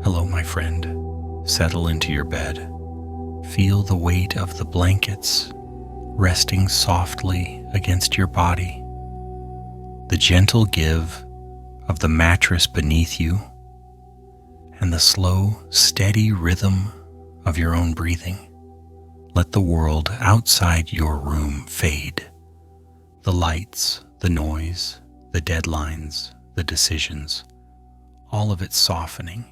Hello, my friend. Settle into your bed. Feel the weight of the blankets resting softly against your body. The gentle give of the mattress beneath you, and the slow, steady rhythm of your own breathing. Let the world outside your room fade. The lights, the noise, the deadlines, the decisions, all of it softening,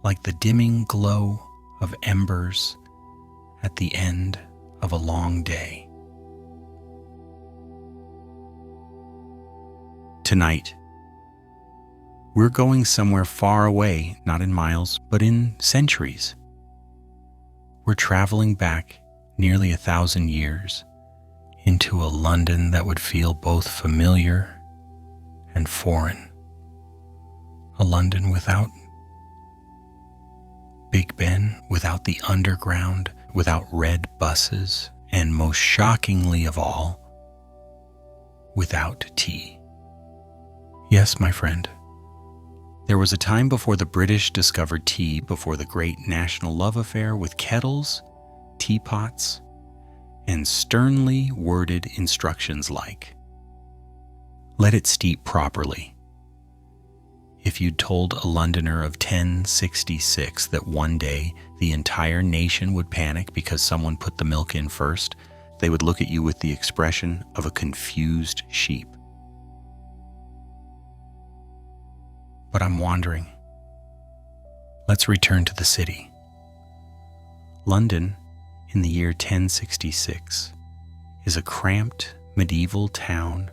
like the dimming glow of embers at the end of a long day. Tonight, we're going somewhere far away, not in miles, but in centuries. We're traveling back nearly 1,000 years into a London that would feel both familiar and foreign. A London without Big Ben, without the underground, without red buses, and most shockingly of all, without tea. Yes, my friend. There was a time before the British discovered tea, before the great national love affair with kettles, teapots, and sternly worded instructions like, "Let it steep properly." If you'd told a Londoner of 1066 that one day the entire nation would panic because someone put the milk in first, they would look at you with the expression of a confused sheep. But I'm wandering. Let's return to the city. London, in the year 1066, is a cramped medieval town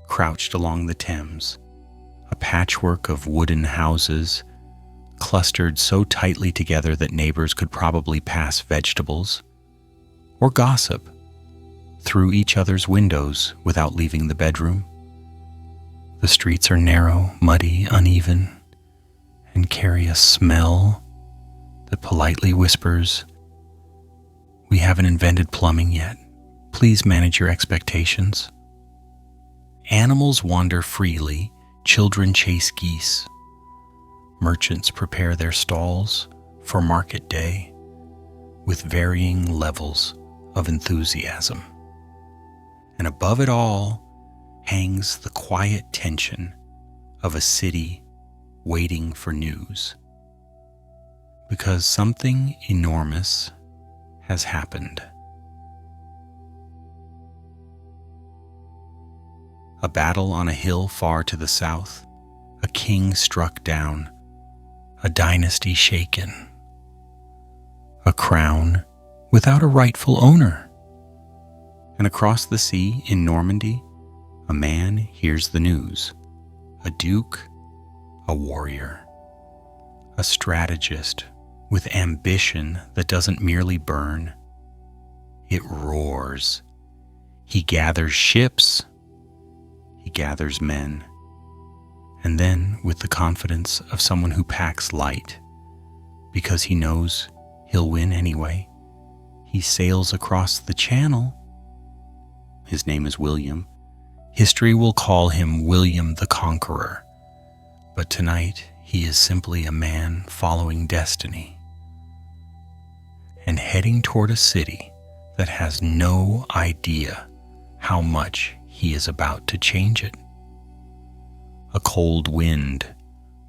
crouched along the Thames, a patchwork of wooden houses clustered so tightly together that neighbors could probably pass vegetables or gossip through each other's windows without leaving the bedroom. The streets are narrow, muddy, uneven, and carry a smell that politely whispers, "We haven't invented plumbing yet. Please manage your expectations." Animals wander freely, children chase geese, merchants prepare their stalls for market day with varying levels of enthusiasm. And above it all hangs the quiet tension of a city waiting for news. Because something enormous has happened. A battle on a hill far to the south, a king struck down, a dynasty shaken, a crown without a rightful owner. And across the sea in Normandy, a man hears the news, a duke, a warrior, a strategist with ambition that doesn't merely burn, it roars. He gathers ships, he gathers men, and then, with the confidence of someone who packs light, because he knows he'll win anyway, he sails across the channel. His name is William. History will call him William the Conqueror, but tonight he is simply a man following destiny and heading toward a city that has no idea how much he is about to change it. A cold wind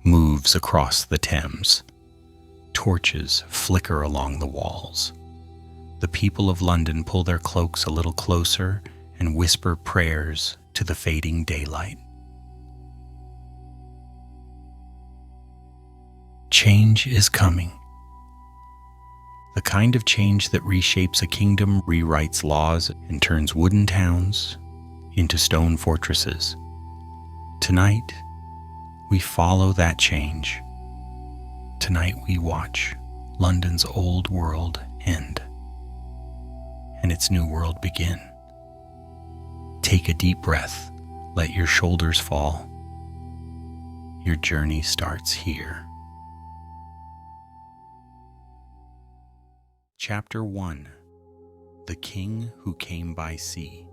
moves across the Thames. Torches flicker along the walls. The people of London pull their cloaks a little closer and whisper prayers to the fading daylight. Change is coming. The kind of change that reshapes a kingdom, rewrites laws, and turns wooden towns into stone fortresses. Tonight, we follow that change. Tonight we watch London's old world end and its new world begin. Take a deep breath. Let your shoulders fall. Your journey starts here. Chapter 1: The King Who Came by Sea.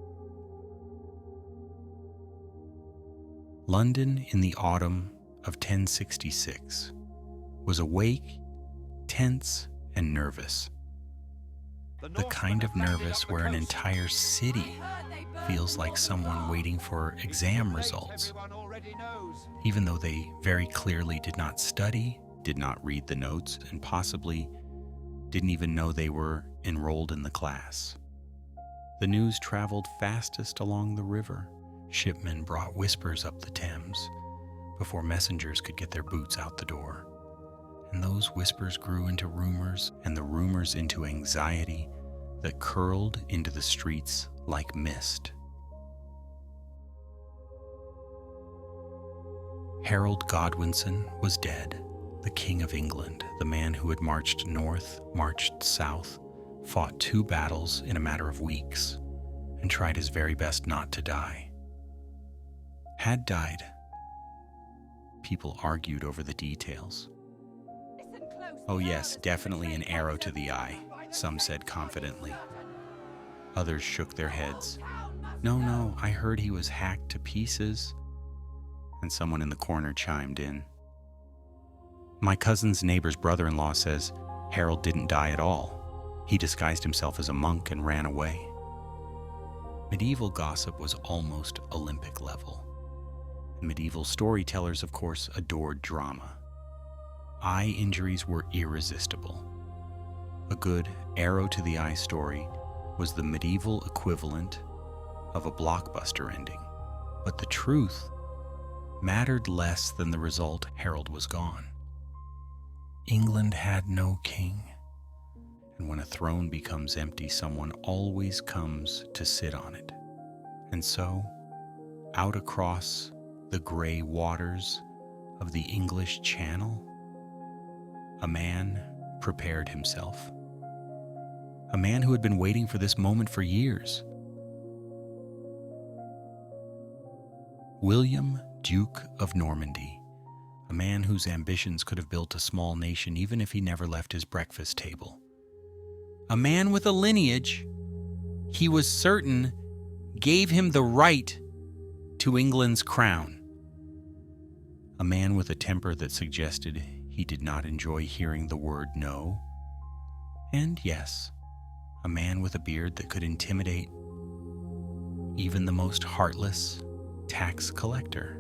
London in the autumn of 1066 was awake, tense, and nervous. The kind of nervous where an entire city feels like someone waiting for exam results, even though they very clearly did not study, did not read the notes, and possibly didn't even know they were enrolled in the class. The news traveled fastest along the river. Shipmen brought whispers up the Thames before messengers could get their boots out the door. And those whispers grew into rumors, and the rumors into anxiety that curled into the streets like mist. Harold Godwinson was dead, the King of England, the man who had marched north, marched south, fought 2 battles in a matter of weeks, and tried his very best not to die. Had died. People argued over the details. "Oh yes, definitely an arrow to the eye," some said confidently. Others shook their heads. No, I heard he was hacked to pieces." And someone in the corner chimed in. "My cousin's neighbor's brother-in-law says Harold didn't die at all. He disguised himself as a monk and ran away." Medieval gossip was almost Olympic level. Medieval storytellers, of course, adored drama. Eye injuries were irresistible. A good arrow-to-the-eye story was the medieval equivalent of a blockbuster ending. But the truth mattered less than the result. Harold was gone. England had no king. And when a throne becomes empty, someone always comes to sit on it. And so, out across the gray waters of the English Channel, a man prepared himself. A man who had been waiting for this moment for years. William, Duke of Normandy, a man whose ambitions could have built a small nation even if he never left his breakfast table. A man with a lineage he was certain gave him the right to England's crown. A man with a temper that suggested he did not enjoy hearing the word no. And yes, a man with a beard that could intimidate even the most heartless tax collector.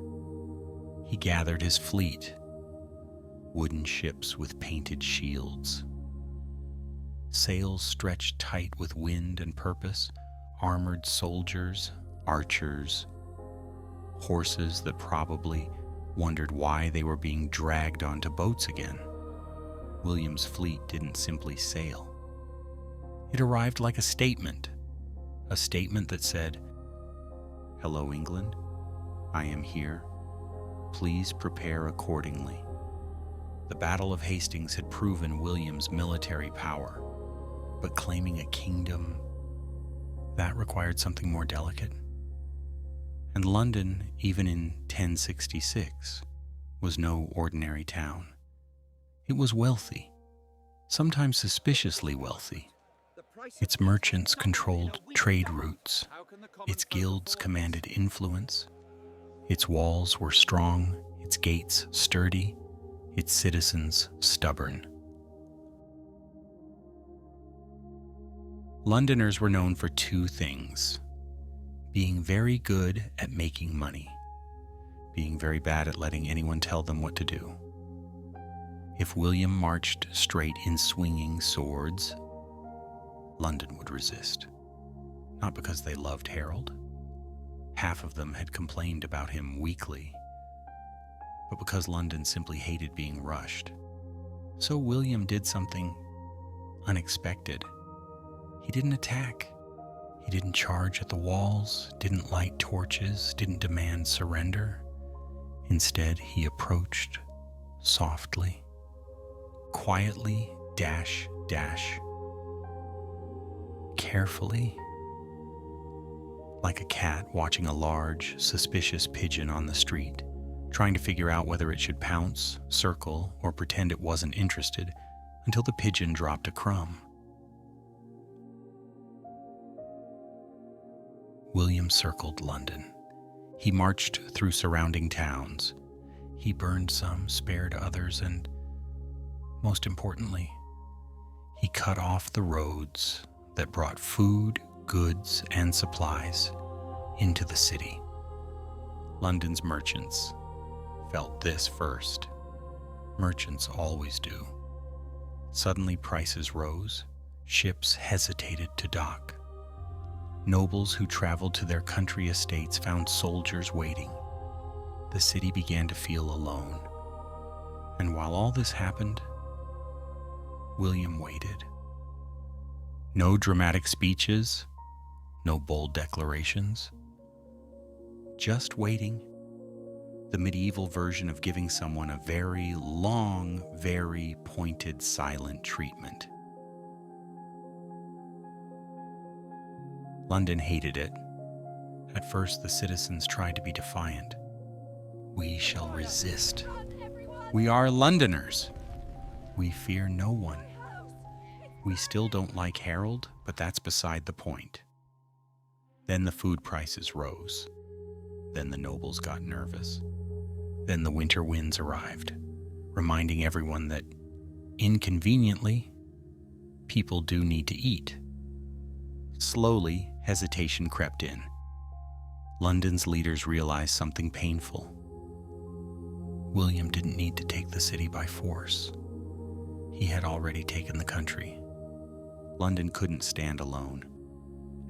He gathered his fleet, wooden ships with painted shields, sails stretched tight with wind and purpose, armored soldiers, archers, horses that probably wondered why they were being dragged onto boats again. William's fleet didn't simply sail. It arrived like a statement that said, "Hello, England, I am here. Please prepare accordingly." The Battle of Hastings had proven William's military power, but claiming a kingdom, that required something more delicate. And London, even in 1066, was no ordinary town. It was wealthy, sometimes suspiciously wealthy. Its merchants controlled trade routes. Its guilds commanded influence. Its walls were strong, its gates sturdy, its citizens stubborn. Londoners were known for 2 things: being very good at making money, being very bad at letting anyone tell them what to do. If William marched straight in swinging swords, London would resist. Not because they loved Harold. Half of them had complained about him weekly, but because London simply hated being rushed. So William did something unexpected. He didn't attack. He didn't charge at the walls, didn't light torches, didn't demand surrender. Instead, he approached softly, quietly, carefully, like a cat watching a large, suspicious pigeon on the street, trying to figure out whether it should pounce, circle, or pretend it wasn't interested until the pigeon dropped a crumb. William circled London. He marched through surrounding towns. He burned some, spared others, and Most importantly, he cut off the roads that brought food, goods, and supplies into the city. London's merchants felt this first. Merchants always do. Suddenly prices rose, ships hesitated to dock. Nobles who traveled to their country estates found soldiers waiting. The city began to feel alone. And while all this happened, William waited. No dramatic speeches, no bold declarations. Just waiting. The medieval version of giving someone a very long, very pointed, silent treatment. London hated it. At first, the citizens tried to be defiant. We shall resist. We are Londoners. We fear no one. We still don't like Harold, but that's beside the point. Then the food prices rose. Then the nobles got nervous. Then the winter winds arrived, reminding everyone that, inconveniently, people do need to eat. Slowly, hesitation crept in. London's leaders realized something painful. William didn't need to take the city by force. He had already taken the country. London couldn't stand alone,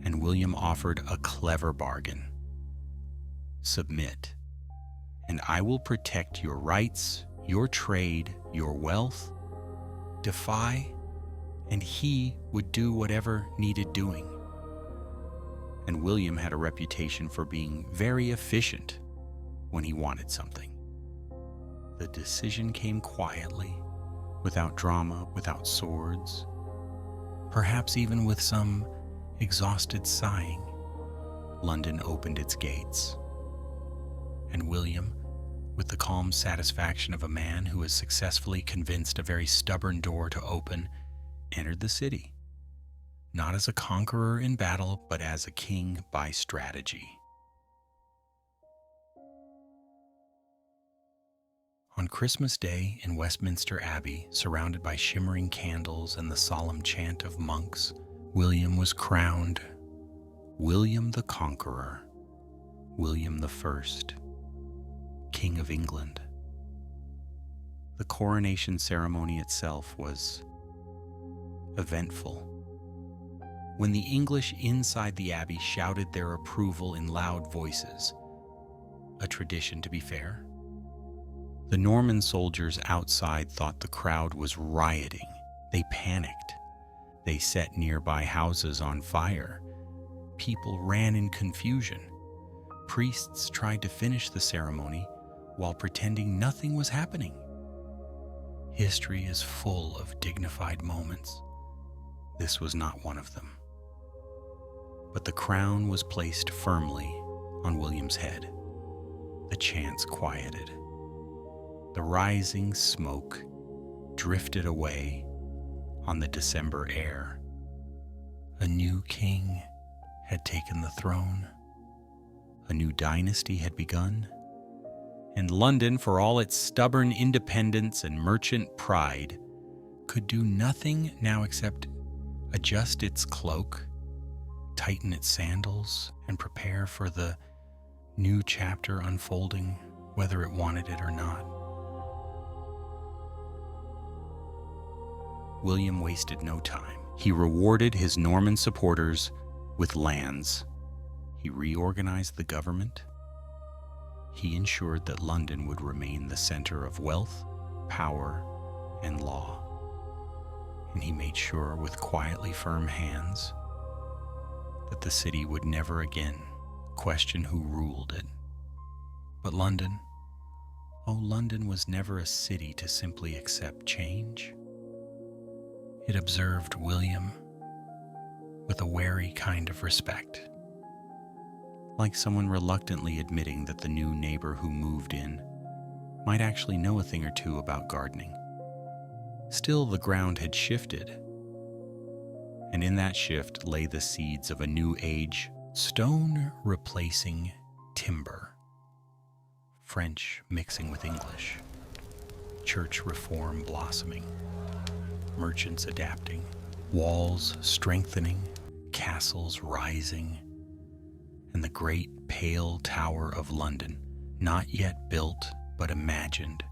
and William offered a clever bargain. Submit, and I will protect your rights, your trade, your wealth. Defy, and he would do whatever needed doing. And William had a reputation for being very efficient when he wanted something. The decision came quietly, without drama, without swords, perhaps even with some exhausted sighing. London opened its gates. And William, with the calm satisfaction of a man who has successfully convinced a very stubborn door to open, entered the city, not as a conqueror in battle, but as a king by strategy. On Christmas Day in Westminster Abbey, surrounded by shimmering candles and the solemn chant of monks, William was crowned William the Conqueror, William the First, King of England. The coronation ceremony itself was eventful. When the English inside the abbey shouted their approval in loud voices, a tradition to be fair, the Norman soldiers outside thought the crowd was rioting. They panicked. They set nearby houses on fire. People ran in confusion. Priests tried to finish the ceremony while pretending nothing was happening. History is full of dignified moments. This was not one of them. But the crown was placed firmly on William's head. The chants quieted. The rising smoke drifted away on the December air. A new king had taken the throne. A new dynasty had begun. And London, for all its stubborn independence and merchant pride, could do nothing now except adjust its cloak, tighten its sandals, and prepare for the new chapter unfolding, whether it wanted it or not. William wasted no time. He rewarded his Norman supporters with lands. He reorganized the government. He ensured that London would remain the center of wealth, power, and law. And he made sure with quietly firm hands that the city would never again question who ruled it. But London, oh, London was never a city to simply accept change. It observed William with a wary kind of respect, like someone reluctantly admitting that the new neighbor who moved in might actually know a thing or two about gardening. Still, the ground had shifted, and in that shift lay the seeds of a new age, stone replacing timber, French mixing with English, church reform blossoming, merchants adapting, walls strengthening, castles rising, and the great pale Tower of London, not yet built but imagined,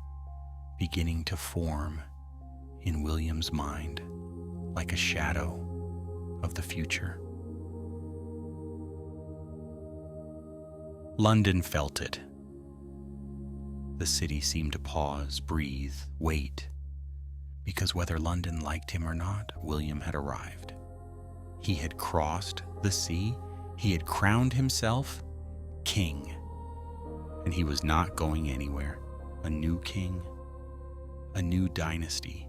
beginning to form in William's mind like a shadow of the future. London felt it. The city seemed to pause, breathe, wait, because whether London liked him or not, William had arrived. He had crossed the sea, he had crowned himself king, and he was not going anywhere. A new king, a new dynasty,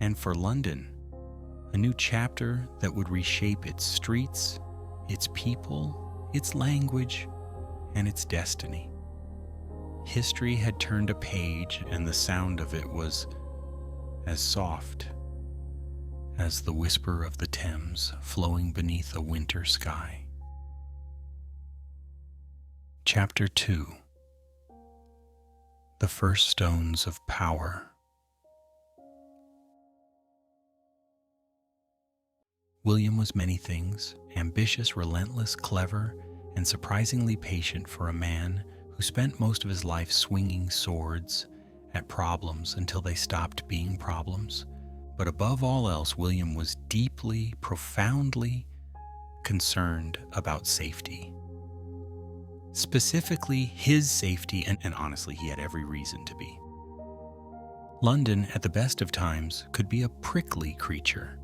and for London, a new chapter that would reshape its streets, its people, its language, and its destiny. History had turned a page, and the sound of it was as soft as the whisper of the Thames flowing beneath a winter sky. Chapter 2. The First Stones of Power. William was many things: ambitious, relentless, clever, and surprisingly patient for a man who spent most of his life swinging swords at problems until they stopped being problems. But above all else, William was deeply, profoundly concerned about safety. Specifically, his safety, and honestly, he had every reason to be. London, at the best of times, could be a prickly creature.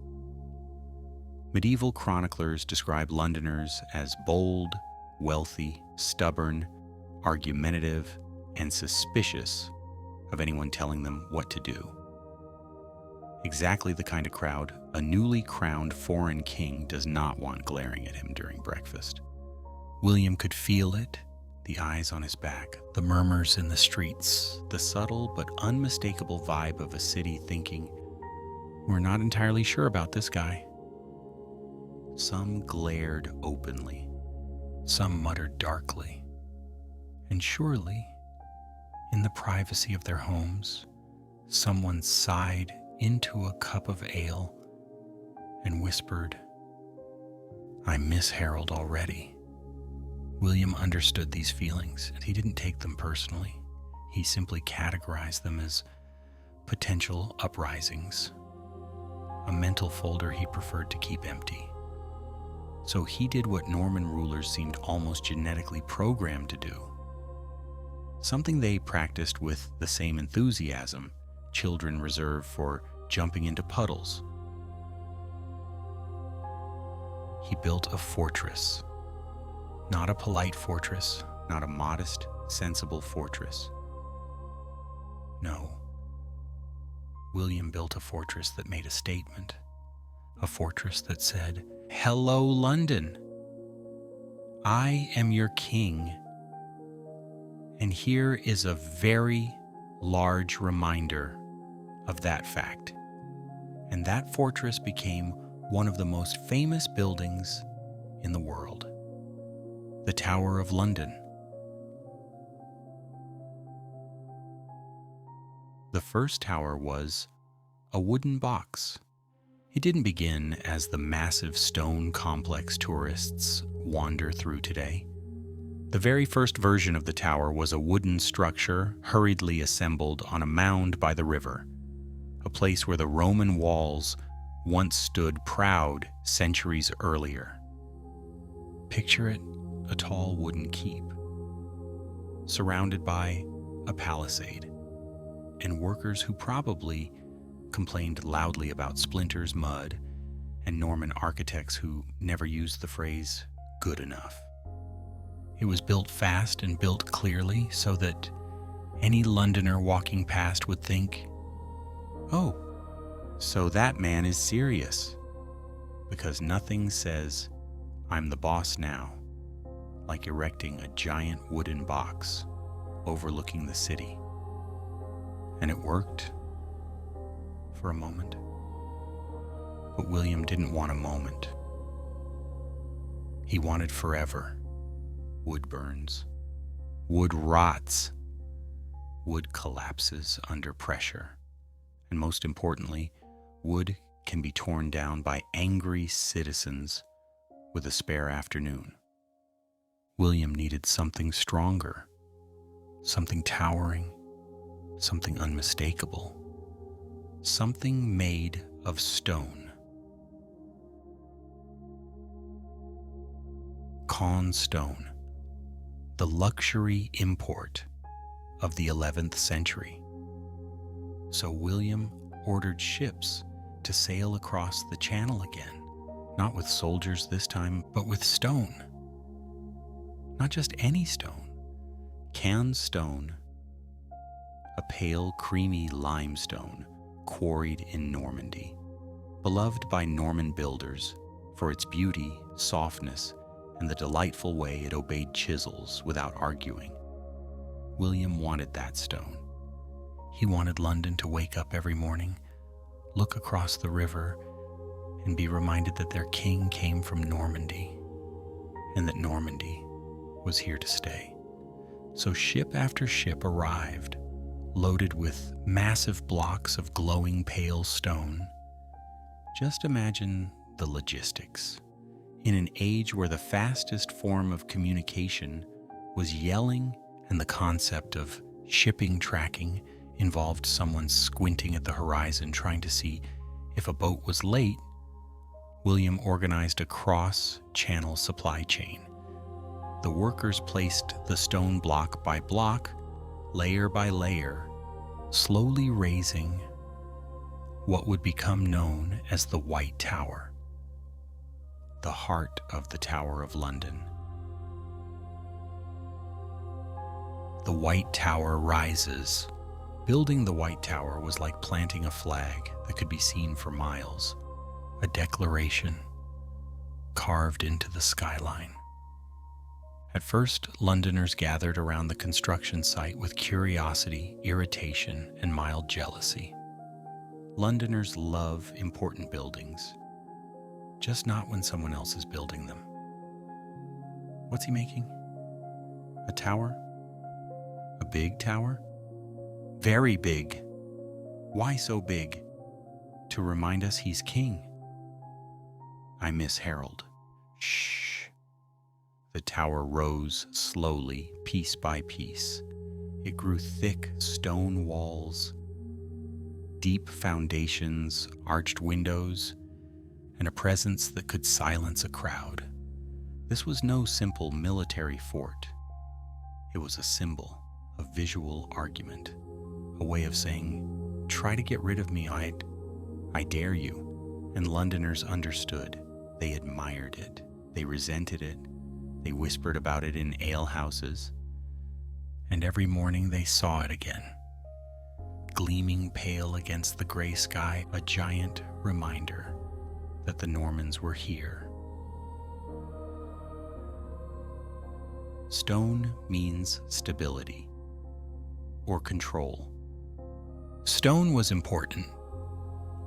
Medieval chroniclers describe Londoners as bold, wealthy, stubborn, argumentative, and suspicious of anyone telling them what to do. Exactly the kind of crowd a newly crowned foreign king does not want glaring at him during breakfast. William could feel it, the eyes on his back, the murmurs in the streets, the subtle but unmistakable vibe of a city thinking, "We're not entirely sure about this guy." Some glared openly, some muttered darkly, and surely, in the privacy of their homes, someone sighed into a cup of ale and whispered, "I miss Harold already." William understood these feelings, and he didn't take them personally. He simply categorized them as potential uprisings, a mental folder he preferred to keep empty. So he did what Norman rulers seemed almost genetically programmed to do, something they practiced with the same enthusiasm children reserve for jumping into puddles. He built a fortress. Not a polite fortress, not a modest, sensible fortress. No. William built a fortress that made a statement. A fortress that said, "Hello, London. I am your king. And here is a very large reminder of that fact." And that fortress became one of the most famous buildings in the world. The Tower of London. The first tower was a wooden box. It didn't begin as the massive stone complex tourists wander through today. The very first version of the tower was a wooden structure hurriedly assembled on a mound by the river, a place where the Roman walls once stood proud centuries earlier. Picture it, a tall wooden keep, surrounded by a palisade, and workers who probably complained loudly about splinters, mud, and Norman architects who never used the phrase "good enough." It was built fast and built clearly so that any Londoner walking past would think, "Oh, so that man is serious," because nothing says, "I'm the boss now," like erecting a giant wooden box overlooking the city. And it worked for a moment. But William didn't want a moment. He wanted forever. Wood burns. Wood rots. Wood collapses under pressure. And most importantly, Wood can be torn down by angry citizens with a spare afternoon. William needed something stronger, something towering, something unmistakable, something made of stone. Caen stone, the luxury import of the 11th century. So William ordered ships to sail across the channel again, not with soldiers this time, but with stone. Not just any stone. Caen stone, a pale, creamy limestone quarried in Normandy, beloved by Norman builders for its beauty, softness, and the delightful way it obeyed chisels without arguing. William wanted that stone. He wanted London to wake up every morning, look across the river, and be reminded that their king came from Normandy, and that Normandy was here to stay. So ship after ship arrived, loaded with massive blocks of glowing pale stone. Just imagine the logistics. In an age where the fastest form of communication was yelling and the concept of shipping tracking involved someone squinting at the horizon trying to see if a boat was late, William organized a cross-channel supply chain. The workers placed the stone block by block, layer by layer, slowly raising what would become known as the White Tower, the heart of the Tower of London. The White Tower rises. Building the White Tower was like planting a flag that could be seen for miles, a declaration carved into the skyline. At first, Londoners gathered around the construction site with curiosity, irritation, and mild jealousy. Londoners love important buildings, just not when someone else is building them. What's he making? A tower? A big tower? Very big. Why so big? To remind us he's king. I miss Harold. Shh. The tower rose slowly, piece by piece. It grew thick stone walls, deep foundations, arched windows, and a presence that could silence a crowd. This was no simple military fort. It was a symbol, a visual argument, a way of saying, try to get rid of me, I dare you. And Londoners understood. They admired it. They resented it. They whispered about it in alehouses. And every morning they saw it again, gleaming pale against the gray sky, a giant reminder that the Normans were here. Stone means stability or control. Stone was important.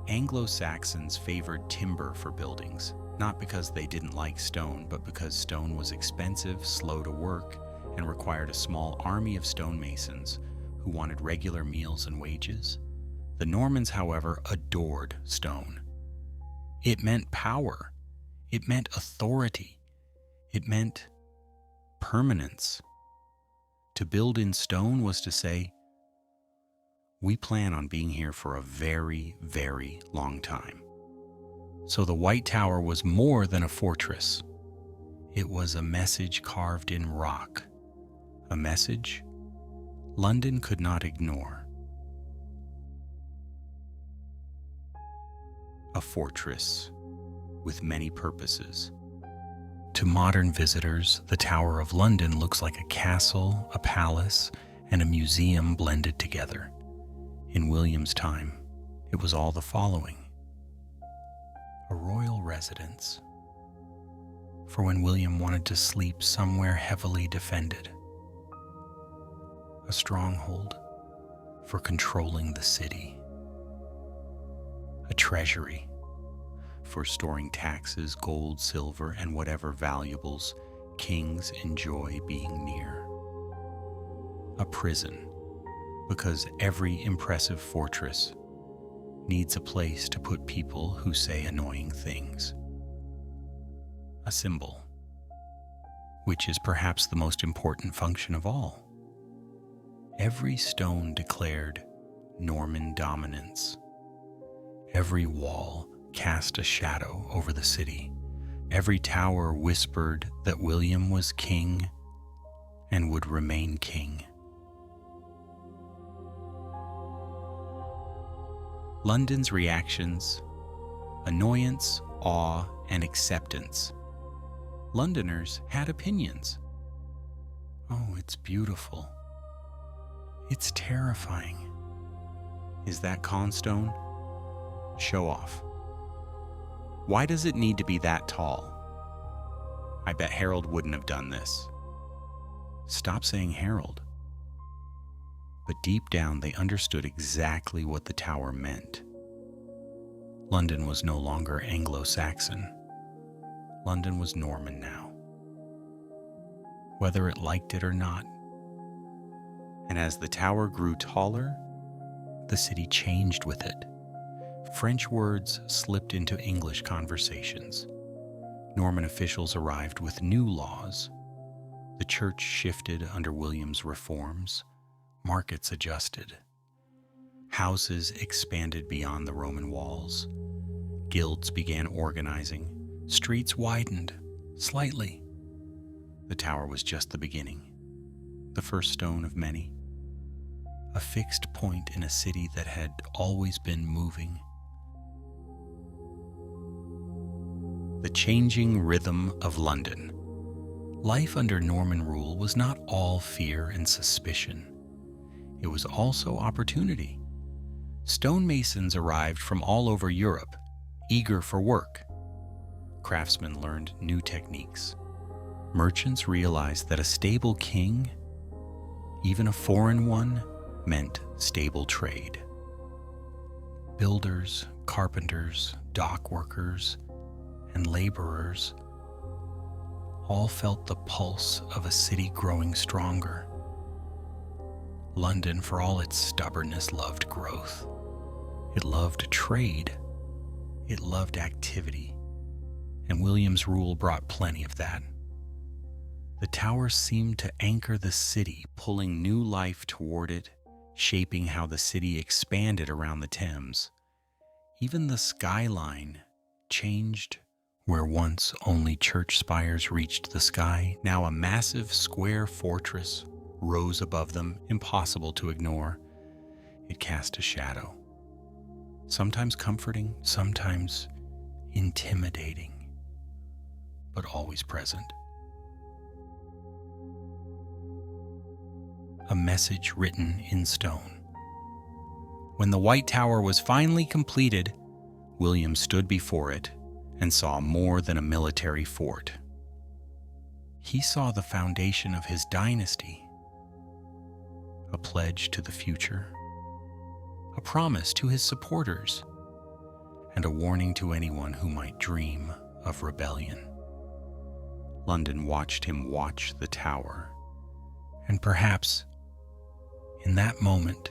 Anglo-Saxons favored timber for buildings, not because they didn't like stone, but because stone was expensive, slow to work, and required a small army of stonemasons who wanted regular meals and wages. The Normans, however, adored stone. It meant power. It meant authority. It meant permanence. To build in stone was to say, we plan on being here for a very, very long time. So the White Tower was more than a fortress. It was a message carved in rock, a message London could not ignore. A fortress with many purposes. To modern visitors, the Tower of London looks like a castle, a palace, and a museum blended together. In William's time, it was all the following: a royal residence for when William wanted to sleep somewhere heavily defended, a stronghold for controlling the city, a treasury for storing taxes, gold, silver, and whatever valuables kings enjoy being near, a prison because every impressive fortress needs a place to put people who say annoying things. A symbol, which is perhaps the most important function of all. Every stone declared Norman dominance. Every wall cast a shadow over the city. Every tower whispered that William was king and would remain king. London's reactions: annoyance, awe, and acceptance. Londoners had opinions. Oh, it's beautiful. It's terrifying. Is that Constone? Show off. Why does it need to be that tall? I bet Harold wouldn't have done this. Stop saying Harold. But deep down, they understood exactly what the tower meant. London was no longer Anglo-Saxon. London was Norman now, whether it liked it or not. And as the tower grew taller, the city changed with it. French words slipped into English conversations. Norman officials arrived with new laws. The church shifted under William's reforms. Markets adjusted. Houses expanded beyond the Roman walls. Guilds began organizing. Streets widened, slightly. The tower was just the beginning, the first stone of many. A fixed point in a city that had always been moving. The changing rhythm of London. Life under Norman rule was not all fear and suspicion. It was also opportunity. Stonemasons arrived from all over Europe, eager for work. Craftsmen learned new techniques. Merchants realized that a stable king, even a foreign one, meant stable trade. Builders, carpenters, dock workers, and laborers all felt the pulse of a city growing stronger. London, for all its stubbornness, loved growth. It loved trade. It loved activity. And William's rule brought plenty of that. The tower seemed to anchor the city, pulling new life toward it, shaping how the city expanded around the Thames. Even the skyline changed. Where once only church spires reached the sky, now a massive square fortress rose above them, impossible to ignore. It cast a shadow, sometimes comforting, sometimes intimidating, but always present. A message written in stone. When the White Tower was finally completed, William stood before it and saw more than a military fort. He saw the foundation of his dynasty, a pledge to the future, a promise to his supporters, and a warning to anyone who might dream of rebellion. London watched him watch the tower, and perhaps in that moment,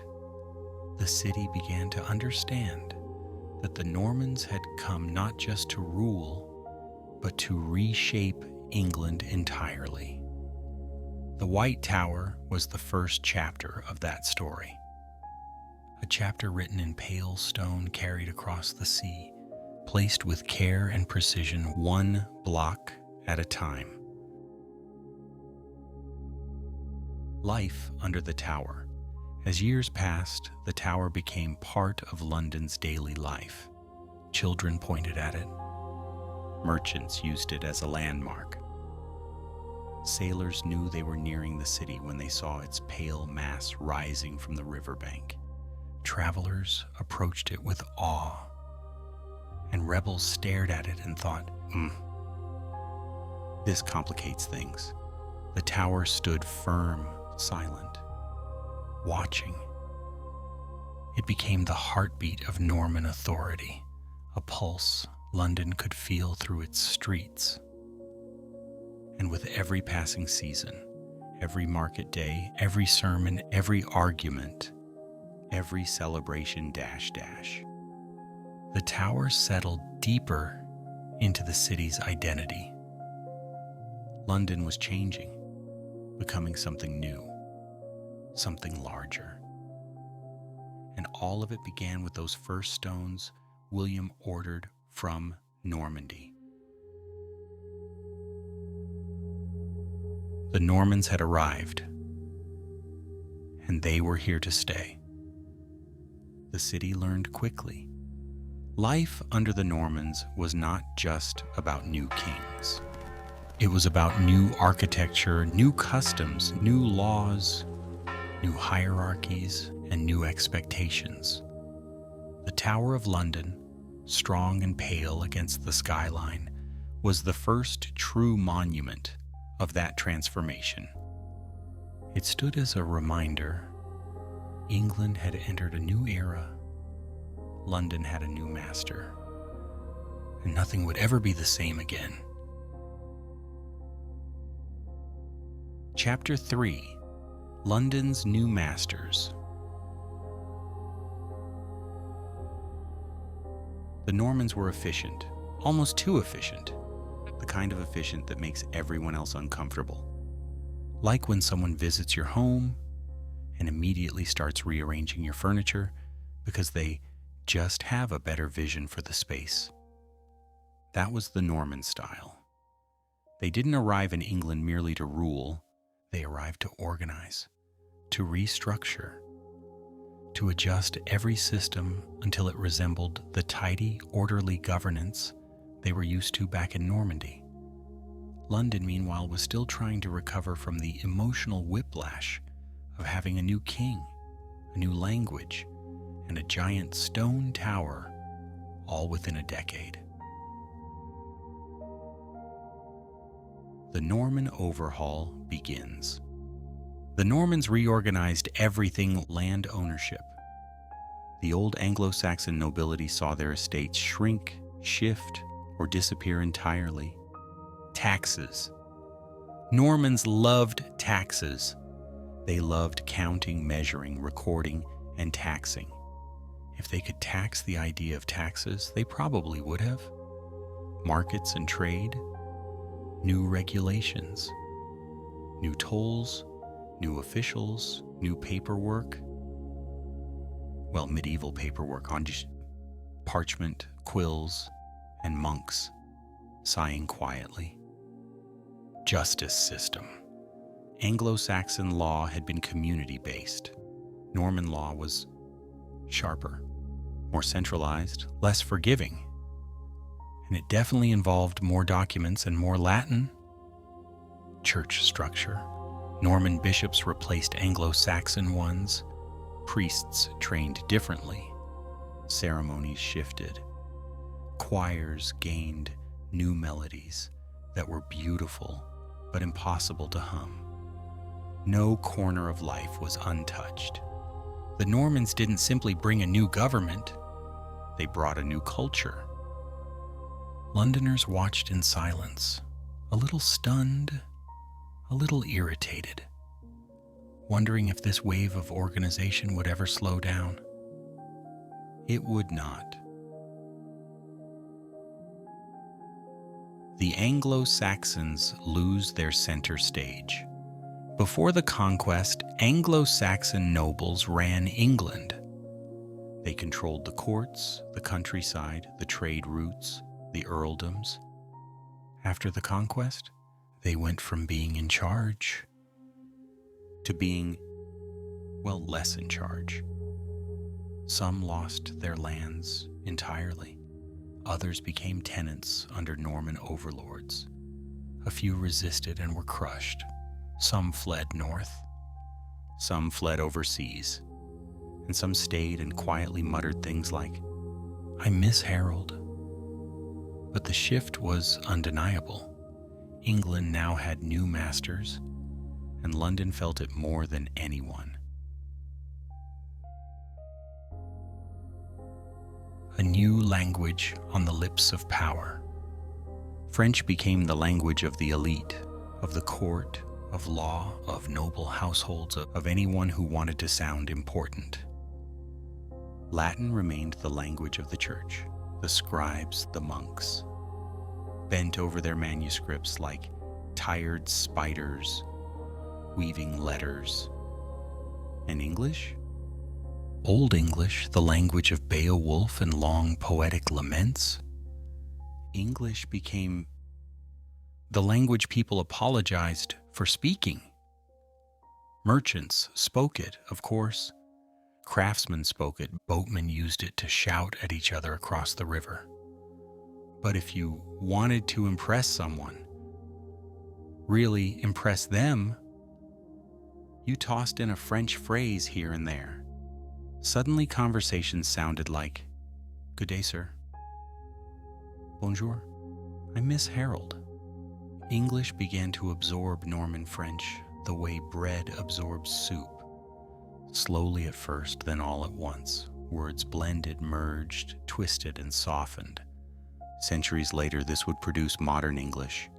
the city began to understand that the Normans had come not just to rule, but to reshape England entirely. The White Tower was the first chapter of that story. A chapter written in pale stone carried across the sea, placed with care and precision, one block at a time. Life under the tower. As years passed, the tower became part of London's daily life. Children pointed at it. Merchants used it as a landmark. Sailors knew they were nearing the city when they saw its pale mass rising from the riverbank. Travelers approached it with awe, and rebels stared at it and thought, this complicates things. The tower stood firm, silent, watching. It became the heartbeat of Norman authority, a pulse London could feel through its streets. And with every passing season, every market day, every sermon, every argument, every celebration, The tower settled deeper into the city's identity. London was changing, becoming something new, something larger. And all of it began with those first stones William ordered from Normandy. The Normans had arrived, and they were here to stay. The city learned quickly. Life under the Normans was not just about new kings. It was about new architecture, new customs, new laws, new hierarchies, and new expectations. The Tower of London, strong and pale against the skyline, was the first true monument of that transformation. It stood as a reminder. England had entered a new era. London had a new master, and nothing would ever be the same again. Chapter 3: London's New Masters. The Normans were efficient, almost too efficient, the kind of efficient that makes everyone else uncomfortable. Like when someone visits your home and immediately starts rearranging your furniture because they just have a better vision for the space. That was the Norman style. They didn't arrive in England merely to rule. They arrived to organize, to restructure, to adjust every system until it resembled the tidy, orderly governance they were used to back in Normandy. London, meanwhile, was still trying to recover from the emotional whiplash of having a new king, a new language, and a giant stone tower, all within a decade. The Norman overhaul begins. The Normans reorganized everything land ownership. The old Anglo-Saxon nobility saw their estates shrink, shift, or disappear entirely. Taxes. Normans loved taxes. They loved counting, measuring, recording, and taxing. If they could tax the idea of taxes, they probably would have. Markets and trade, new regulations, new tolls, new officials, new paperwork. Well, medieval paperwork on parchment, quills, and monks sighing quietly. Justice system. Anglo-Saxon law had been community-based. Norman law was sharper, more centralized, less forgiving. And it definitely involved more documents and more Latin. Church structure. Norman bishops replaced Anglo-Saxon ones. Priests trained differently. Ceremonies shifted. Choirs gained new melodies that were beautiful but impossible to hum. No corner of life was untouched. The Normans didn't simply bring a new government, they brought a new culture. Londoners watched in silence, a little stunned, a little irritated, wondering if this wave of organization would ever slow down. It would not. The Anglo-Saxons lose their center stage. Before the conquest, Anglo-Saxon nobles ran England. They controlled the courts, the countryside, the trade routes, the earldoms. After the conquest, they went from being in charge to being, well, less in charge. Some lost their lands entirely. Others became tenants under Norman overlords. A few resisted and were crushed. Some fled north. Some fled overseas. And some stayed and quietly muttered things like, "I miss Harold." But the shift was undeniable. England now had new masters, and London felt it more than anyone. A new language on the lips of power. French became the language of the elite, of the court, of law, of noble households, of anyone who wanted to sound important. Latin remained the language of the church, the scribes, the monks, bent over their manuscripts like tired spiders, weaving letters. And English? Old English, the language of Beowulf and long poetic laments? English became the language people apologized for speaking. Merchants spoke it, of course. Craftsmen spoke it. Boatmen used it to shout at each other across the river. But if you wanted to impress someone, really impress them, you tossed in a French phrase here and there. Suddenly conversations sounded like, "Good day, sir." "Bonjour. I miss Harold." English began to absorb Norman French the way bread absorbs soup. Slowly at first, then all at once. Words blended, merged, twisted, and softened. Centuries later, this would produce modern English.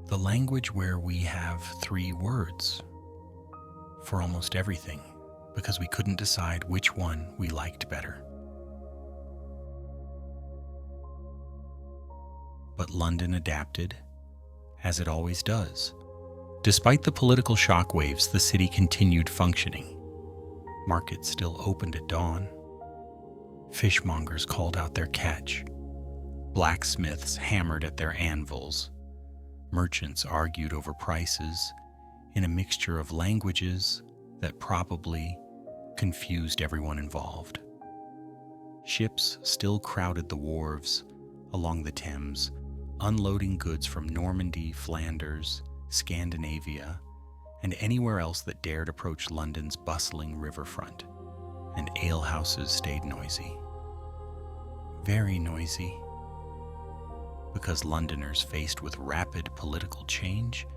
The language where we have 3 words for almost everything, because we couldn't decide which one we liked better. But London adapted, as it always does. Despite the political shockwaves, the city continued functioning. Markets still opened at dawn. Fishmongers called out their catch. Blacksmiths hammered at their anvils. Merchants argued over prices in a mixture of languages that probably confused everyone involved. Ships still crowded the wharves along the Thames, unloading goods from Normandy, Flanders, Scandinavia, and anywhere else that dared approach London's bustling riverfront. And alehouses stayed noisy. Very noisy. Because Londoners faced with rapid political change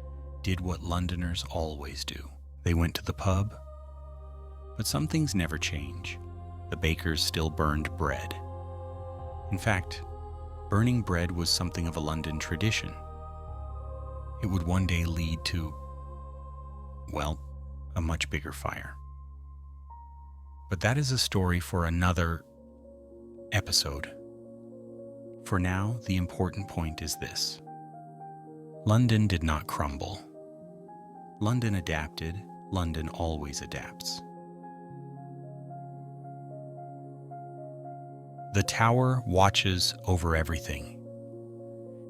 did what Londoners always do. They went to the pub. But some things never change. The bakers still burned bread. In fact, burning bread was something of a London tradition. It would one day lead to, well, a much bigger fire. But that is a story for another episode. For now, the important point is this. London did not crumble. London adapted. London always adapts. The tower watches over everything.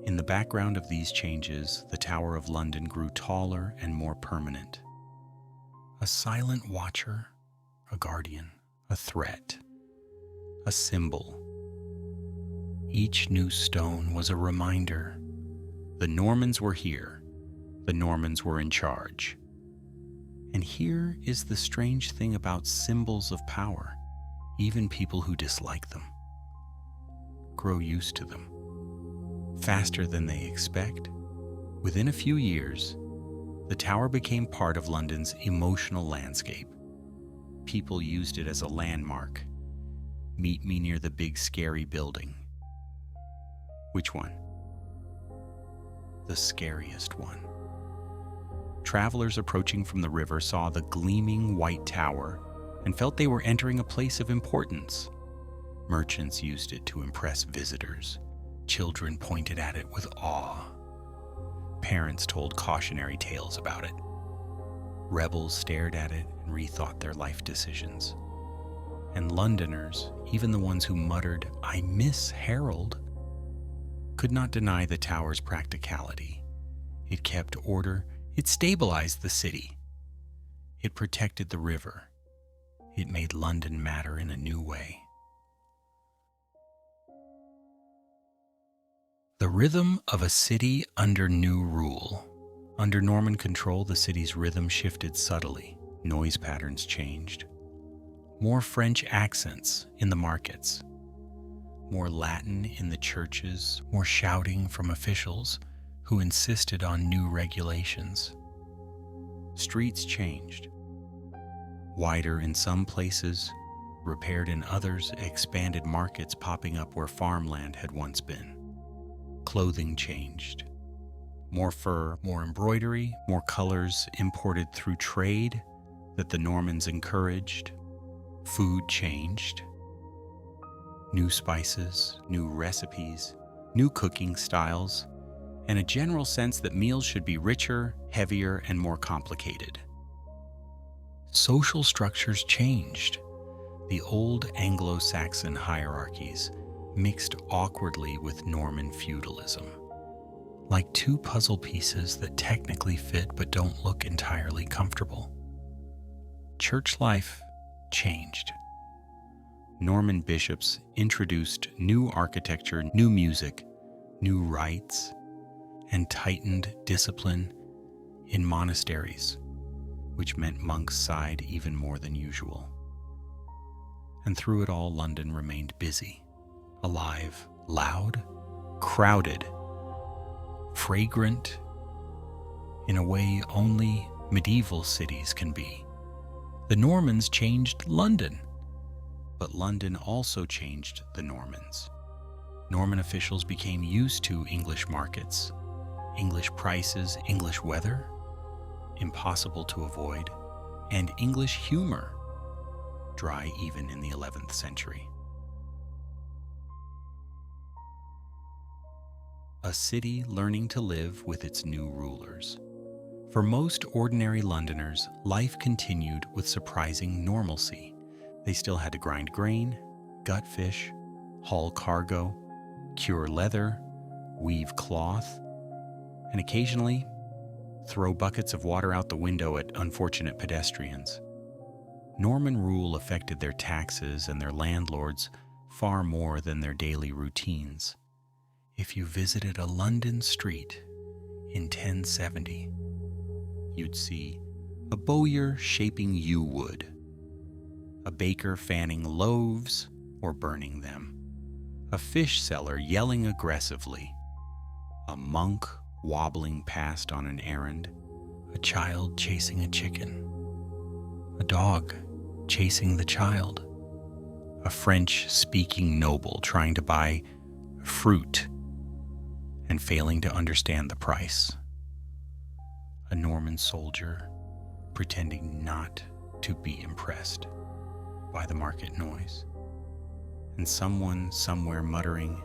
In the background of these changes, the Tower of London grew taller and more permanent. A silent watcher, a guardian, a threat, a symbol. Each new stone was a reminder. The Normans were here. The Normans were in charge. And here is the strange thing about symbols of power. Even people who dislike them grow used to them. Faster than they expect, within a few years, the tower became part of London's emotional landscape. People used it as a landmark. Meet me near the big scary building. Which one? The scariest one. Travelers approaching from the river saw the gleaming white tower and felt they were entering a place of importance. Merchants used it to impress visitors. Children pointed at it with awe. Parents told cautionary tales about it. Rebels stared at it and rethought their life decisions. And Londoners, even the ones who muttered, "I miss Harold," could not deny the tower's practicality. It kept order. It stabilized the city. It protected the river. It made London matter in a new way. The rhythm of a city under new rule. Under Norman control, the city's rhythm shifted subtly. Noise patterns changed. More French accents in the markets. More Latin in the churches. More shouting from officials who insisted on new regulations. Streets changed. Wider in some places, repaired in others, expanded markets popping up where farmland had once been. Clothing changed. More fur, more embroidery, more colors imported through trade that the Normans encouraged. Food changed. New spices, new recipes, new cooking styles, and a general sense that meals should be richer, heavier, and more complicated. Social structures changed. The old Anglo-Saxon hierarchies mixed awkwardly with Norman feudalism, like two puzzle pieces that technically fit but don't look entirely comfortable. Church life changed. Norman bishops introduced new architecture, new music, new rites, and tightened discipline in monasteries, which meant monks sighed even more than usual. And through it all, London remained busy, alive, loud, crowded, fragrant, in a way only medieval cities can be. The Normans changed London, but London also changed the Normans. Norman officials became used to English markets, English prices, English weather, impossible to avoid, and English humor, dry even in the 11th century. A city learning to live with its new rulers. For most ordinary Londoners, life continued with surprising normalcy. They still had to grind grain, gut fish, haul cargo, cure leather, weave cloth, and occasionally throw buckets of water out the window at unfortunate pedestrians. Norman rule affected their taxes and their landlords far more than their daily routines. If you visited a London street in 1070, you'd see a bowyer shaping yew wood, a baker fanning loaves or burning them, a fish seller yelling aggressively, a monk wobbling past on an errand, a child chasing a chicken, a dog chasing the child, a French-speaking noble trying to buy fruit and failing to understand the price, a Norman soldier pretending not to be impressed by the market noise, and someone somewhere muttering,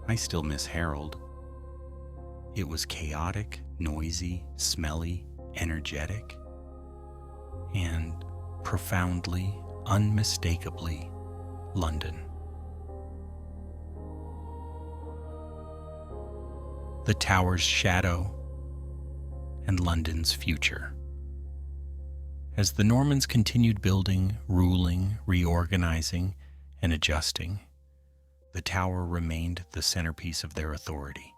"I still miss Harold." It was chaotic, noisy, smelly, energetic, and profoundly, unmistakably London. The Tower's shadow and London's future. As the Normans continued building, ruling, reorganizing, and adjusting, the Tower remained the centerpiece of their authority.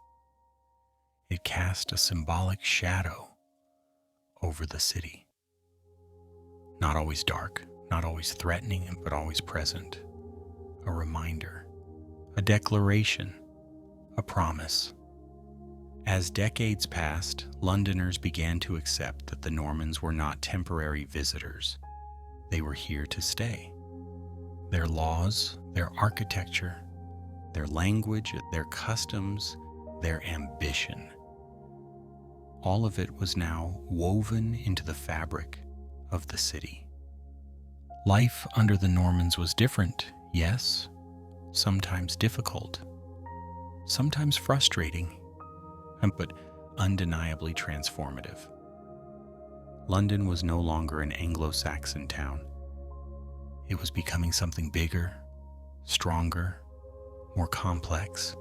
It cast a symbolic shadow over the city. Not always dark, not always threatening, but always present. A reminder, a declaration, a promise. As decades passed, Londoners began to accept that the Normans were not temporary visitors. They were here to stay. Their laws, their architecture, their language, their customs, their ambition. All of it was now woven into the fabric of the city. Life under the Normans was different, yes, sometimes difficult, sometimes frustrating, but undeniably transformative. London was no longer an Anglo-Saxon town. It was becoming something bigger, stronger, more complex.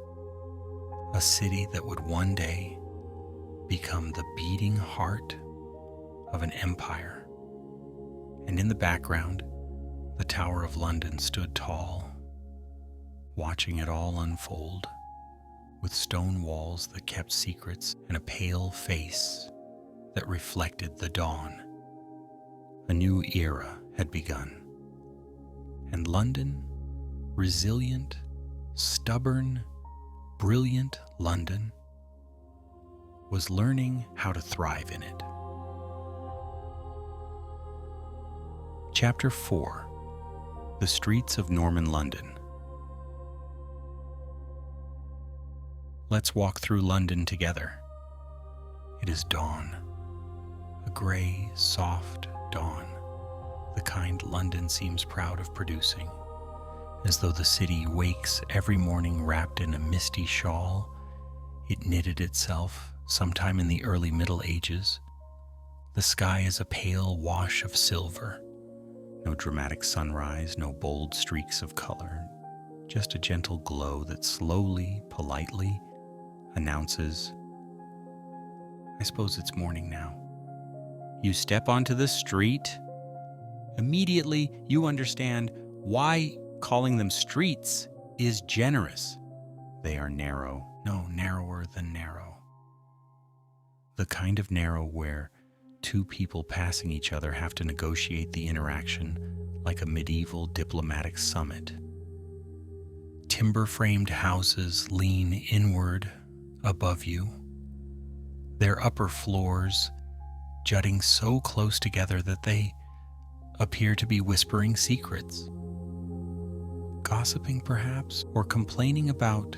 A city that would one day become the beating heart of an empire. And in the background, the Tower of London stood tall, watching it all unfold, with stone walls that kept secrets and a pale face that reflected the dawn. A new era had begun. And London, resilient, stubborn, brilliant London, was learning how to thrive in it. Chapter 4: The Streets of Norman London. Let's walk through London together. It is dawn, a gray, soft dawn, the kind London seems proud of producing, As though the city wakes every morning wrapped in a misty shawl, it knitted itself sometime in the early Middle Ages. The sky is a pale wash of silver. No dramatic sunrise, no bold streaks of color, just a gentle glow that slowly, politely announces, I suppose it's morning now. You step onto the street. Immediately, you understand why calling them streets is generous. They are narrow, no, narrower than narrow. The kind of narrow where two people passing each other have to negotiate the interaction like a medieval diplomatic summit. Timber-framed houses lean inward above you, their upper floors jutting so close together that they appear to be whispering secrets. Gossiping perhaps, or complaining about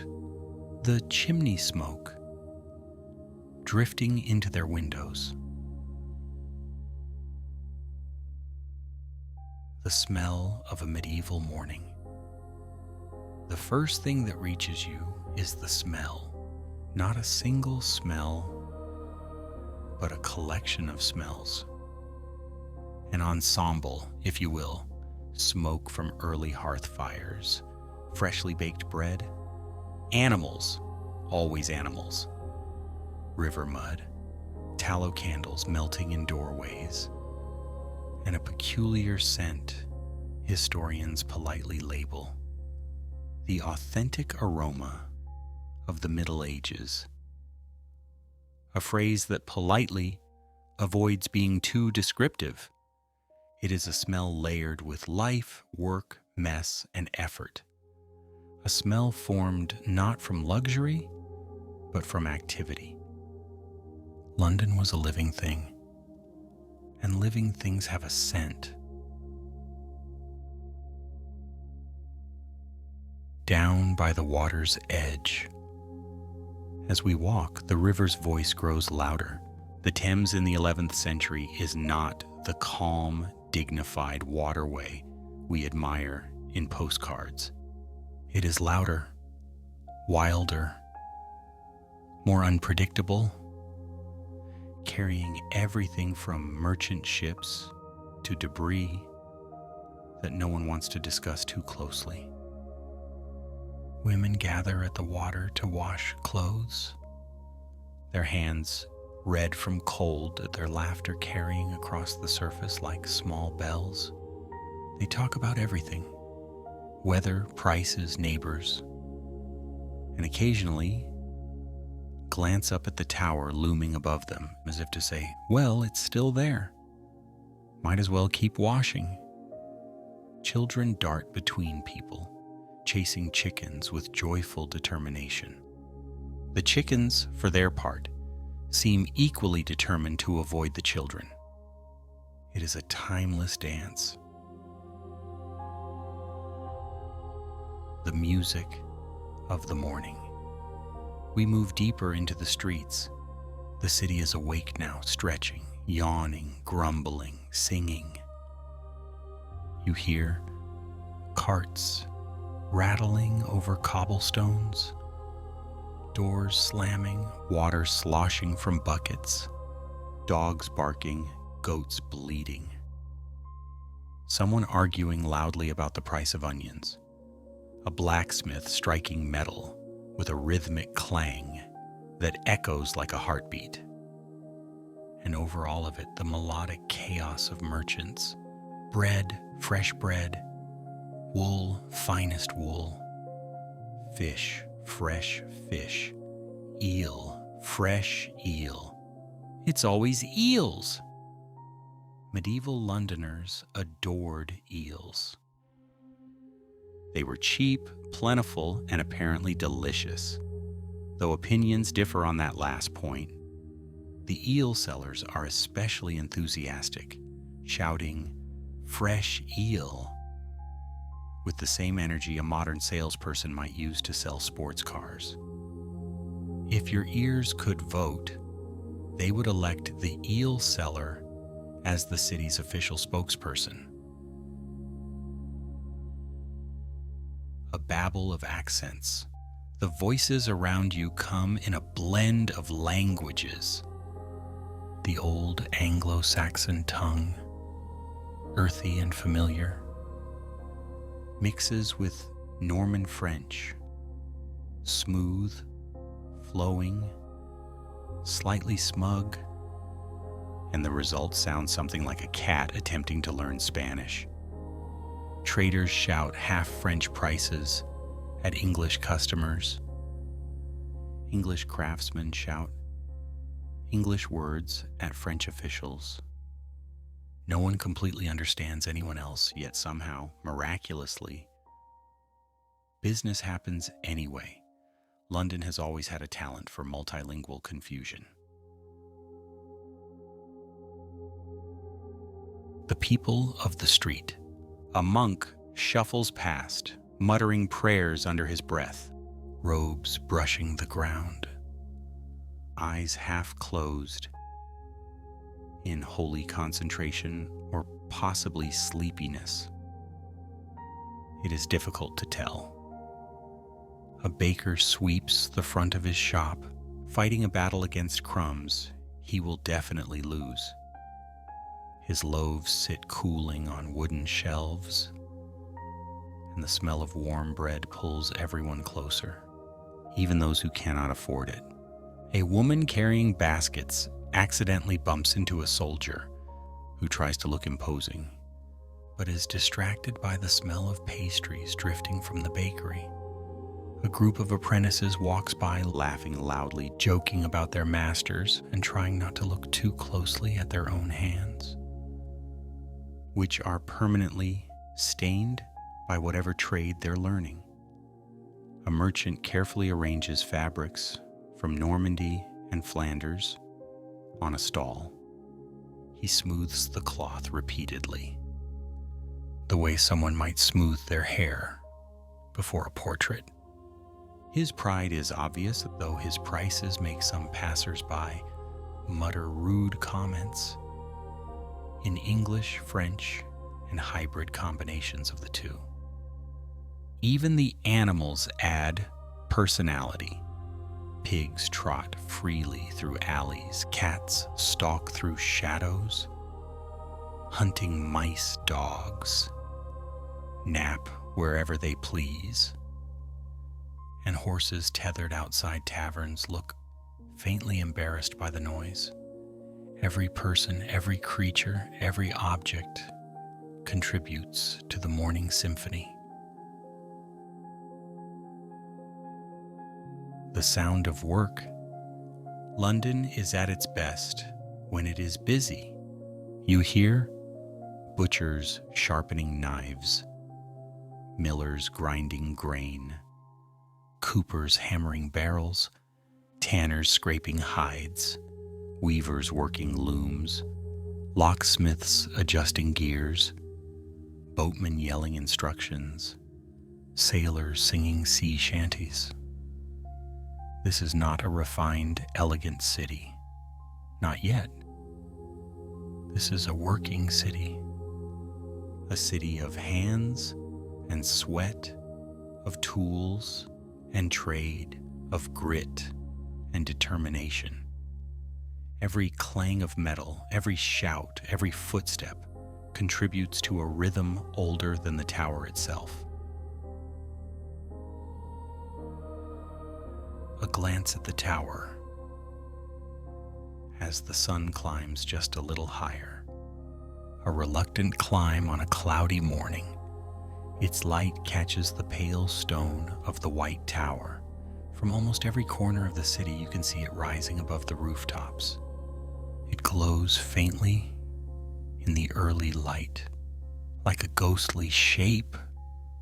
the chimney smoke drifting into their windows. The smell of a medieval morning. The first thing that reaches you is the smell. Not a single smell, but a collection of smells. An ensemble, if you will. Smoke from early hearth fires, freshly baked bread, animals, always animals, river mud, tallow candles melting in doorways, and a peculiar scent historians politely label the authentic aroma of the Middle Ages, a phrase that politely avoids being too descriptive. It is a smell layered with life, work, mess, and effort. A smell formed not from luxury, but from activity. London was a living thing, and living things have a scent. Down by the water's edge. As we walk, the river's voice grows louder. The Thames in the 11th century is not the calm, dignified waterway we admire in postcards. It is louder, wilder, more unpredictable, carrying everything from merchant ships to debris that no one wants to discuss too closely. Women gather at the water to wash clothes, their hands red from cold, their laughter carrying across the surface like small bells. They talk about everything: weather, prices, neighbors, and occasionally glance up at the tower looming above them as if to say, well, it's still there. Might as well keep washing. Children dart between people, chasing chickens with joyful determination. The chickens, for their part, seem equally determined to avoid the children. It is a timeless dance. The music of the morning. We move deeper into the streets. The city is awake now, stretching, yawning, grumbling, singing. You hear carts rattling over cobblestones, doors slamming, water sloshing from buckets, dogs barking, goats bleating. Someone arguing loudly about the price of onions. A blacksmith striking metal with a rhythmic clang that echoes like a heartbeat. And over all of it, the melodic chaos of merchants. Bread, fresh bread, wool, finest wool, fish, fresh fish, eel, fresh eel. It's always eels. Medieval Londoners adored eels. They were cheap, plentiful, and apparently delicious. Though opinions differ on that last point, the eel sellers are especially enthusiastic, shouting, "Fresh eel," with the same energy a modern salesperson might use to sell sports cars. If your ears could vote, they would elect the eel seller as the city's official spokesperson. a babble of accents. The voices around you come in a blend of languages. The old Anglo-Saxon tongue, earthy and familiar, mixes with Norman French, smooth, flowing, slightly smug, and the result sounds something like a cat attempting to learn Spanish. Traders shout half-French prices at English customers. English craftsmen shout English words at French officials. No one completely understands anyone else, yet somehow, miraculously, business happens anyway. London has always had a talent for multilingual confusion. The people of the street. A monk shuffles past, muttering prayers under his breath, robes brushing the ground, eyes half closed, in holy concentration or possibly sleepiness. It is difficult to tell. A baker sweeps the front of his shop, fighting a battle against crumbs he will definitely lose. His loaves sit cooling on wooden shelves, and the smell of warm bread pulls everyone closer, even those who cannot afford it. A woman carrying baskets accidentally bumps into a soldier who tries to look imposing, but is distracted by the smell of pastries drifting from the bakery. A group of apprentices walks by, laughing loudly, joking about their masters, and trying not to look too closely at their own hands, which are permanently stained by whatever trade they're learning. A merchant carefully arranges fabrics from Normandy and Flanders on a stall. He smooths the cloth repeatedly, the way someone might smooth their hair before a portrait. His pride is obvious, though his prices make some passers-by mutter rude comments in English, French, and hybrid combinations of the two. Even the animals add personality. Pigs trot freely through alleys, cats stalk through shadows, hunting mice dogs nap wherever they please, and horses tethered outside taverns look faintly embarrassed by the noise. Every person, every creature, every object contributes to the morning symphony. The sound of work. London is at its best when it is busy. You hear butchers sharpening knives, millers grinding grain, coopers hammering barrels, tanners scraping hides, weavers working looms, locksmiths adjusting gears, boatmen yelling instructions, sailors singing sea shanties. This is not a refined, elegant city. Not yet. This is a working city. A city of hands and sweat, of tools and trade, of grit and determination. Every clang of metal, every shout, every footstep contributes to a rhythm older than the tower itself. A glance at the tower as the sun climbs just a little higher. A reluctant climb on a cloudy morning. Its light catches the pale stone of the white tower. From almost every corner of the city, you can see it rising above the rooftops. It glows faintly in the early light, like a ghostly shape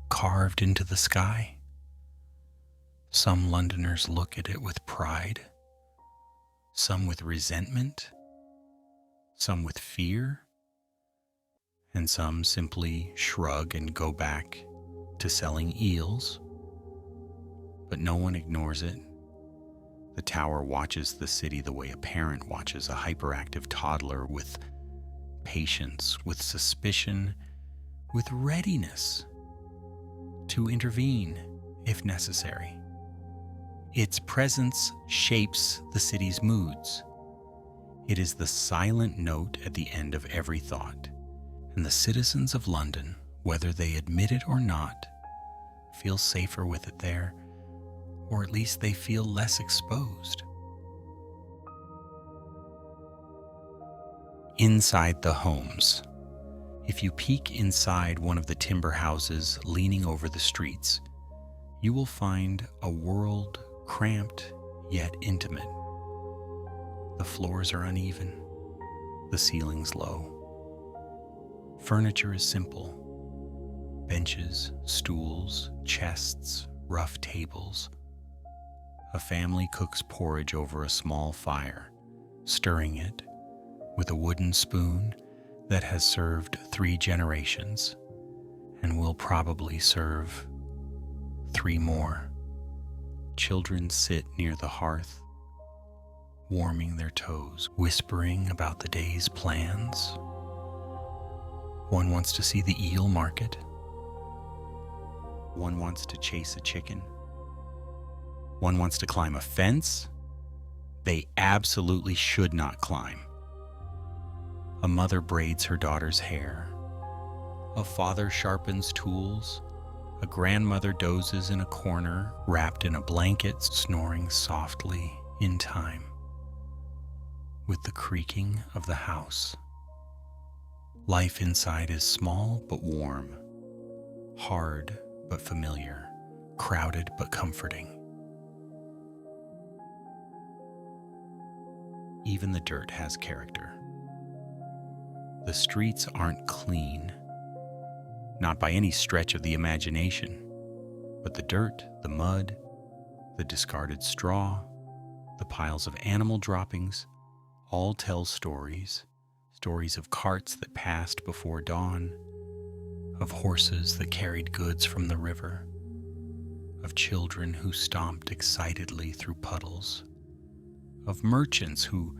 carved into the sky. Some Londoners look at it with pride, some with resentment, some with fear, and some simply shrug and go back to selling eels. But no one ignores it. The tower watches the city the way a parent watches a hyperactive toddler, with patience, with suspicion, with readiness to intervene if necessary. Its presence shapes the city's moods. It is the silent note at the end of every thought, and the citizens of London, whether they admit it or not, feel safer with it there, or at least they feel less exposed. Inside the homes. If you peek inside one of the timber houses leaning over the streets, you will find a world cramped yet intimate. The floors are uneven, the ceilings low. Furniture is simple: benches, stools, chests, rough tables. A family cooks porridge over a small fire, stirring it with a wooden spoon that has served 3 generations and will probably serve 3 more. Children sit near the hearth, warming their toes, whispering about the day's plans. One wants to see the eel market. One wants to chase a chicken. One wants to climb a fence they absolutely should not climb. A mother braids her daughter's hair. A father sharpens tools. A grandmother dozes in a corner, wrapped in a blanket, snoring softly in time with the creaking of the house. Life inside is small but warm, hard but familiar, crowded but comforting. Even the dirt has character. The streets aren't clean, not by any stretch of the imagination, but the dirt, the mud, the discarded straw, the piles of animal droppings, all tell stories of carts that passed before dawn, of horses that carried goods from the river, of children who stomped excitedly through puddles, of merchants who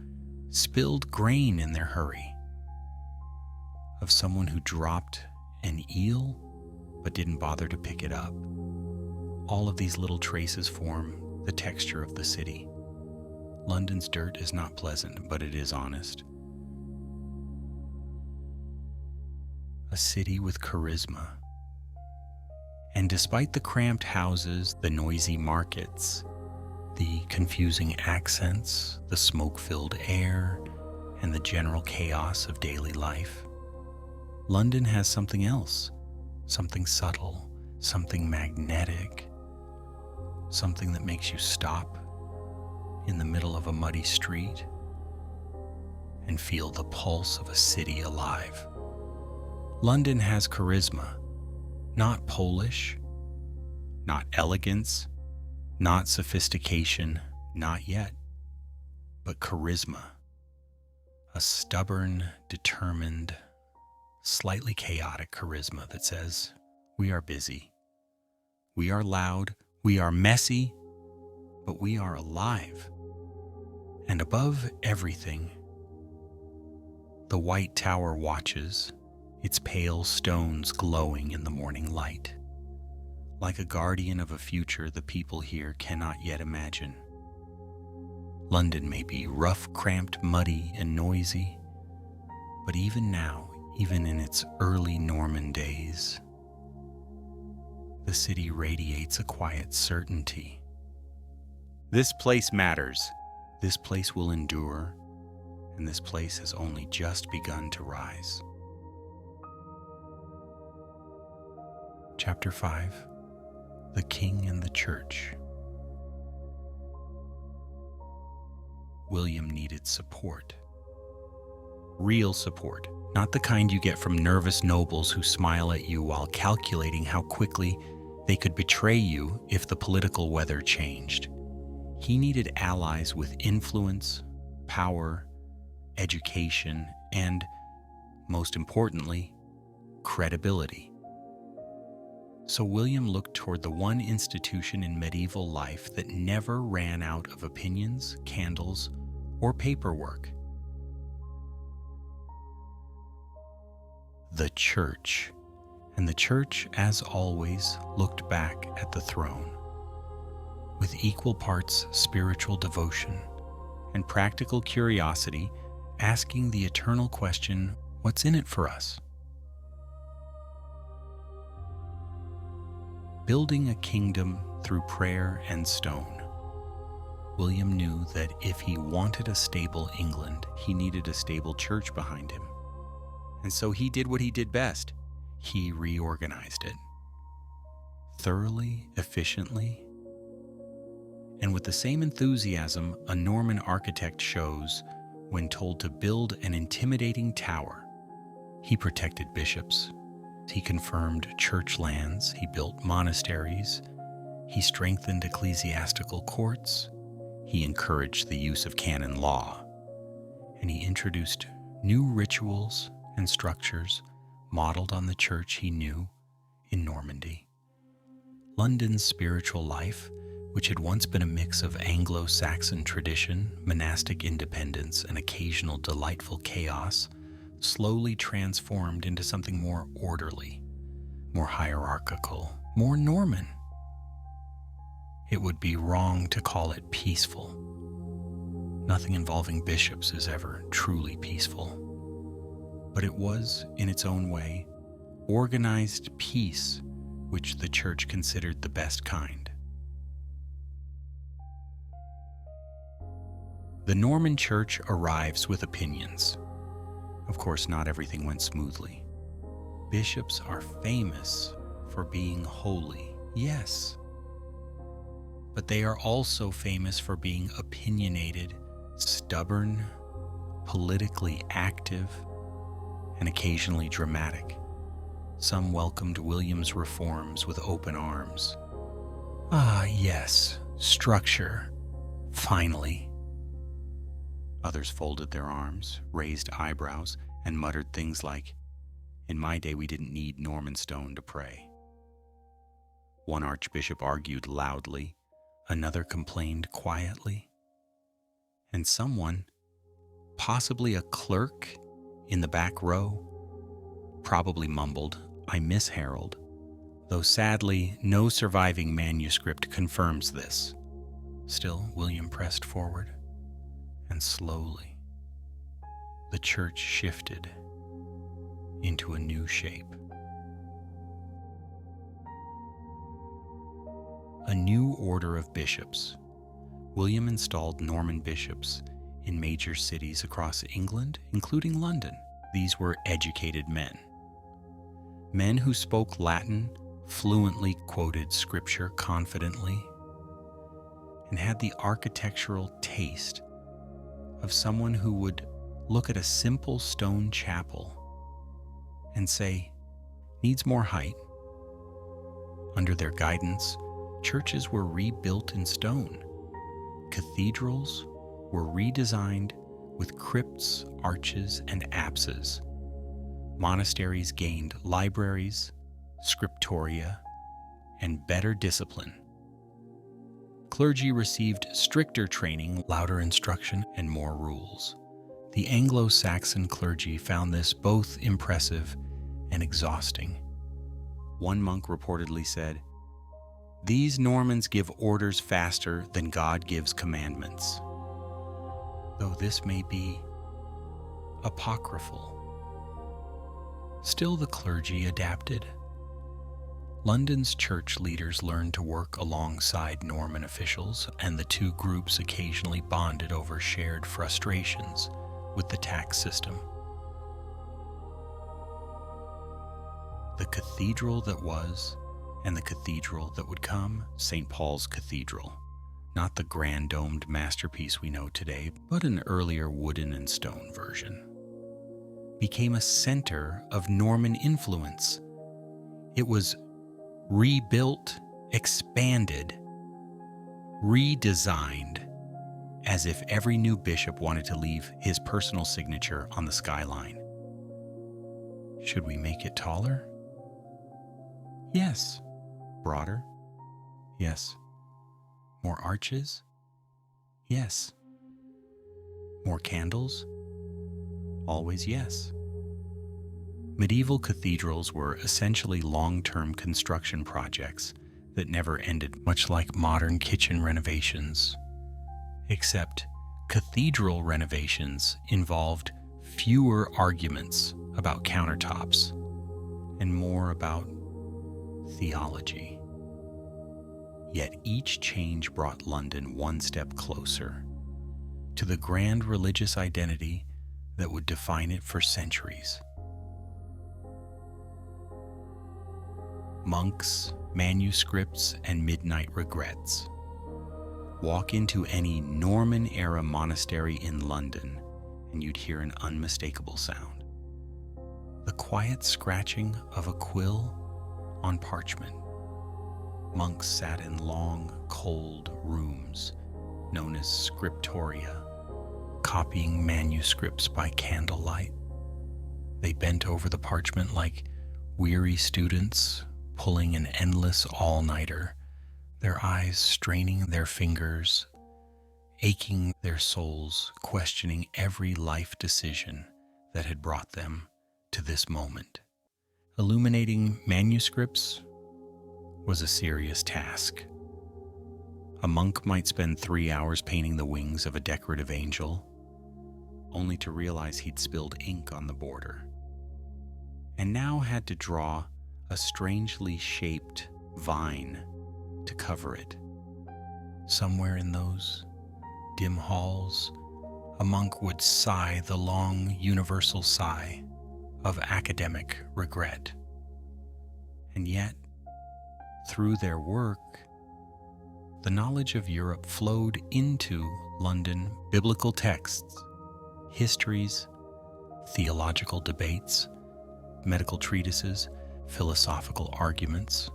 spilled grain in their hurry, of someone who dropped an eel but didn't bother to pick it up. All of these little traces form the texture of the city. London's dirt is not pleasant, but it is honest. A city with charisma. And despite the cramped houses, the noisy markets, the confusing accents, the smoke-filled air, and the general chaos of daily life, London has something else, something subtle, something magnetic, something that makes you stop in the middle of a muddy street and feel the pulse of a city alive. London has charisma, not Polish, not elegance, not sophistication, not yet, but charisma, a stubborn, determined, slightly chaotic charisma that says, we are busy, we are loud, we are messy, but we are alive. And above everything, the White Tower watches, its pale stones glowing in the morning light. Like a guardian of a future the people here cannot yet imagine. London may be rough, cramped, muddy, and noisy, but even now, even in its early Norman days, the city radiates a quiet certainty. This place matters. This place will endure, and this place has only just begun to rise. Chapter 5. The King and the Church. William needed support. Real support, not the kind you get from nervous nobles who smile at you while calculating how quickly they could betray you if the political weather changed. He needed allies with influence, power, education, and, most importantly, credibility. So William looked toward the one institution in medieval life that never ran out of opinions, candles, or paperwork. The church. And the church, as always, looked back at the throne with equal parts spiritual devotion and practical curiosity, asking the eternal question, what's in it for us? Building a kingdom through prayer and stone. William knew that if he wanted a stable England, he needed a stable church behind him. And so he did what he did best. He reorganized it. Thoroughly, efficiently, and with the same enthusiasm a Norman architect shows when told to build an intimidating tower. He protected bishops. He confirmed church lands. He built monasteries. He strengthened ecclesiastical courts. He encouraged the use of canon law. And he introduced new rituals and structures modeled on the church he knew in Normandy. London's spiritual life, which had once been a mix of Anglo-Saxon tradition, monastic independence, and occasional delightful chaos, slowly transformed into something more orderly, more hierarchical, more Norman. It would be wrong to call it peaceful. Nothing involving bishops is ever truly peaceful. But it was, in its own way, organized peace, which the church considered the best kind. The Norman church arrives with opinions. Of course, not everything went smoothly. Bishops are famous for being holy, yes. But they are also famous for being opinionated, stubborn, politically active, and occasionally dramatic. Some welcomed William's reforms with open arms. Ah, yes, structure, finally. Others folded their arms, raised eyebrows, and muttered things like, "In my day we didn't need Norman stone to pray." One archbishop argued loudly, another complained quietly, and someone, possibly a clerk in the back row, probably mumbled, "I miss Harold," though sadly no surviving manuscript confirms this. Still, William pressed forward, and slowly the church shifted into a new shape. A new order of bishops. William installed Norman bishops in major cities across England, including London. These were educated men. Men who spoke Latin, fluently quoted scripture confidently, and had the architectural taste of someone who would look at a simple stone chapel and say, "Needs more height." Under their guidance, churches were rebuilt in stone. Cathedrals were redesigned with crypts, arches, and apses. Monasteries gained libraries, scriptoria, and better discipline. Clergy received stricter training, louder instruction, and more rules. The Anglo-Saxon clergy found this both impressive and exhausting. One monk reportedly said, "These Normans give orders faster than God gives commandments." Though this may be apocryphal, still the clergy adapted. London's church leaders learned to work alongside Norman officials, and the two groups occasionally bonded over shared frustrations with the tax system. The cathedral that was, and the cathedral that would come, St. Paul's Cathedral, not the grand domed masterpiece we know today, but an earlier wooden and stone version, became a center of Norman influence. It was rebuilt, expanded, redesigned, as if every new bishop wanted to leave his personal signature on the skyline. Should we make it taller? Yes. Broader? Yes. More arches? Yes. More candles? Always yes. Medieval cathedrals were essentially long-term construction projects that never ended, much like modern kitchen renovations. Except cathedral renovations involved fewer arguments about countertops and more about theology. Yet each change brought London one step closer to the grand religious identity that would define it for centuries. Monks, manuscripts, and midnight regrets. Walk into any Norman-era monastery in London, and you'd hear an unmistakable sound. The quiet scratching of a quill on parchment. Monks sat in long, cold rooms known as scriptoria, copying manuscripts by candlelight. They bent over the parchment like weary students pulling an endless all-nighter, their eyes straining their fingers, aching their souls, questioning every life decision that had brought them to this moment. Illuminating manuscripts was a serious task. A monk might spend 3 hours painting the wings of a decorative angel, only to realize he'd spilled ink on the border, and now had to draw a strangely shaped vine to cover it. Somewhere in those dim halls, a monk would sigh the long universal sigh of academic regret. And yet, through their work, the knowledge of Europe flowed into London biblical texts, histories, theological debates, medical treatises, philosophical arguments,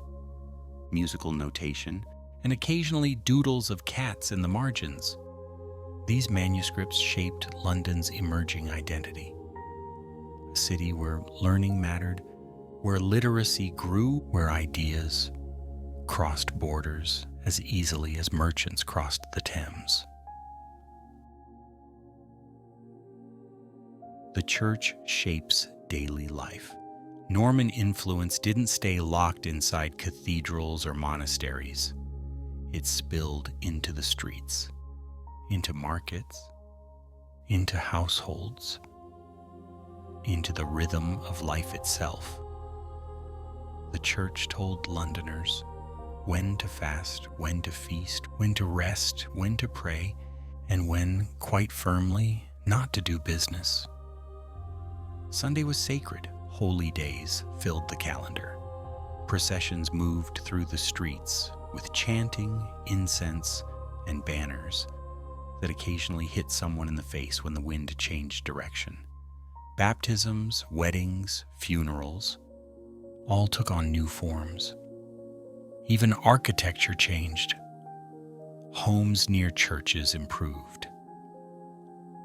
musical notation, and occasionally doodles of cats in the margins. These manuscripts shaped London's emerging identity. A city where learning mattered, where literacy grew, where ideas crossed borders as easily as merchants crossed the Thames. The church shapes daily life. Norman influence didn't stay locked inside cathedrals or monasteries. It spilled into the streets, into markets, into households, into the rhythm of life itself. The church told Londoners when to fast, when to feast, when to rest, when to pray, and when, quite firmly, not to do business. Sunday was sacred. Holy days filled the calendar. Processions moved through the streets with chanting, incense, and banners that occasionally hit someone in the face when the wind changed direction. Baptisms, weddings, funerals, all took on new forms. Even architecture changed. Homes near churches improved.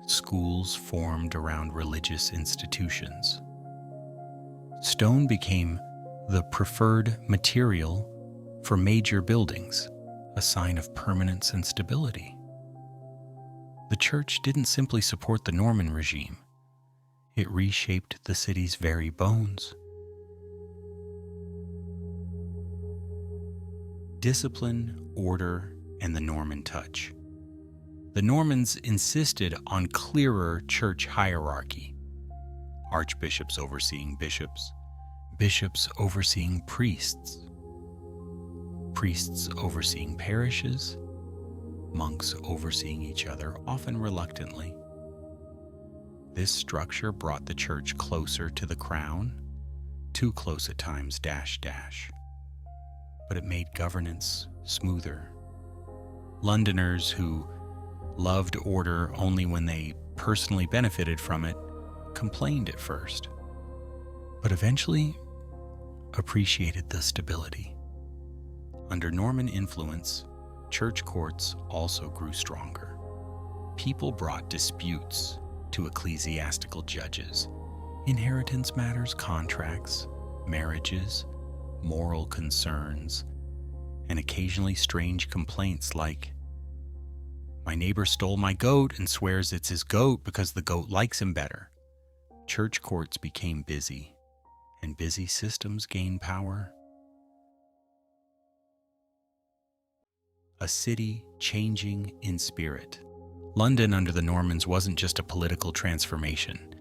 Schools formed around religious institutions. Stone became the preferred material for major buildings, a sign of permanence and stability. The church didn't simply support the Norman regime. It reshaped the city's very bones. Discipline, order, and the Norman touch. The Normans insisted on clearer church hierarchy. Archbishops overseeing bishops, bishops overseeing priests, priests overseeing parishes, monks overseeing each other, often reluctantly. This structure brought the church closer to the crown, too close at times, but it made governance smoother. Londoners who loved order only when they personally benefited from it complained at first, but eventually appreciated the stability. Under Norman influence, church courts also grew stronger. People brought disputes to ecclesiastical judges, inheritance matters, contracts, marriages, moral concerns, and occasionally strange complaints like, "My neighbor stole my goat and swears it's his goat because the goat likes him better." Church courts became busy, and busy systems gain power. A city changing in spirit. London under the Normans wasn't just a political transformation,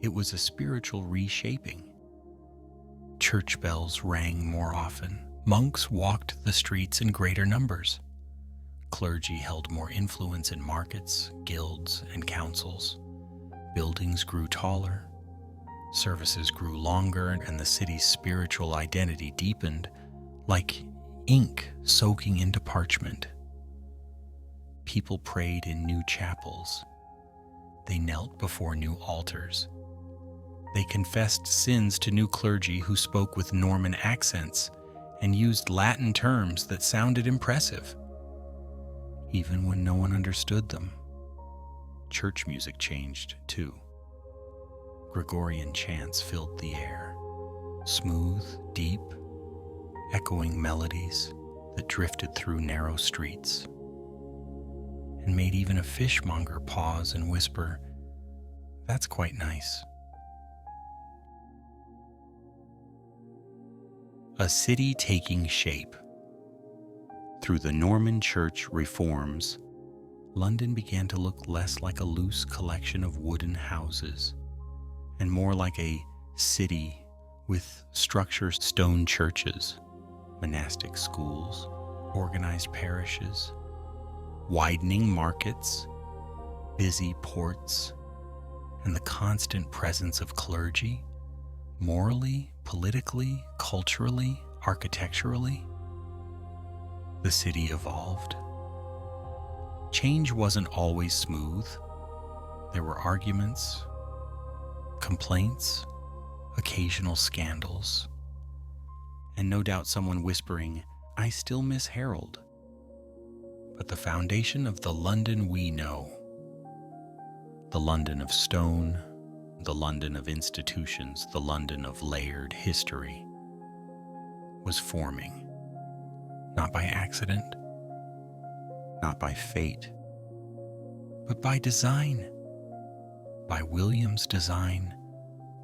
it was a spiritual reshaping. Church bells rang more often. Monks walked the streets in greater numbers. Clergy held more influence in markets, guilds, and councils. Buildings grew taller. Services grew longer, and the city's spiritual identity deepened like ink soaking into parchment. People prayed in new chapels. They knelt before new altars. They confessed sins to new clergy who spoke with Norman accents and used Latin terms that sounded impressive, even when no one understood them. Church music changed, too. Gregorian chants filled the air, smooth, deep, echoing melodies that drifted through narrow streets and made even a fishmonger pause and whisper, "That's quite nice." A city taking shape. Through the Norman church reforms, London began to look less like a loose collection of wooden houses and more like a city with structured stone churches, monastic schools, organized parishes, widening markets, busy ports, and the constant presence of clergy, morally, politically, culturally, architecturally. The city evolved. Change wasn't always smooth. There were arguments, complaints, occasional scandals, and no doubt someone whispering, "I still miss Harold." But the foundation of the London we know, the London of stone, the London of institutions, the London of layered history, was forming, not by accident, not by fate, but by design, by William's design,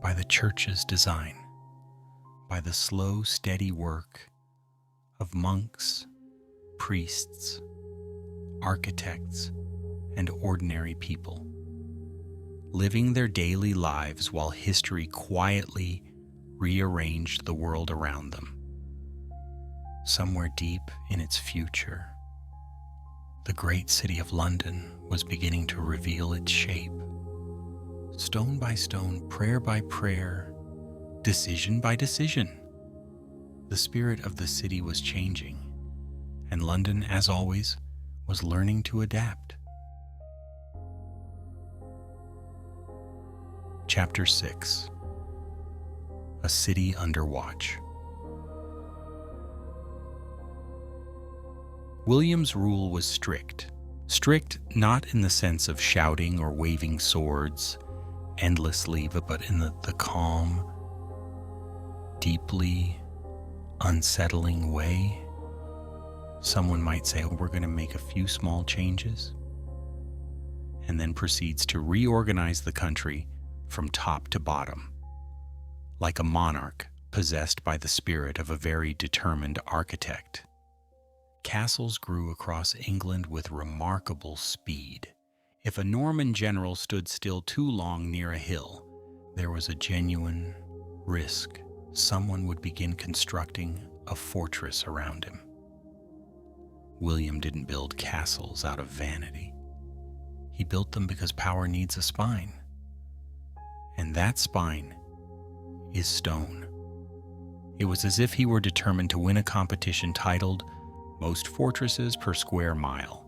by the church's design, by the slow, steady work of monks, priests, architects, and ordinary people, living their daily lives while history quietly rearranged the world around them. Somewhere deep in its future, the great city of London was beginning to reveal its shape. Stone by stone, prayer by prayer, decision by decision, the spirit of the city was changing, and London, as always, was learning to adapt. Chapter 6. A City Under Watch. William's rule was strict. Strict not in the sense of shouting or waving swords endlessly, but in the calm, deeply unsettling way. Someone might say, we're going to make a few small changes, and then proceeds to reorganize the country from top to bottom, like a monarch possessed by the spirit of a very determined architect. Castles grew across England with remarkable speed. If a Norman general stood still too long near a hill, there was a genuine risk someone would begin constructing a fortress around him. William didn't build castles out of vanity. He built them because power needs a spine. And that spine is stone. It was as if he were determined to win a competition titled Most Fortresses per Square Mile.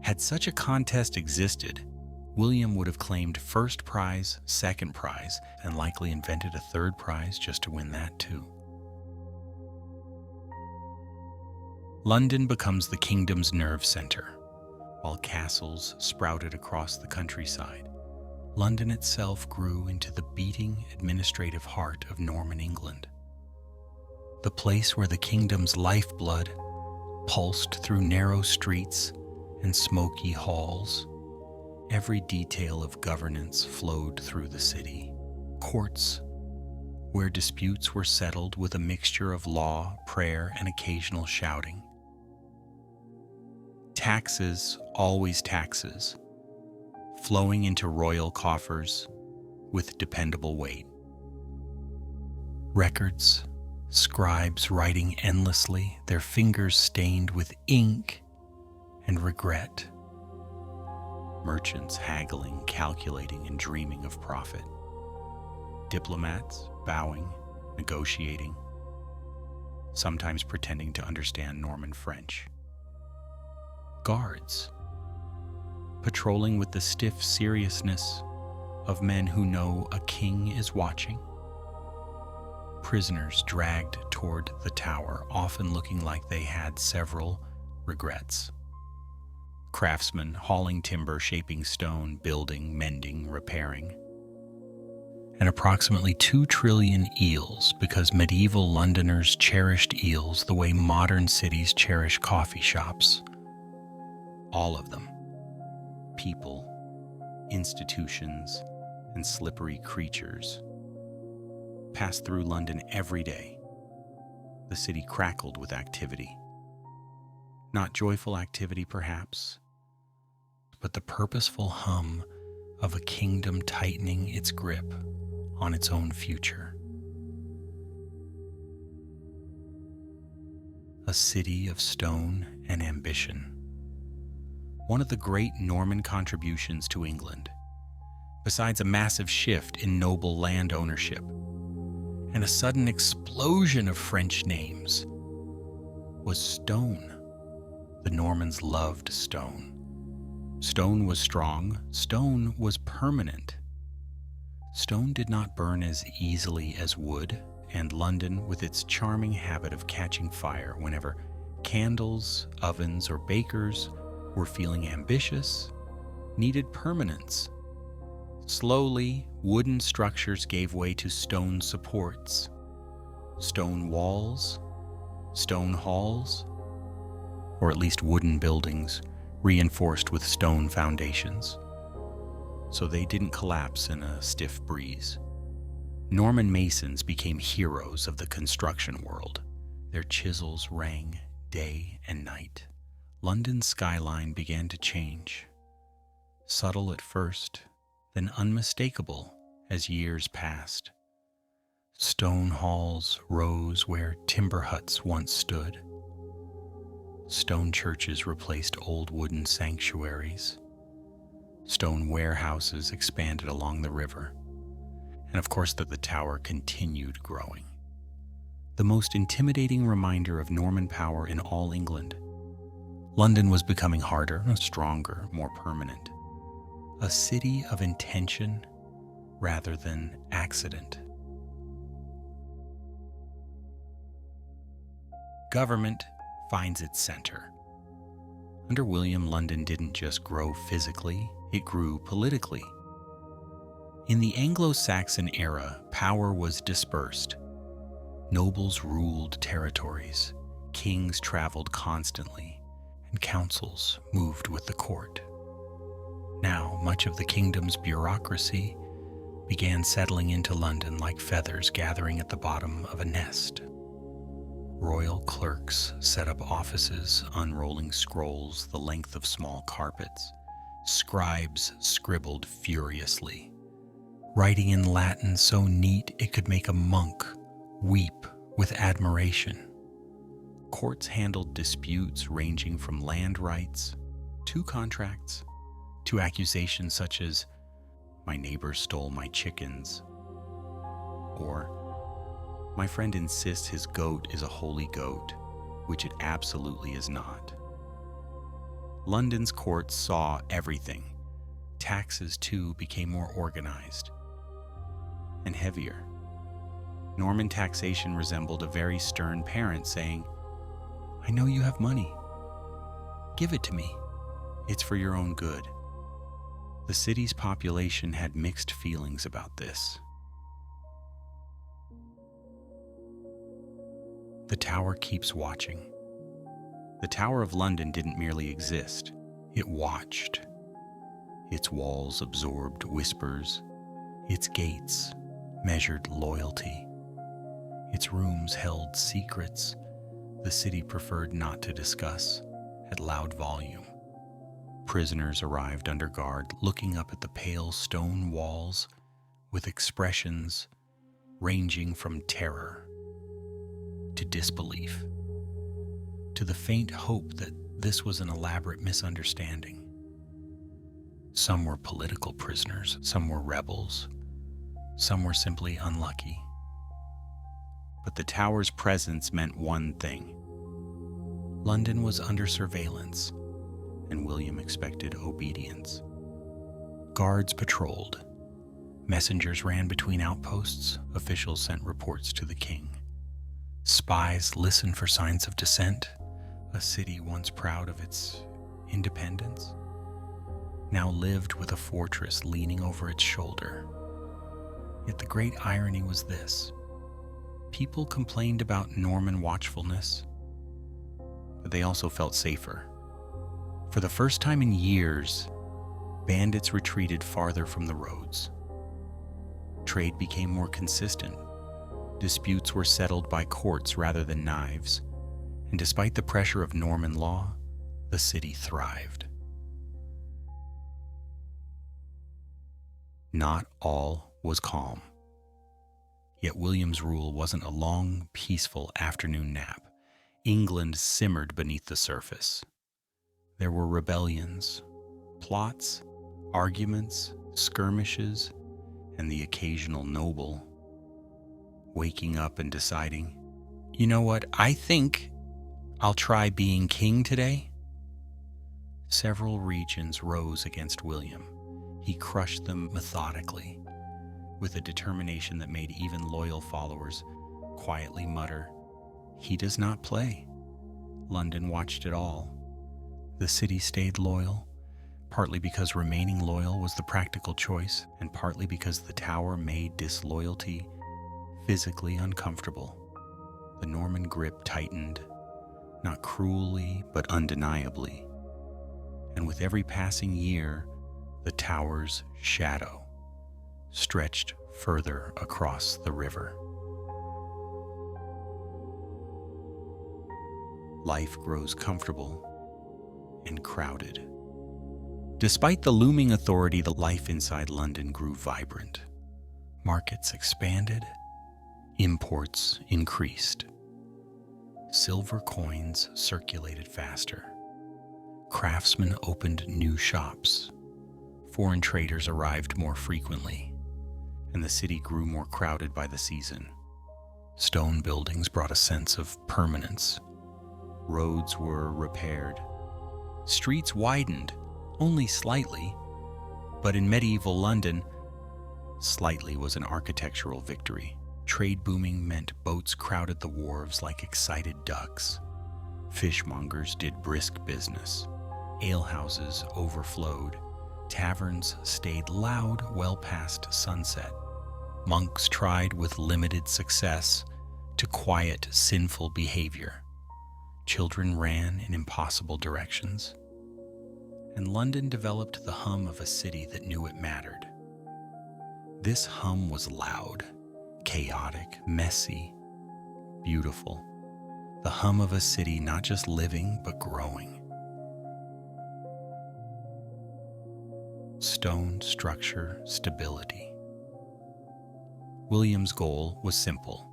Had such a contest existed, William would have claimed first prize, second prize, and likely invented a third prize just to win that too. London becomes the kingdom's nerve center, while castles sprouted across the countryside. London itself grew into the beating administrative heart of Norman England, the place where the kingdom's lifeblood pulsed through narrow streets and smoky halls. Every detail of governance flowed through the city. Courts, where disputes were settled with a mixture of law, prayer, and occasional shouting. Taxes, always taxes, flowing into royal coffers with dependable weight. Records, scribes writing endlessly, their fingers stained with ink and regret. Merchants haggling, calculating, and dreaming of profit. Diplomats bowing, negotiating, sometimes pretending to understand Norman French. Guards, patrolling with the stiff seriousness of men who know a king is watching. Prisoners dragged toward the tower, often looking like they had several regrets. Craftsmen hauling timber, shaping stone, building, mending, repairing. And approximately 2 trillion eels, because medieval Londoners cherished eels the way modern cities cherish coffee shops. All of them. People, institutions, and slippery creatures passed through London every day. The city crackled with activity. Not joyful activity, perhaps, but the purposeful hum of a kingdom tightening its grip on its own future. A city of stone and ambition. One of the great Norman contributions to England, besides a massive shift in noble land ownership and a sudden explosion of French names, was stone. The Normans loved stone. Stone was strong. Stone was permanent. Stone did not burn as easily as wood, and London, with its charming habit of catching fire whenever candles, ovens, or bakers were feeling ambitious, needed permanence. Slowly, wooden structures gave way to stone supports, stone walls, stone halls, or at least wooden buildings reinforced with stone foundations, so they didn't collapse in a stiff breeze. Norman masons became heroes of the construction world. Their chisels rang day and night. London's skyline began to change, subtle at first, then unmistakable as years passed. Stone halls rose where timber huts once stood. Stone churches replaced old wooden sanctuaries. Stone warehouses expanded along the river. And of course, the tower continued growing. The most intimidating reminder of Norman power in all England. London was becoming harder, stronger, more permanent. A city of intention rather than accident. Government finds its center. Under William, London didn't just grow physically, it grew politically. In the Anglo-Saxon era, power was dispersed. Nobles ruled territories, kings traveled constantly, and councils moved with the court. Now, much of the kingdom's bureaucracy began settling into London like feathers gathering at the bottom of a nest. Royal clerks set up offices, unrolling scrolls the length of small carpets. Scribes scribbled furiously, writing in Latin so neat it could make a monk weep with admiration. Courts handled disputes ranging from land rights to contracts to accusations such as, "My neighbor stole my chickens," or "My friend insists his goat is a holy goat," which it absolutely is not. London's courts saw everything. Taxes, too, became more organized and heavier. Norman taxation resembled a very stern parent saying, "I know you have money. Give it to me. It's for your own good." The city's population had mixed feelings about this. The tower keeps watching. The Tower of London didn't merely exist, it watched. Its walls absorbed whispers, its gates measured loyalty. Its rooms held secrets the city preferred not to discuss at loud volume. Prisoners arrived under guard, looking up at the pale stone walls with expressions ranging from terror to disbelief, to the faint hope that this was an elaborate misunderstanding. Some were political prisoners, some were rebels, some were simply unlucky. But the tower's presence meant one thing. London was under surveillance, and William expected obedience. Guards patrolled. Messengers ran between outposts. Officials sent reports to the king. Spies listened for signs of dissent. A city once proud of its independence now lived with a fortress leaning over its shoulder. Yet the great irony was this. People complained about Norman watchfulness, but they also felt safer. For the first time in years, bandits retreated farther from the roads. Trade became more consistent. Disputes were settled by courts rather than knives, and despite the pressure of Norman law, the city thrived. Not all was calm. Yet William's rule wasn't a long, peaceful afternoon nap. England simmered beneath the surface. There were rebellions, plots, arguments, skirmishes, and the occasional noble waking up and deciding, you know what, I think I'll try being king today. Several regions rose against William. He crushed them methodically, with a determination that made even loyal followers quietly mutter, "He does not play." London watched it all. The city stayed loyal, partly because remaining loyal was the practical choice, and partly because the tower made disloyalty physically uncomfortable. The Norman grip tightened, not cruelly but undeniably, and with every passing year, the tower's shadow stretched further across the river. Life grows comfortable and crowded. Despite the looming authority, the life inside London grew vibrant. Markets expanded, imports increased. Silver coins circulated faster. Craftsmen opened new shops. Foreign traders arrived more frequently, and the city grew more crowded by the season. Stone buildings brought a sense of permanence. Roads were repaired. Streets widened, only slightly, but in medieval London, slightly was an architectural victory. Trade booming meant boats crowded the wharves like excited ducks. Fishmongers did brisk business. Alehouses overflowed. Taverns stayed loud well past sunset. Monks tried with limited success to quiet sinful behavior. Children ran in impossible directions. And London developed the hum of a city that knew it mattered. This hum was loud, chaotic, messy, beautiful. The hum of a city not just living, but growing. Stone, structure, stability. William's goal was simple: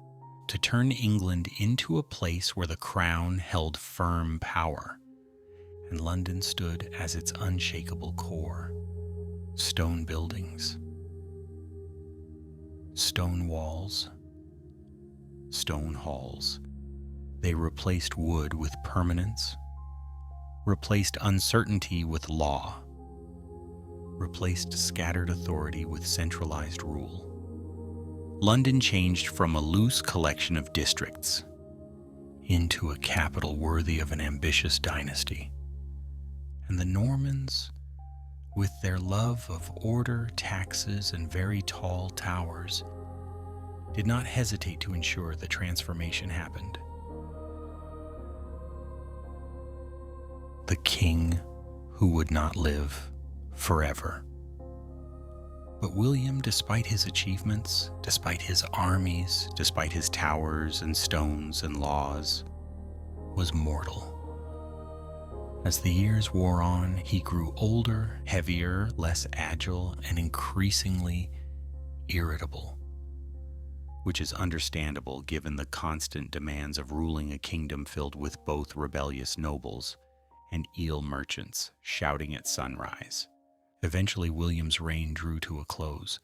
to turn England into a place where the crown held firm power, and London stood as its unshakable core. Stone buildings, stone walls, stone halls. They replaced wood with permanence, replaced uncertainty with law, replaced scattered authority with centralized rule. London changed from a loose collection of districts into a capital worthy of an ambitious dynasty. And the Normans, with their love of order, taxes, and very tall towers, did not hesitate to ensure the transformation happened. The king who would not live forever. But William, despite his achievements, despite his armies, despite his towers and stones and laws, was mortal. As the years wore on, he grew older, heavier, less agile, and increasingly irritable, which is understandable given the constant demands of ruling a kingdom filled with both rebellious nobles and eel merchants shouting at sunrise. Eventually, William's reign drew to a close,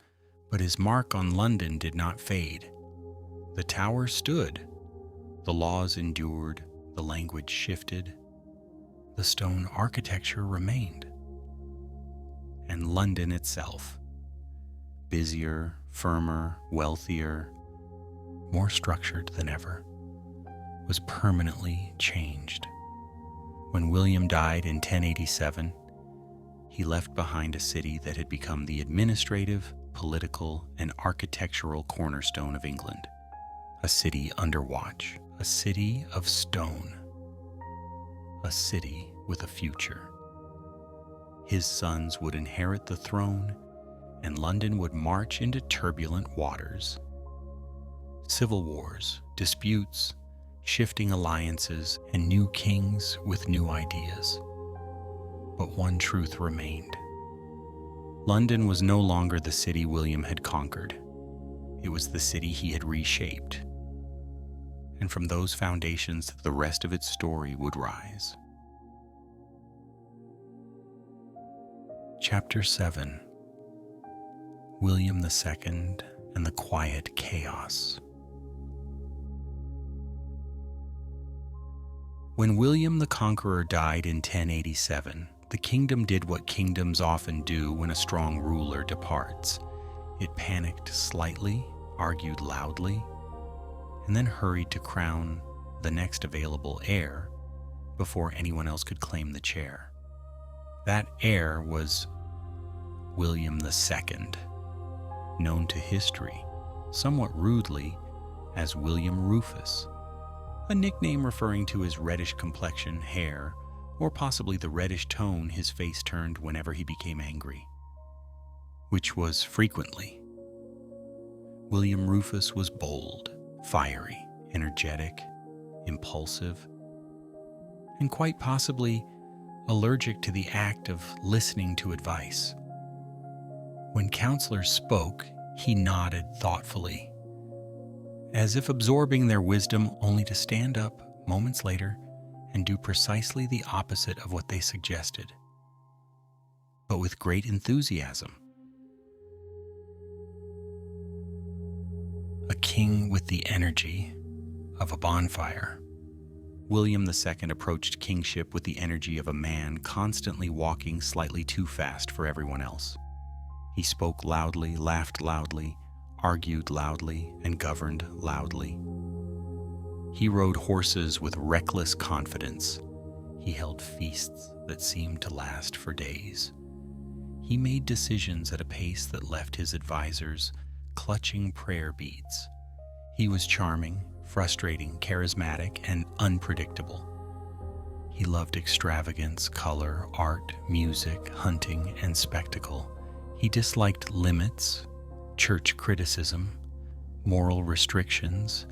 but his mark on London did not fade. The tower stood, the laws endured, the language shifted, the stone architecture remained. And London itself, busier, firmer, wealthier, more structured than ever, was permanently changed. When William died in 1087, he left behind a city that had become the administrative, political, and architectural cornerstone of England. A city under watch, a city of stone, a city with a future. His sons would inherit the throne, and London would march into turbulent waters. Civil wars, disputes, shifting alliances, and new kings with new ideas. But one truth remained. London was no longer the city William had conquered. It was the city he had reshaped. And from those foundations, the rest of its story would rise. Chapter 7: William II and the Quiet Chaos. When William the Conqueror died in 1087, the kingdom did what kingdoms often do when a strong ruler departs. It panicked slightly, argued loudly, and then hurried to crown the next available heir before anyone else could claim the chair. That heir was William II, known to history, somewhat rudely, as William Rufus, a nickname referring to his reddish complexion, hair, or possibly the reddish tone his face turned whenever he became angry, which was frequently. William Rufus was bold, fiery, energetic, impulsive, and quite possibly allergic to the act of listening to advice. When counselors spoke, he nodded thoughtfully, as if absorbing their wisdom, only to stand up moments later and do precisely the opposite of what they suggested, but with great enthusiasm. A king with the energy of a bonfire, William II approached kingship with the energy of a man constantly walking slightly too fast for everyone else. He spoke loudly, laughed loudly, argued loudly, and governed loudly. He rode horses with reckless confidence. He held feasts that seemed to last for days. He made decisions at a pace that left his advisors clutching prayer beads. He was charming, frustrating, charismatic, and unpredictable. He loved extravagance, color, art, music, hunting, and spectacle. He disliked limits, church criticism, moral restrictions,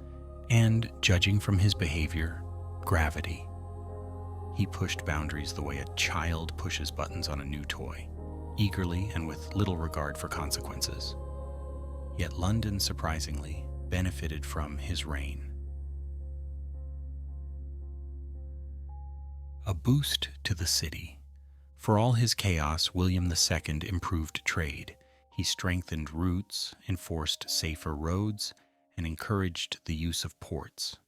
and, judging from his behavior, gravity. He pushed boundaries the way a child pushes buttons on a new toy, eagerly and with little regard for consequences. Yet London, surprisingly, benefited from his reign. A boost to the city. For all his chaos, William II improved trade. He strengthened routes, enforced safer roads, and encouraged the use of ports.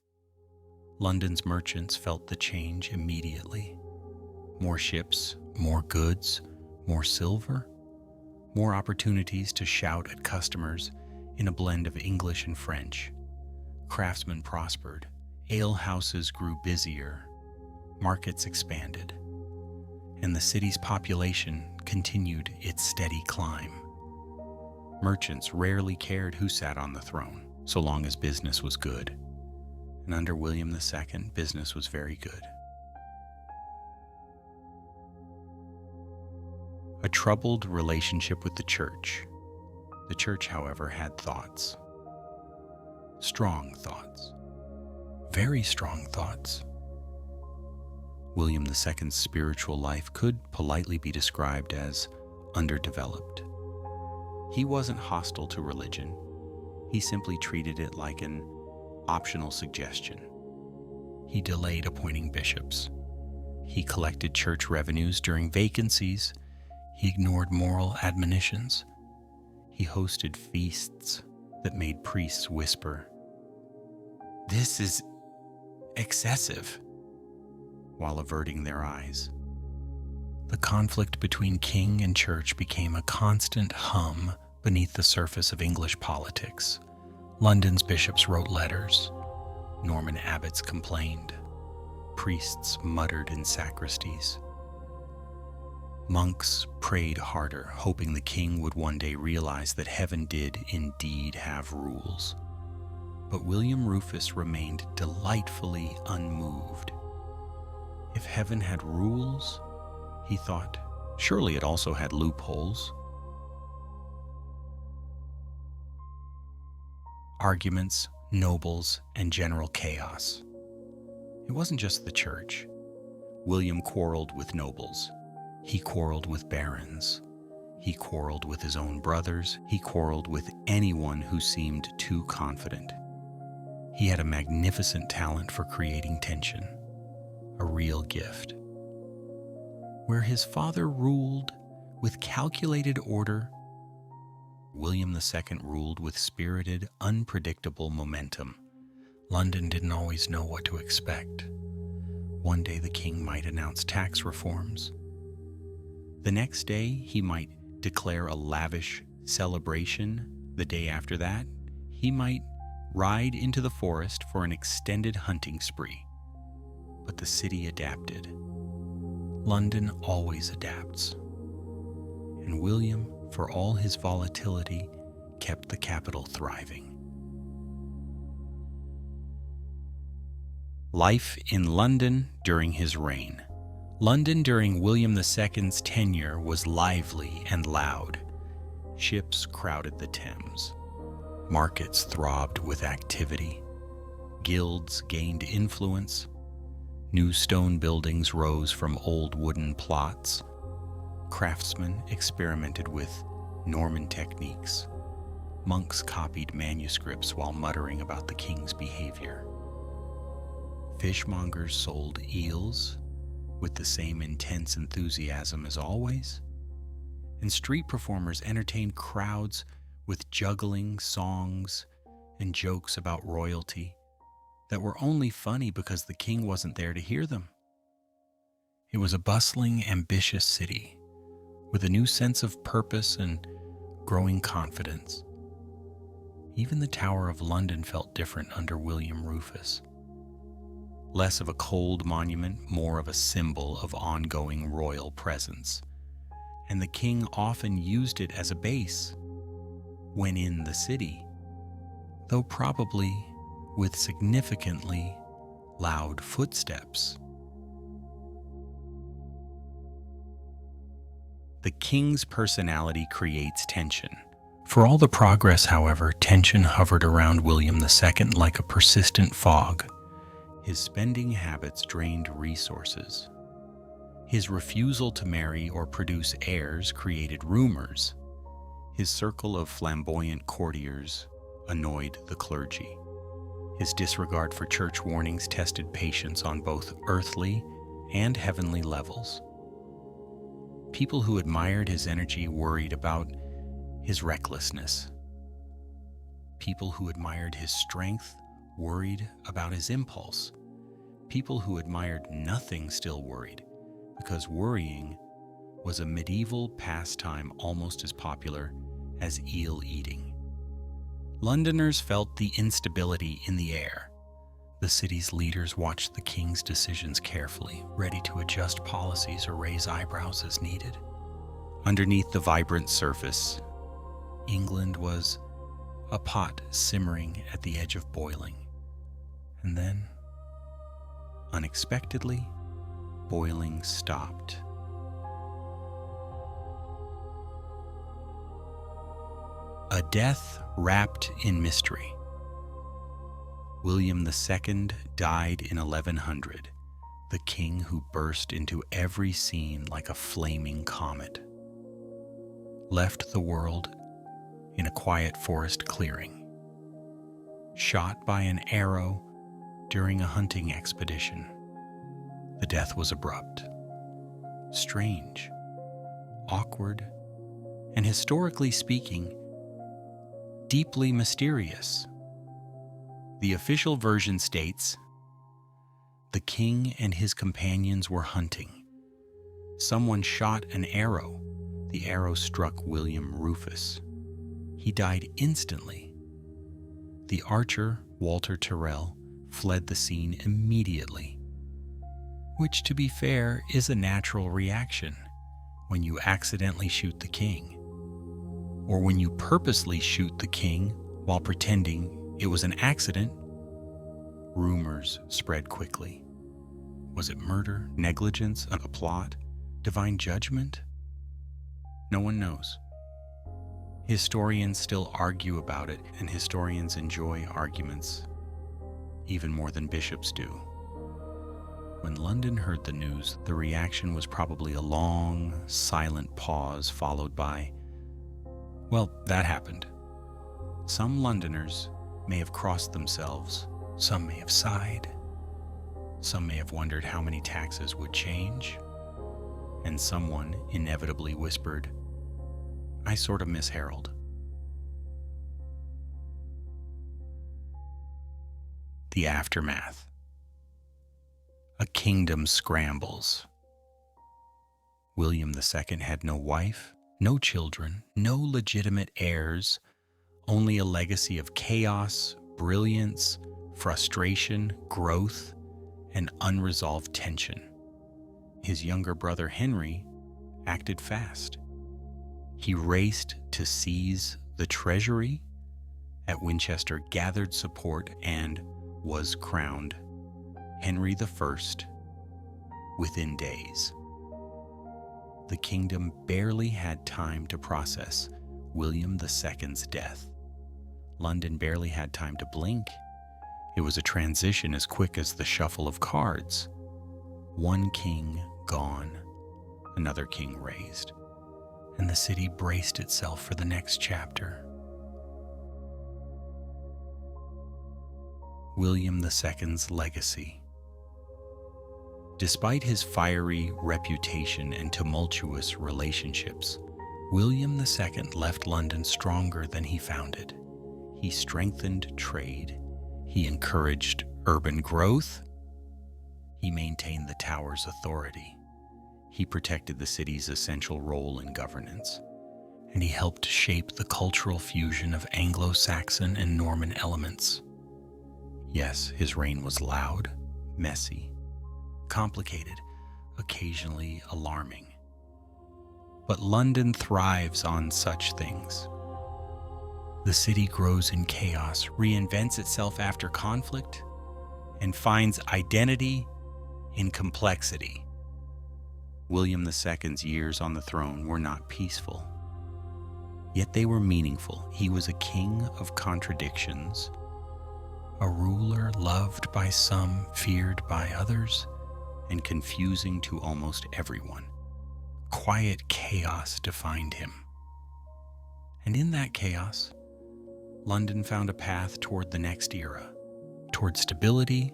London's merchants felt the change immediately. More ships, more goods, more silver, more opportunities to shout at customers in a blend of English and French. Craftsmen prospered, ale houses grew busier, markets expanded, and the city's population continued its steady climb. Merchants rarely cared who sat on the throne, so long as business was good. And under William II, business was very good. A troubled relationship with the church. The church, however, had thoughts. Strong thoughts. Very strong thoughts. William II's spiritual life could politely be described as underdeveloped. He wasn't hostile to religion. He simply treated it like an optional suggestion. He delayed appointing bishops. He collected church revenues during vacancies. He ignored moral admonitions. He hosted feasts that made priests whisper, "This is excessive," while averting their eyes. The conflict between king and church became a constant hum beneath the surface of English politics. London's bishops wrote letters. Norman abbots complained. Priests muttered in sacristies. Monks prayed harder, hoping the king would one day realize that heaven did indeed have rules. But William Rufus remained delightfully unmoved. If heaven had rules, he thought, surely it also had loopholes. Arguments, nobles, and general chaos. It wasn't just the church. William quarreled with nobles. He quarreled with barons. He quarreled with his own brothers. He quarreled with anyone who seemed too confident. He had a magnificent talent for creating tension, a real gift. Where his father ruled with calculated order, William II ruled with spirited, unpredictable momentum. London didn't always know what to expect. One day the king might announce tax reforms. The next day he might declare a lavish celebration. The day after that, he might ride into the forest for an extended hunting spree. But the city adapted. London always adapts. And William, for all his volatility, kept the capital thriving. Life in London during his reign. London during William II's tenure was lively and loud. Ships crowded the Thames. Markets throbbed with activity. Guilds gained influence. New stone buildings rose from old wooden plots. Craftsmen experimented with Norman techniques. Monks copied manuscripts while muttering about the king's behavior. Fishmongers sold eels with the same intense enthusiasm as always. And street performers entertained crowds with juggling, songs, and jokes about royalty that were only funny because the king wasn't there to hear them. It was a bustling, ambitious city with a new sense of purpose and growing confidence. Even the Tower of London felt different under William Rufus. Less of a cold monument, more of a symbol of ongoing royal presence. And the king often used it as a base when in the city, though probably with significantly loud footsteps. The king's personality creates tension. For all the progress, however, tension hovered around William II like a persistent fog. His spending habits drained resources. His refusal to marry or produce heirs created rumors. His circle of flamboyant courtiers annoyed the clergy. His disregard for church warnings tested patience on both earthly and heavenly levels. People who admired his energy worried about his recklessness. People who admired his strength worried about his impulse. People who admired nothing still worried, because worrying was a medieval pastime almost as popular as eel eating. Londoners felt the instability in the air. The city's leaders watched the king's decisions carefully, ready to adjust policies or raise eyebrows as needed. Underneath the vibrant surface, England was a pot simmering at the edge of boiling. And then, unexpectedly, boiling stopped. A death wrapped in mystery. William II died in 1100, the king who burst into every scene like a flaming comet. Left the world in a quiet forest clearing. Shot by an arrow during a hunting expedition. The death was abrupt, strange, awkward, and historically speaking, deeply mysterious. The official version states, "The king and his companions were hunting. Someone shot an arrow. The arrow struck William Rufus. He died instantly. The archer, Walter Tyrrell, fled the scene immediately." Which, to be fair, is a natural reaction when you accidentally shoot the king, or when you purposely shoot the king while pretending it was an accident. Rumors spread quickly. Was it murder, negligence, a plot, divine judgment? No one knows. Historians still argue about it, and historians enjoy arguments even more than bishops do. When London heard the news, the reaction was probably a long, silent pause followed by, "Well, that happened." Some Londoners may have crossed themselves, some may have sighed, some may have wondered how many taxes would change, and someone inevitably whispered, "I sort of miss Harold." The aftermath. A kingdom scrambles. William II had no wife, no children, no legitimate heirs, only a legacy of chaos, brilliance, frustration, growth, and unresolved tension. His younger brother Henry acted fast. He raced to seize the treasury at Winchester, gathered support, and was crowned Henry I within days. The kingdom barely had time to process William II's death. London barely had time to blink. It was a transition as quick as the shuffle of cards. One king gone, another king raised, and the city braced itself for the next chapter. William II's legacy. Despite his fiery reputation and tumultuous relationships, William II left London stronger than he found it. He strengthened trade. He encouraged urban growth. He maintained the Tower's authority. He protected the city's essential role in governance. And he helped shape the cultural fusion of Anglo-Saxon and Norman elements. Yes, his reign was loud, messy, complicated, occasionally alarming. But London thrives on such things. The city grows in chaos, reinvents itself after conflict, and finds identity in complexity. William II's years on the throne were not peaceful, yet they were meaningful. He was a king of contradictions, a ruler loved by some, feared by others, and confusing to almost everyone. Quiet chaos defined him. And in that chaos, London found a path toward the next era, toward stability,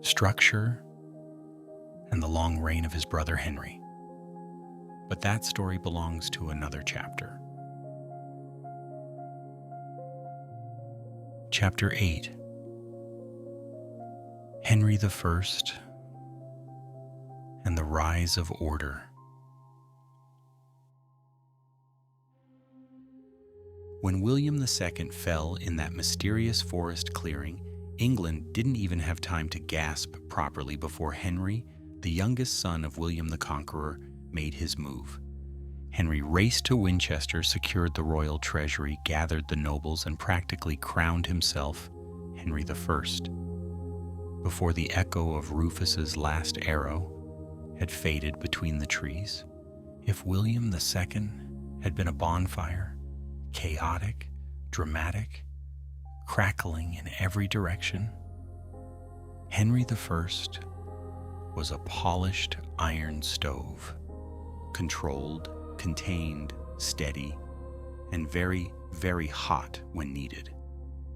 structure, and the long reign of his brother Henry. But that story belongs to another chapter. Chapter 8. Henry I and the Rise of Order. When William II fell in that mysterious forest clearing, England didn't even have time to gasp properly before Henry, the youngest son of William the Conqueror, made his move. Henry raced to Winchester, secured the royal treasury, gathered the nobles, and practically crowned himself Henry I. Before the echo of Rufus's last arrow had faded between the trees, if William II had been a bonfire, chaotic, dramatic, crackling in every direction. Henry I was a polished iron stove, controlled, contained, steady, and very, very hot when needed.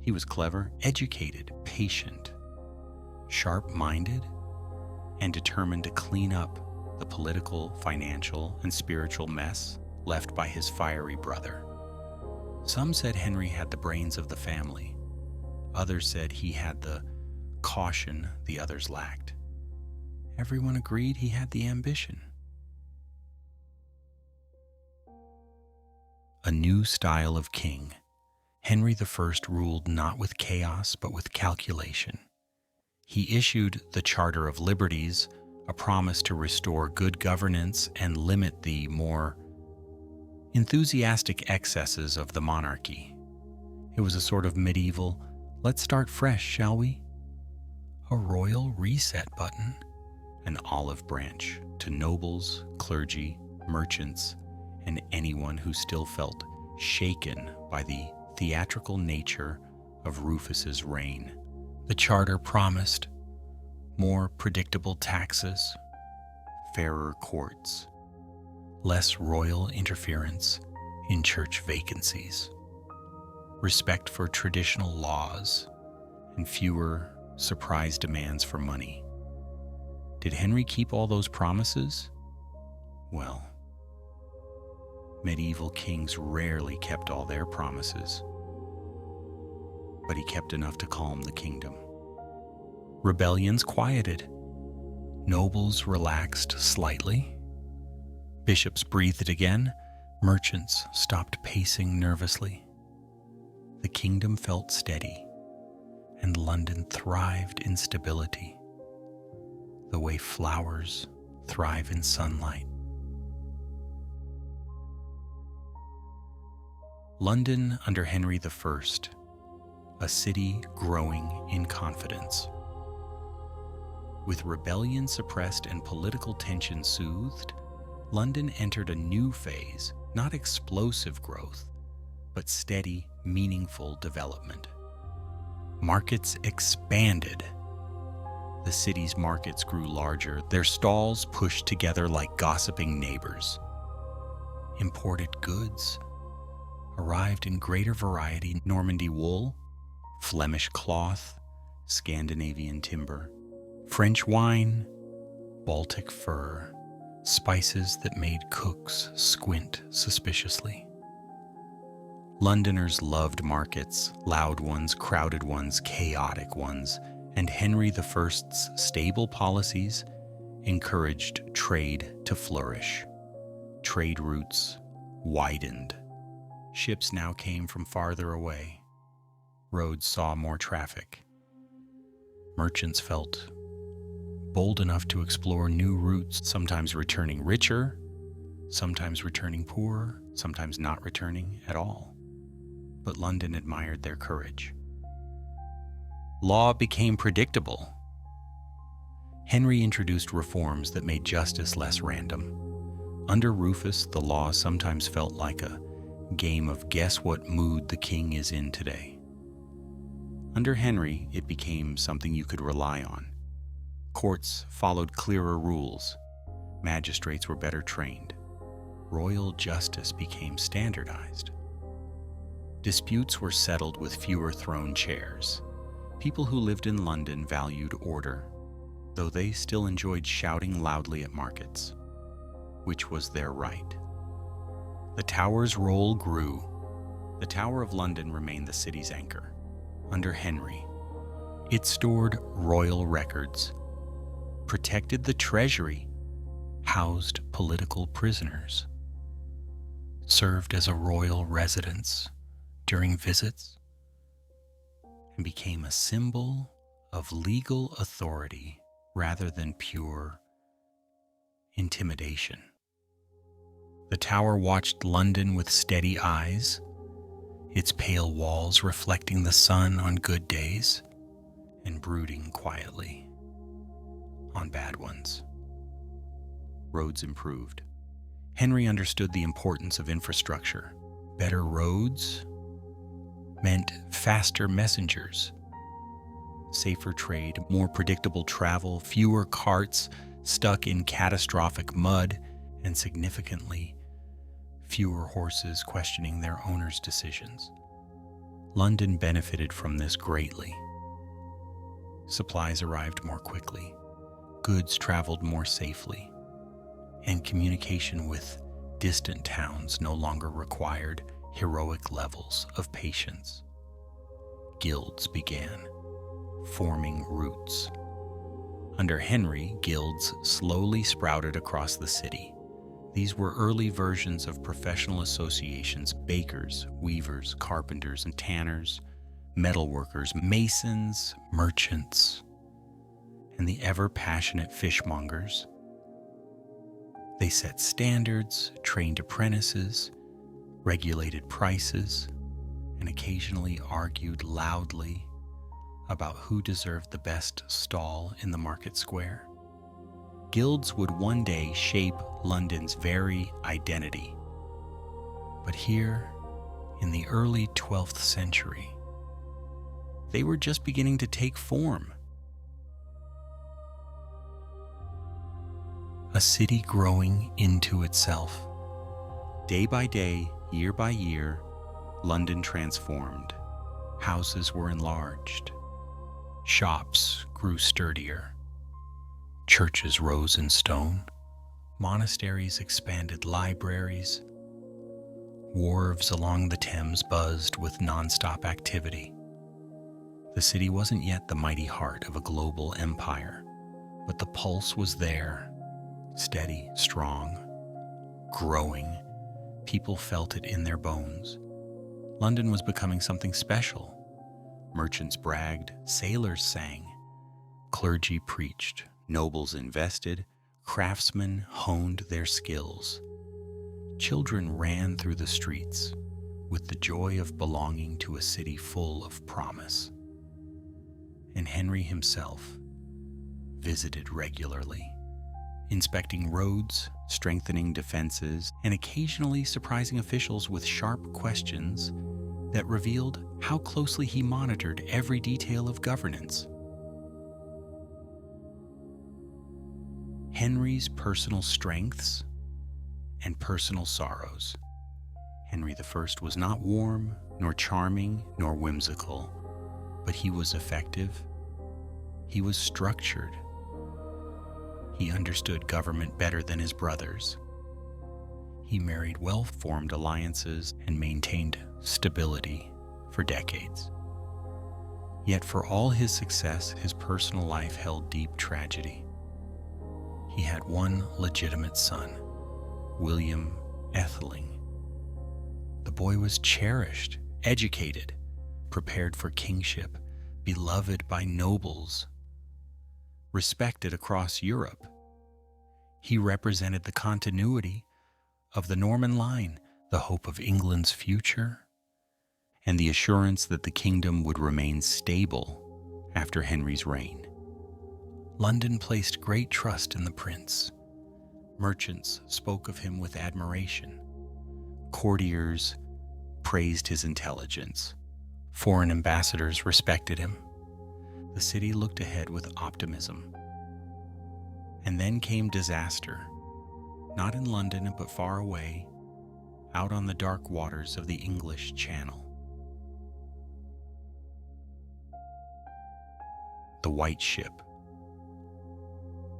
He was clever, educated, patient, sharp-minded, and determined to clean up the political, financial, and spiritual mess left by his fiery brother. Some said Henry had the brains of the family. Others said he had the caution the others lacked. Everyone agreed he had the ambition. A new style of king, Henry I ruled not with chaos but with calculation. He issued the Charter of Liberties, a promise to restore good governance and limit the more enthusiastic excesses of the monarchy. It was a sort of medieval, let's start fresh, shall we? A royal reset button, an olive branch to nobles, clergy, merchants, and anyone who still felt shaken by the theatrical nature of Rufus's reign. The charter promised more predictable taxes, fairer courts, less royal interference in church vacancies, respect for traditional laws, and fewer surprise demands for money. Did Henry keep all those promises? Well, medieval kings rarely kept all their promises, but he kept enough to calm the kingdom. Rebellions quieted. Nobles relaxed slightly. Bishops breathed again. Merchants stopped pacing nervously. The kingdom felt steady, and London thrived in stability, the way flowers thrive in sunlight. London under Henry I, a city growing in confidence. With rebellion suppressed and political tension soothed, London entered a new phase, not explosive growth, but steady, meaningful development. Markets expanded. The city's markets grew larger, their stalls pushed together like gossiping neighbors. Imported goods arrived in greater variety: Normandy wool, Flemish cloth, Scandinavian timber, French wine, Baltic fur, spices that made cooks squint suspiciously. Londoners loved markets, loud ones, crowded ones, chaotic ones, and Henry I's stable policies encouraged trade to flourish. Trade routes widened. Ships now came from farther away. Roads saw more traffic. Merchants felt bold enough to explore new routes, sometimes returning richer, sometimes returning poorer, sometimes not returning at all. But London admired their courage. Law became predictable. Henry introduced reforms that made justice less random. Under Rufus, the law sometimes felt like a game of guess what mood the king is in today. Under Henry, it became something you could rely on. Courts followed clearer rules. Magistrates were better trained. Royal justice became standardized. Disputes were settled with fewer thrown chairs. People who lived in London valued order, though they still enjoyed shouting loudly at markets, which was their right. The Tower's role grew. The Tower of London remained the city's anchor. Under Henry, it stored royal records, protected the treasury, housed political prisoners, served as a royal residence during visits, and became a symbol of legal authority rather than pure intimidation. The Tower watched London with steady eyes, its pale walls reflecting the sun on good days and brooding quietly on bad ones. Roads improved. Henry understood the importance of infrastructure. Better roads meant faster messengers, safer trade, more predictable travel, fewer carts stuck in catastrophic mud, and significantly, fewer horses questioning their owners' decisions. London benefited from this greatly. Supplies arrived more quickly, goods traveled more safely, and communication with distant towns no longer required heroic levels of patience. Guilds began forming roots. Under Henry, guilds slowly sprouted across the city. These were early versions of professional associations: bakers, weavers, carpenters and tanners, metalworkers, masons, merchants, and the ever-passionate fishmongers. They set standards, trained apprentices, regulated prices, and occasionally argued loudly about who deserved the best stall in the market square. Guilds would one day shape London's very identity. But here, in the early 12th century, they were just beginning to take form. A city growing into itself. Day by day, year by year, London transformed. Houses were enlarged. Shops grew sturdier. Churches rose in stone. Monasteries expanded libraries. Wharves along the Thames buzzed with non-stop activity. The city wasn't yet the mighty heart of a global empire, but the pulse was there, steady, strong, growing. People felt it in their bones. London was becoming something special. Merchants bragged, sailors sang, clergy preached, nobles invested, craftsmen honed their skills. Children ran through the streets with the joy of belonging to a city full of promise. And Henry himself visited regularly, inspecting roads, strengthening defenses, and occasionally surprising officials with sharp questions that revealed how closely he monitored every detail of governance. Henry's personal strengths and personal sorrows. Henry I was not warm, nor charming, nor whimsical, but he was effective. He was structured. He understood government better than his brothers. He married well-formed alliances and maintained stability for decades. Yet for all his success, his personal life held deep tragedy. He had one legitimate son, William Etheling. The boy was cherished, educated, prepared for kingship, beloved by nobles, respected across Europe. He represented the continuity of the Norman line, the hope of England's future, and the assurance that the kingdom would remain stable after Henry's reign. London placed great trust in the prince. Merchants spoke of him with admiration. Courtiers praised his intelligence. Foreign ambassadors respected him. The city looked ahead with optimism. And then came disaster, not in London but far away, out on the dark waters of the English Channel. The White Ship.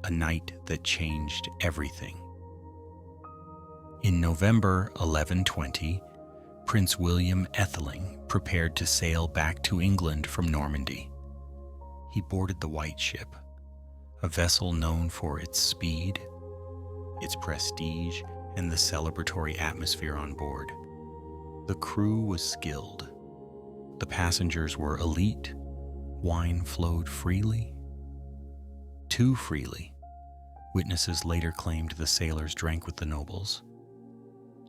A night that changed everything. In November 1120, Prince William Etheling prepared to sail back to England from Normandy. He boarded the White Ship, a vessel known for its speed, its prestige, and the celebratory atmosphere on board. The crew was skilled. The passengers were elite. Wine flowed freely. Too freely. Witnesses later claimed the sailors drank with the nobles.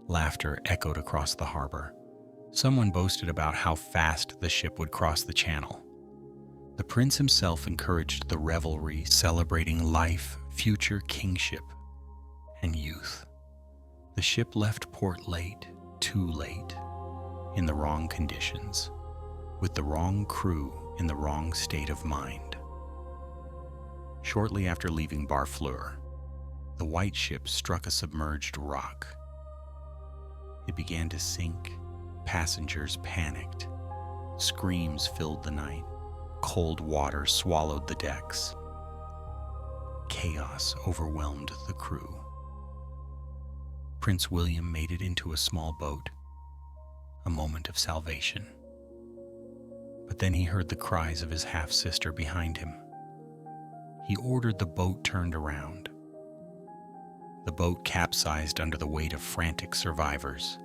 Laughter echoed across the harbor. Someone boasted about how fast the ship would cross the channel. The prince himself encouraged the revelry, celebrating life, future kingship, and youth. The ship left port late, too late. in the wrong conditions, with the wrong crew in the wrong state of mind. Shortly after leaving Barfleur, the white ship struck a submerged rock. It began to sink. Passengers panicked. Screams filled the night. Cold water swallowed the decks. Chaos overwhelmed the crew. Prince William made it into a small boat, a moment of salvation. But then he heard the cries of his half-sister behind him. He ordered the boat turned around. The boat capsized under the weight of frantic survivors.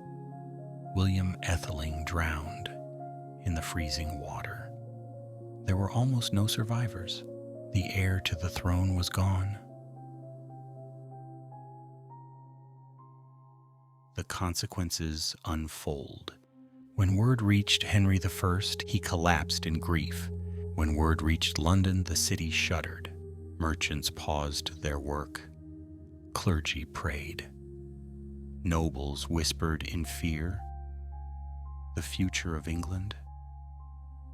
William Etheling drowned in the freezing water. There were almost no survivors. The heir to the throne was gone. The consequences unfold. When word reached Henry I, he collapsed in grief. When word reached London, the city shuddered. Merchants paused their work. Clergy prayed. Nobles whispered in fear. The future of England,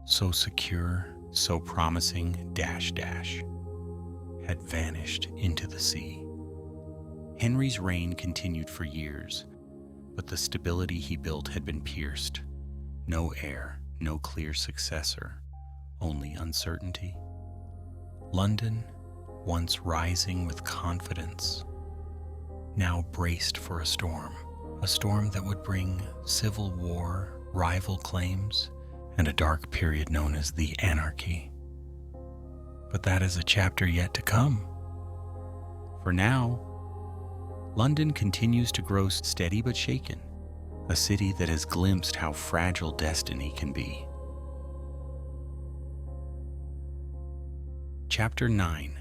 so secure, so promising, had vanished into the sea. Henry's reign continued for years, but the stability he built had been pierced. No heir, no clear successor, only uncertainty. London, once rising with confidence, now braced for a storm that would bring civil war, rival claims, and a dark period known as the Anarchy. But that is a chapter yet to come. For now, London continues to grow steady but shaken, a city that has glimpsed how fragile destiny can be. Chapter 9: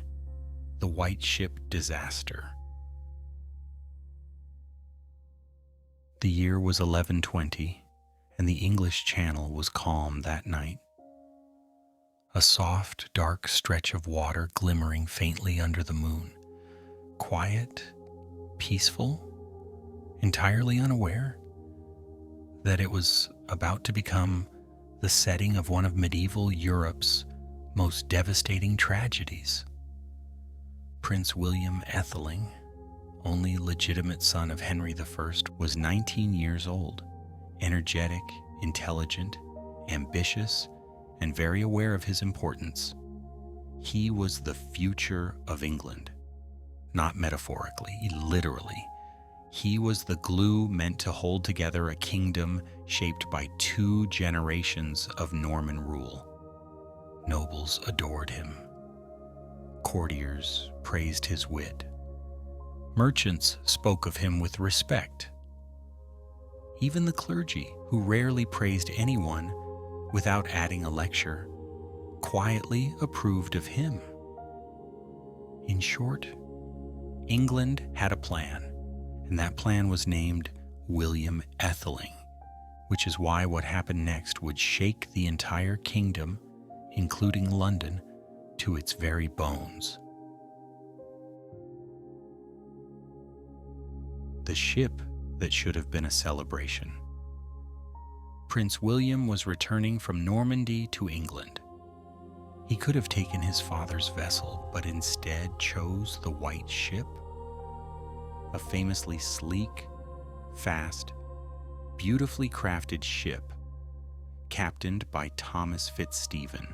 The White Ship Disaster. The year was 1120, and the English Channel was calm that night. A soft, dark stretch of water glimmering faintly under the moon. Quiet, peaceful, entirely unaware that it was about to become the setting of one of medieval Europe's most devastating tragedies. Prince William Etheling, only legitimate son of Henry I, was 19 years old, energetic, intelligent, ambitious, and very aware of his importance. He was the future of England. Not metaphorically, literally. He was the glue meant to hold together a kingdom shaped by 2 generations of Norman rule. Nobles adored him. Courtiers praised his wit. Merchants spoke of him with respect. Even the clergy, who rarely praised anyone without adding a lecture, quietly approved of him. In short, England had a plan, and that plan was named William Etheling, which is why what happened next would shake the entire kingdom, including London, to its very bones. The ship that should have been a celebration. Prince William was returning from Normandy to England. He could have taken his father's vessel, but instead chose the White Ship, a famously sleek, fast, beautifully crafted ship, captained by Thomas Fitzstephen,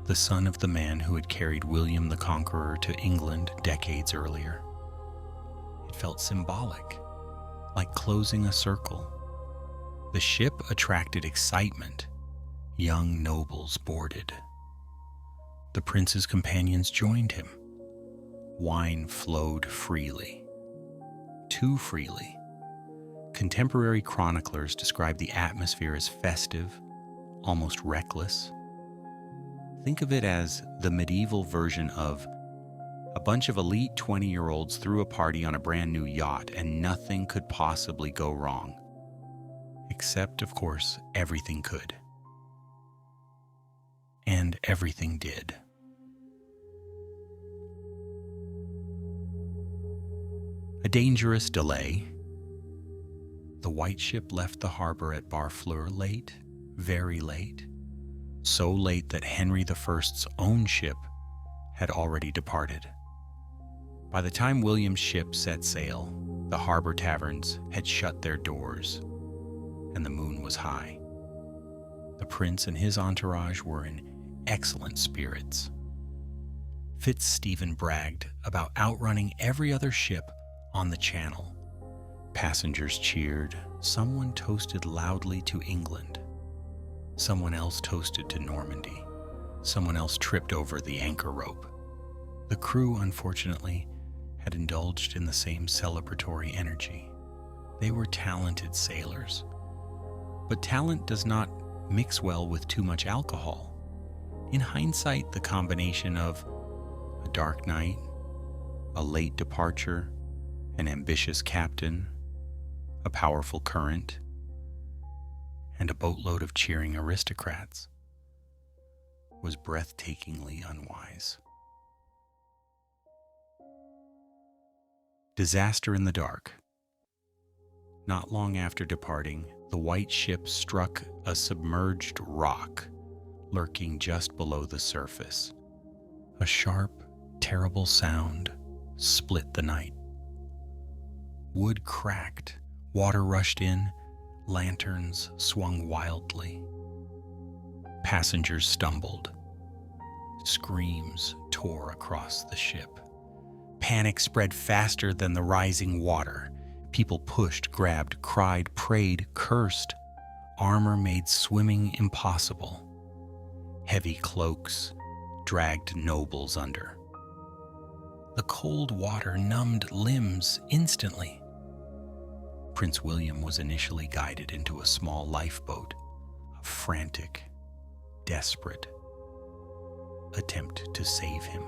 the son of the man who had carried William the Conqueror to England decades earlier. It felt symbolic, like closing a circle. The ship attracted excitement. Young nobles boarded. The prince's companions joined him. Wine flowed freely. Too freely. Contemporary chroniclers describe the atmosphere as festive, almost reckless. Think of it as the medieval version of a bunch of elite 20-year-olds threw a party on a brand new yacht and nothing could possibly go wrong. Except, of course, everything could. And everything did. A dangerous delay. The white ship left the harbor at Barfleur late, very late, so late that Henry I's own ship had already departed. By the time William's ship set sail, the harbor taverns had shut their doors, and the moon was high. The prince and his entourage were in excellent spirits. Fitzstephen bragged about outrunning every other ship on the channel. Passengers cheered. Someone toasted loudly to England. Someone else toasted to Normandy. Someone else tripped over the anchor rope. The crew, unfortunately, had indulged in the same celebratory energy. They were talented sailors. But talent does not mix well with too much alcohol. In hindsight, the combination of a dark night, a late departure, an ambitious captain, a powerful current, and a boatload of cheering aristocrats was breathtakingly unwise. Disaster in the dark. Not long after departing, the white ship struck a submerged rock lurking just below the surface. A sharp, terrible sound split the night. Wood cracked, water rushed in, lanterns swung wildly. Passengers stumbled. Screams tore across the ship. Panic spread faster than the rising water. People pushed, grabbed, cried, prayed, cursed. Armor made swimming impossible. Heavy cloaks dragged nobles under. The cold water numbed limbs instantly. Prince William was initially guided into a small lifeboat, a frantic, desperate attempt to save him.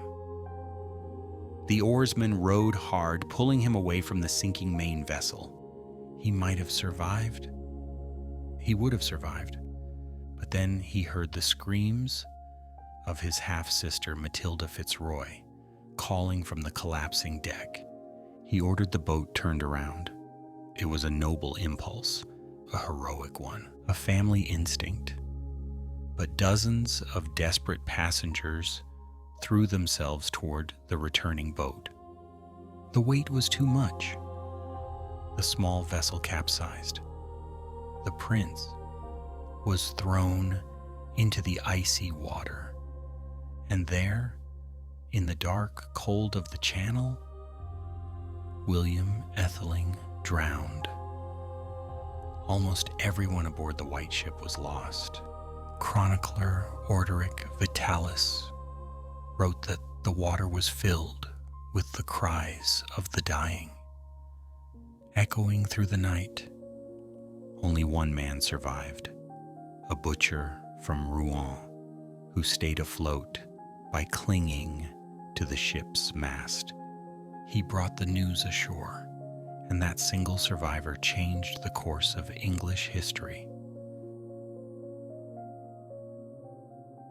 The oarsmen rowed hard, pulling him away from the sinking main vessel. He might have survived. He would have survived. But then he heard the screams of his half-sister Matilda Fitzroy calling from the collapsing deck. He ordered the boat turned around. It was a noble impulse, a heroic one, a family instinct. But dozens of desperate passengers threw themselves toward the returning boat. The weight was too much. The small vessel capsized. The prince was thrown into the icy water. And there, in the dark cold of the channel, William Etheling drowned. Almost everyone aboard the white ship was lost. Chronicler Orderic Vitalis wrote that the water was filled with the cries of the dying. Echoing through the night, only one man survived, a butcher from Rouen who stayed afloat by clinging to the ship's mast. He brought the news ashore, and that single survivor changed the course of English history.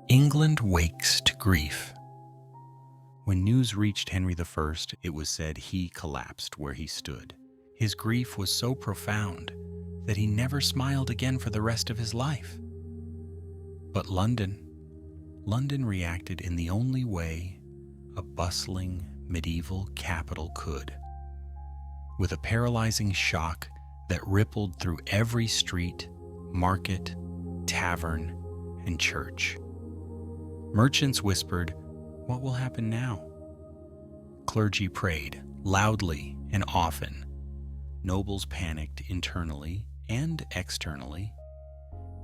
England wakes to grief. When news reached Henry I, it was said he collapsed where he stood. His grief was so profound that he never smiled again for the rest of his life. But London reacted in the only way a bustling medieval capital could, with a paralyzing shock that rippled through every street, market, tavern, and church. Merchants whispered, "What will happen now?" Clergy prayed, loudly and often. Nobles panicked internally and externally.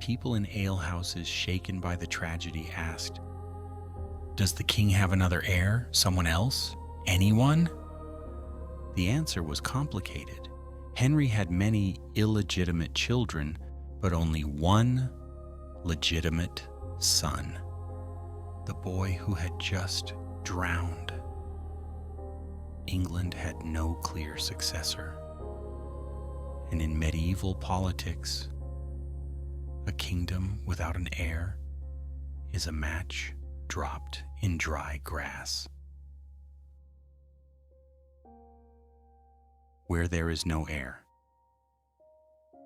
People in alehouses shaken by the tragedy asked, "Does the king have another heir? Someone else? Anyone?" The answer was complicated. Henry had many illegitimate children, but only one legitimate son. The boy who had just drowned. England had no clear successor. And in medieval politics, a kingdom without an heir is a match dropped in dry grass. Where there is no heir,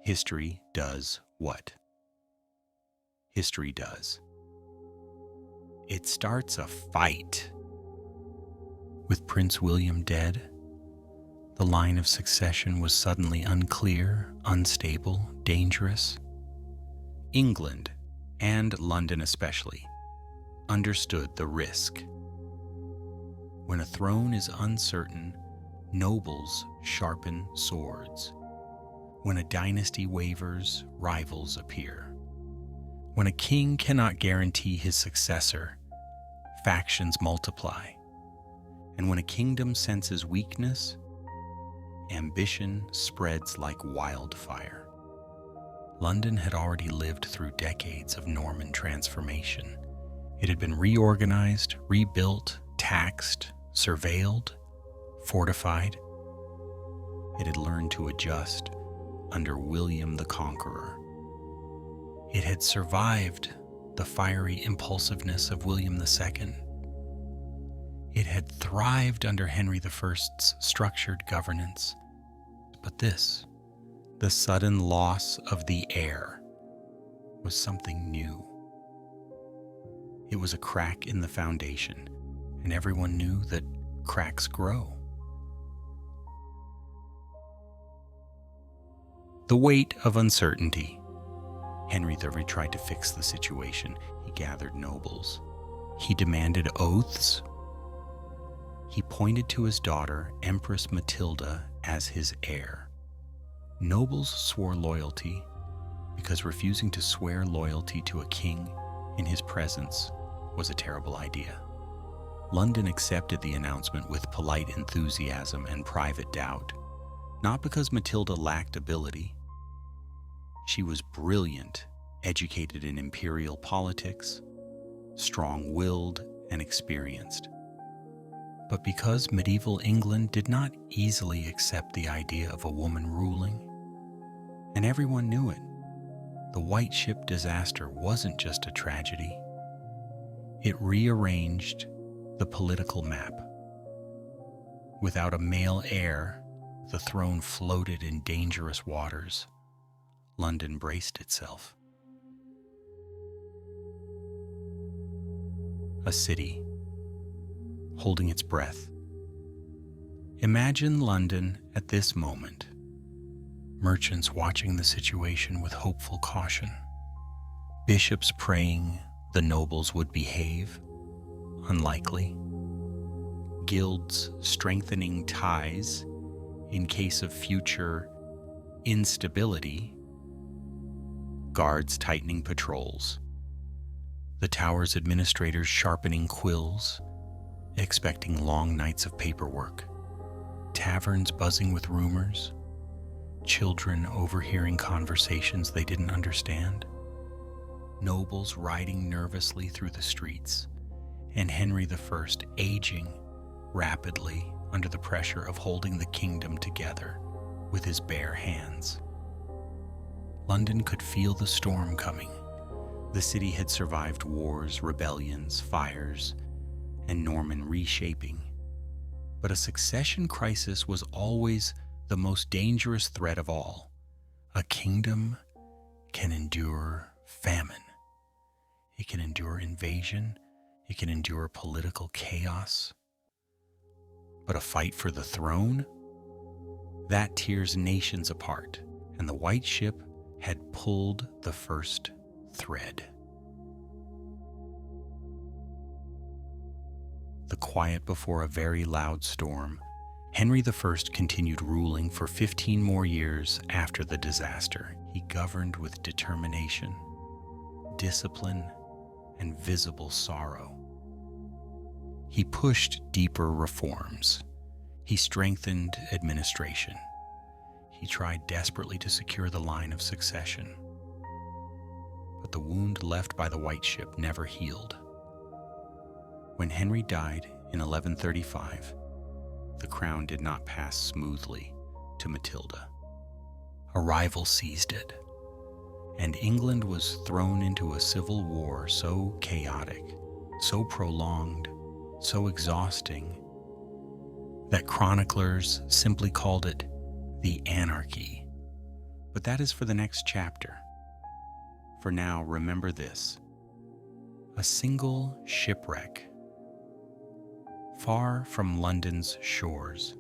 History does what? History does. It starts a fight. With Prince William dead, the line of succession was suddenly unclear, unstable, dangerous. England, and London especially, understood the risk. When a throne is uncertain, nobles sharpen swords. When a dynasty wavers, rivals appear. When a king cannot guarantee his successor, factions multiply. And when a kingdom senses weakness, ambition spreads like wildfire. London had already lived through decades of Norman transformation. It had been reorganized, rebuilt, taxed, surveilled, fortified. It had learned to adjust under William the Conqueror. It had survived the fiery impulsiveness of William II. It had thrived under Henry I's structured governance. But this, the sudden loss of the heir, was something new. It was a crack in the foundation, and everyone knew that cracks grow. The weight of uncertainty. Henry III tried to fix the situation. He gathered nobles. He demanded oaths. He pointed to his daughter, Empress Matilda, as his heir. Nobles swore loyalty because refusing to swear loyalty to a king in his presence was a terrible idea. London accepted the announcement with polite enthusiasm and private doubt, not because Matilda lacked ability. She was brilliant, educated in imperial politics, strong-willed and experienced. But because medieval England did not easily accept the idea of a woman ruling, and everyone knew it, the White Ship disaster wasn't just a tragedy. It rearranged the political map. Without a male heir, the throne floated in dangerous waters. London braced itself. A city holding its breath. Imagine London at this moment. Merchants watching the situation with hopeful caution. Bishops praying the nobles would behave. Unlikely. Guilds strengthening ties in case of future instability. Guards tightening patrols. The tower's administrators sharpening quills, expecting long nights of paperwork. Taverns buzzing with rumors. Children overhearing conversations they didn't understand. Nobles riding nervously through the streets. And Henry I aging rapidly under the pressure of holding the kingdom together with his bare hands. London could feel the storm coming. The city had survived wars, rebellions, fires, and Norman reshaping. But a succession crisis was always the most dangerous threat of all. A kingdom can endure famine. It can endure invasion. It can endure political chaos. But a fight for the throne? That tears nations apart, and the White Ship had pulled the first thread. The quiet before a very loud storm, Henry I continued ruling for 15 more years after the disaster. He governed with determination, discipline, and visible sorrow. He pushed deeper reforms. He strengthened administration. He tried desperately to secure the line of succession. But the wound left by the White Ship never healed. When Henry died in 1135, the crown did not pass smoothly to Matilda. A rival seized it, and England was thrown into a civil war so chaotic, so prolonged, so exhausting, that chroniclers simply called it the Anarchy. But that is for the next chapter. For now, remember this. A single shipwreck, far from London's shores,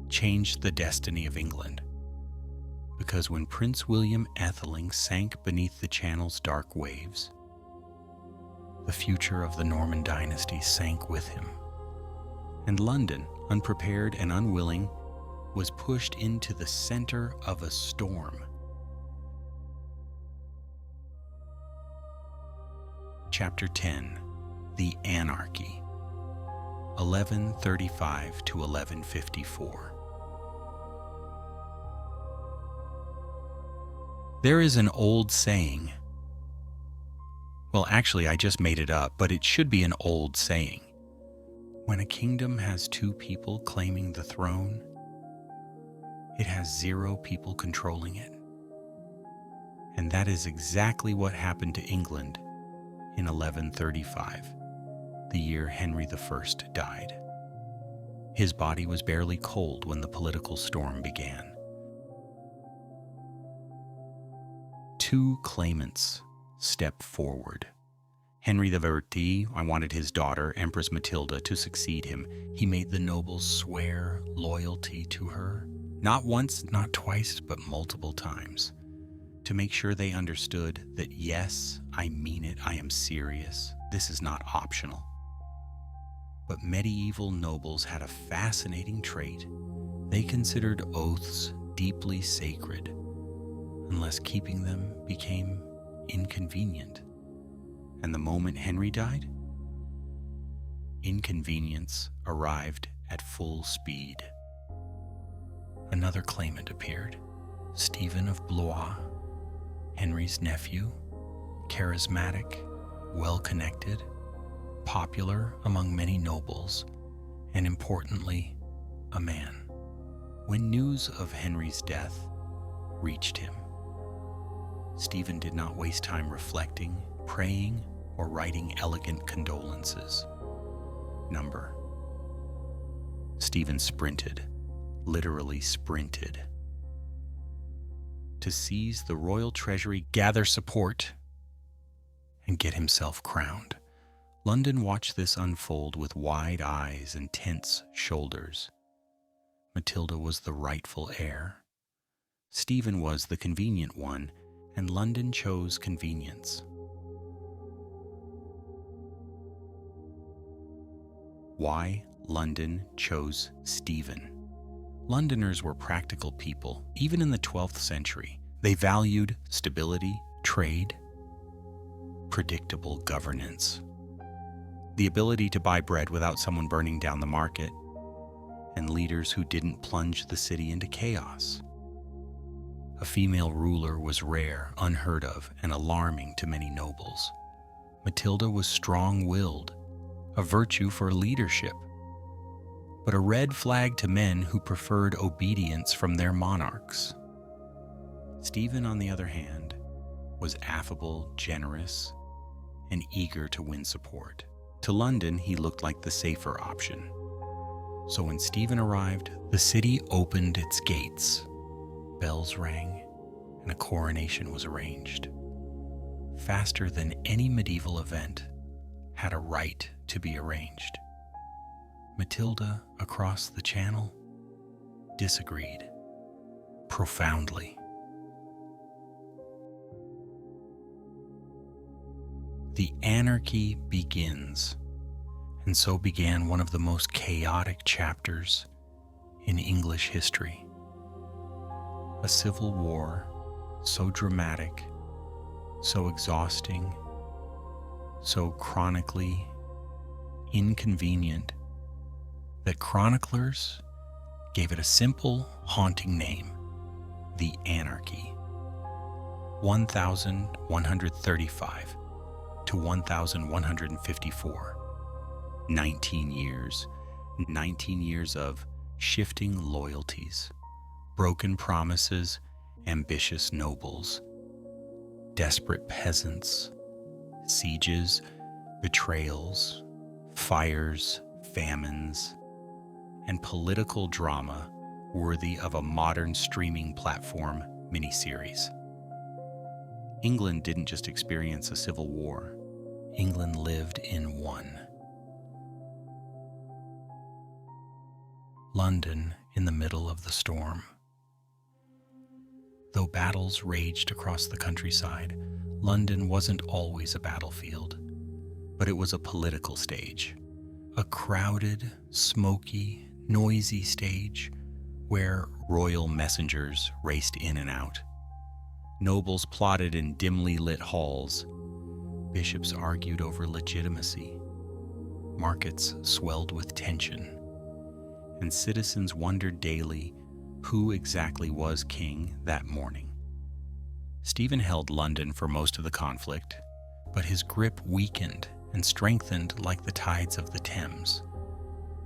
changed the destiny of England. Because when Prince William Etheling sank beneath the Channel's dark waves, the future of the Norman dynasty sank with him. And London, unprepared and unwilling, was pushed into the center of a storm. Chapter 10, The Anarchy, 1135 to 1154. There is an old saying. Well, actually, I just made it up, but it should be an old saying. When a kingdom has two people claiming the throne, it has 0 people controlling it. And that is exactly what happened to England in 1135, the year Henry I died. His body was barely cold when the political storm began. 2 claimants stepped forward. Henry the Verti wanted his daughter, Empress Matilda, to succeed him. He made the nobles swear loyalty to her, not once, not twice, but multiple times, to make sure they understood that, yes, I mean it, I am serious, this is not optional. But medieval nobles had a fascinating trait. They considered oaths deeply sacred, unless keeping them became inconvenient. And the moment Henry died, inconvenience arrived at full speed. Another claimant appeared, Stephen of Blois, Henry's nephew, charismatic, well-connected, popular among many nobles, and importantly, a man. When news of Henry's death reached him, Stephen did not waste time reflecting, praying, or writing elegant condolences. Stephen sprinted, literally sprinted, to seize the royal treasury, gather support, and get himself crowned. London watched this unfold with wide eyes and tense shoulders. Matilda was the rightful heir. Stephen was the convenient one, and London chose convenience. Why London chose Stephen? Londoners were practical people, even in the 12th century. They valued stability, trade, predictable governance, the ability to buy bread without someone burning down the market, and leaders who didn't plunge the city into chaos. A female ruler was rare, unheard of, and alarming to many nobles. Matilda was strong-willed, a virtue for leadership, but a red flag to men who preferred obedience from their monarchs. Stephen, on the other hand, was affable, generous, and eager to win support. To London, he looked like the safer option. So when Stephen arrived, the city opened its gates. Bells rang, and a coronation was arranged. Faster than any medieval event had a rite to be arranged. Matilda, across the channel, disagreed profoundly. The anarchy begins, and so began one of the most chaotic chapters in English history. A civil war so dramatic, so exhausting, so chronically inconvenient that chroniclers gave it a simple, haunting name: the Anarchy. 1135 to 1154. 19 years. 19 years of shifting loyalties, broken promises, ambitious nobles, desperate peasants, sieges, betrayals, fires, famines, and political drama worthy of a modern streaming platform miniseries. England didn't just experience a civil war, England lived in one. London in the middle of the storm. Though battles raged across the countryside, London wasn't always a battlefield, but it was a political stage. A crowded, smoky, noisy stage where royal messengers raced in and out. Nobles plotted in dimly lit halls. Bishops argued over legitimacy. Markets swelled with tension. And citizens wondered daily who exactly was king that morning. Stephen held London for most of the conflict, but his grip weakened and strengthened like the tides of the Thames.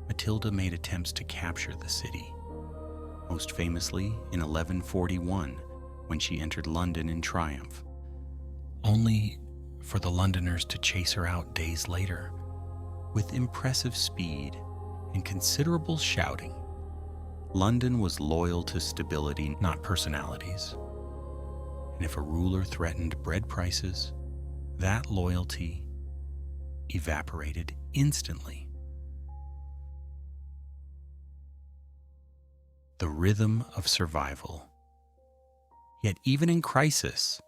Matilda made attempts to capture the city, most famously in 1141 when she entered London in triumph, only for the Londoners to chase her out days later. With impressive speed and considerable shouting, London was loyal to stability, not personalities. And if a ruler threatened bread prices, that loyalty evaporated instantly. The rhythm of survival. Yet even in crisis,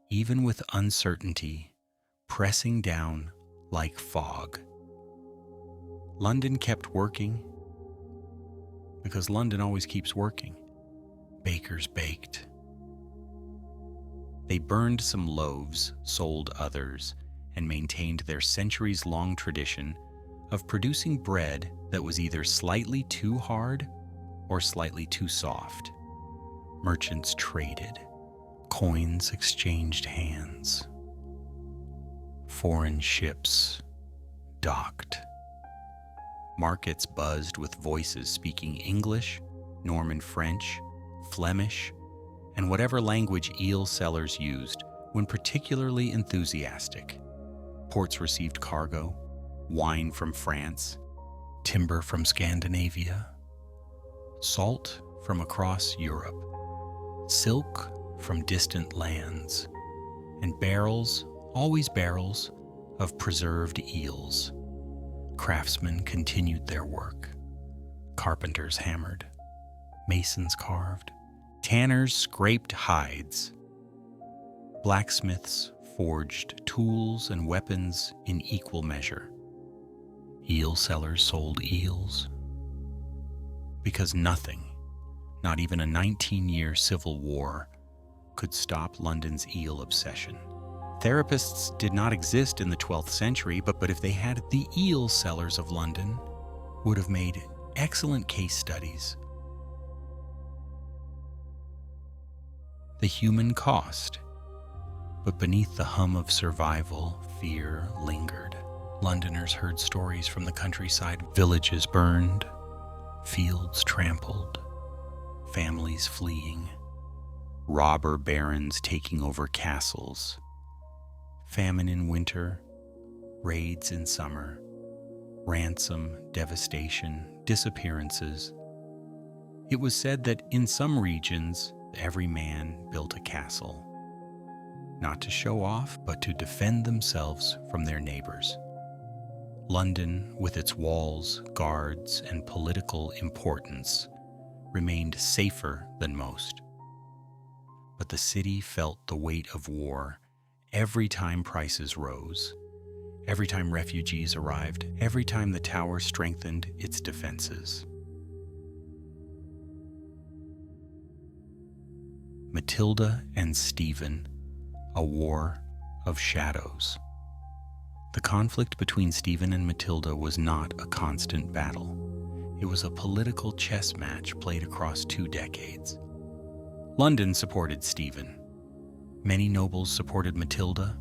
even with uncertainty pressing down like fog, London kept working because London always keeps working. Bakers baked. They burned some loaves, sold others, and maintained their centuries-long tradition of producing bread that was either slightly too hard or slightly too soft. Merchants traded. Coins exchanged hands. Foreign ships docked. Markets buzzed with voices speaking English, Norman French, Flemish, and whatever language eel sellers used when particularly enthusiastic. Ports received cargo, wine from France, timber from Scandinavia, salt from across Europe, silk from distant lands, and barrels, always barrels, of preserved eels. Craftsmen continued their work. Carpenters hammered. Masons carved. Tanners scraped hides. Blacksmiths forged tools and weapons in equal measure. Eel sellers sold eels. Because nothing, not even a 19-year civil war, could stop London's eel obsession. Therapists did not exist in the 12th century, but if they had, the eel sellers of London would have made excellent case studies. The human cost. But beneath the hum of survival, fear lingered. Londoners heard stories from the countryside, villages burned, fields trampled, families fleeing, robber barons taking over castles. Famine in winter, raids in summer, ransom, devastation, disappearances. It was said that in some regions, every man built a castle, not to show off, but to defend themselves from their neighbors. London, with its walls, guards, and political importance, remained safer than most. But the city felt the weight of war every time prices rose, every time refugees arrived, every time the tower strengthened its defenses. Matilda and Stephen, a war of shadows. The conflict between Stephen and Matilda was not a constant battle. It was a political chess match played across 2 decades. London supported Stephen. Many nobles supported Matilda.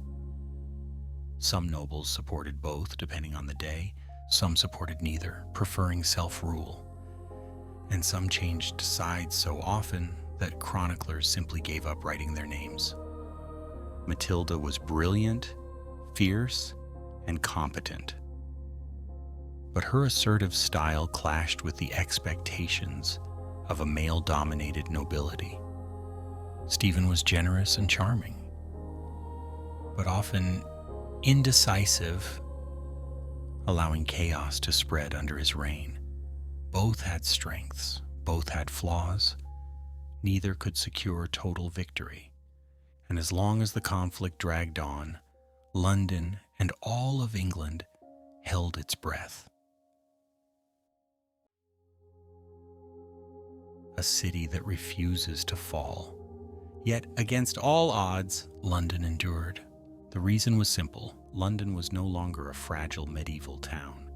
Some nobles supported both, depending on the day. Some supported neither, preferring self-rule. And some changed sides so often that chroniclers simply gave up writing their names. Matilda was brilliant, fierce, and competent. But her assertive style clashed with the expectations of a male-dominated nobility. Stephen was generous and charming, but often indecisive, allowing chaos to spread under his reign. Both had strengths, both had flaws. Neither could secure total victory. And as long as the conflict dragged on, London and all of England held its breath. A city that refuses to fall. Yet, against all odds, London endured. The reason was simple. London was no longer a fragile medieval town.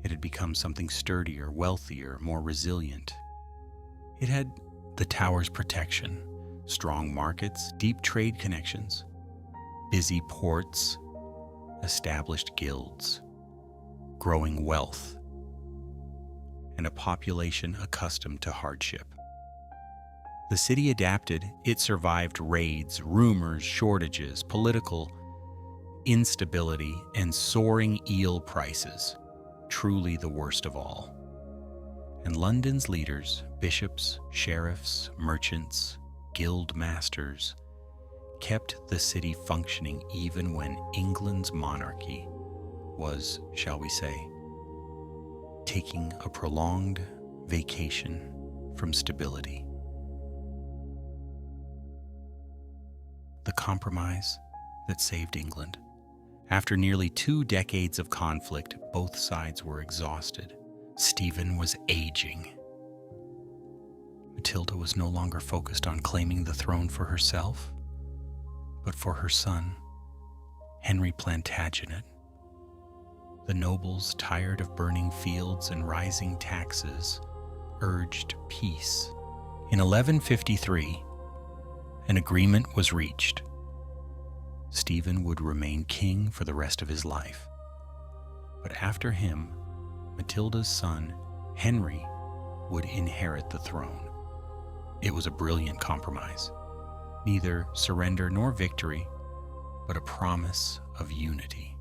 It had become something sturdier, wealthier, more resilient. It had the Tower's protection, strong markets, deep trade connections, busy ports, established guilds, growing wealth, and a population accustomed to hardship. The city adapted. It survived raids, rumors, shortages, political instability, and soaring eel prices, truly the worst of all. And London's leaders, bishops, sheriffs, merchants, guild masters, kept the city functioning even when England's monarchy was, shall we say, taking a prolonged vacation from stability. The compromise that saved England. After nearly 2 decades of conflict, both sides were exhausted. Stephen was aging. Matilda was no longer focused on claiming the throne for herself, but for her son, Henry Plantagenet. The nobles, tired of burning fields and rising taxes, urged peace. In 1153, an agreement was reached. Stephen would remain king for the rest of his life. But after him, Matilda's son, Henry, would inherit the throne. It was a brilliant compromise. Neither surrender nor victory, but a promise of unity.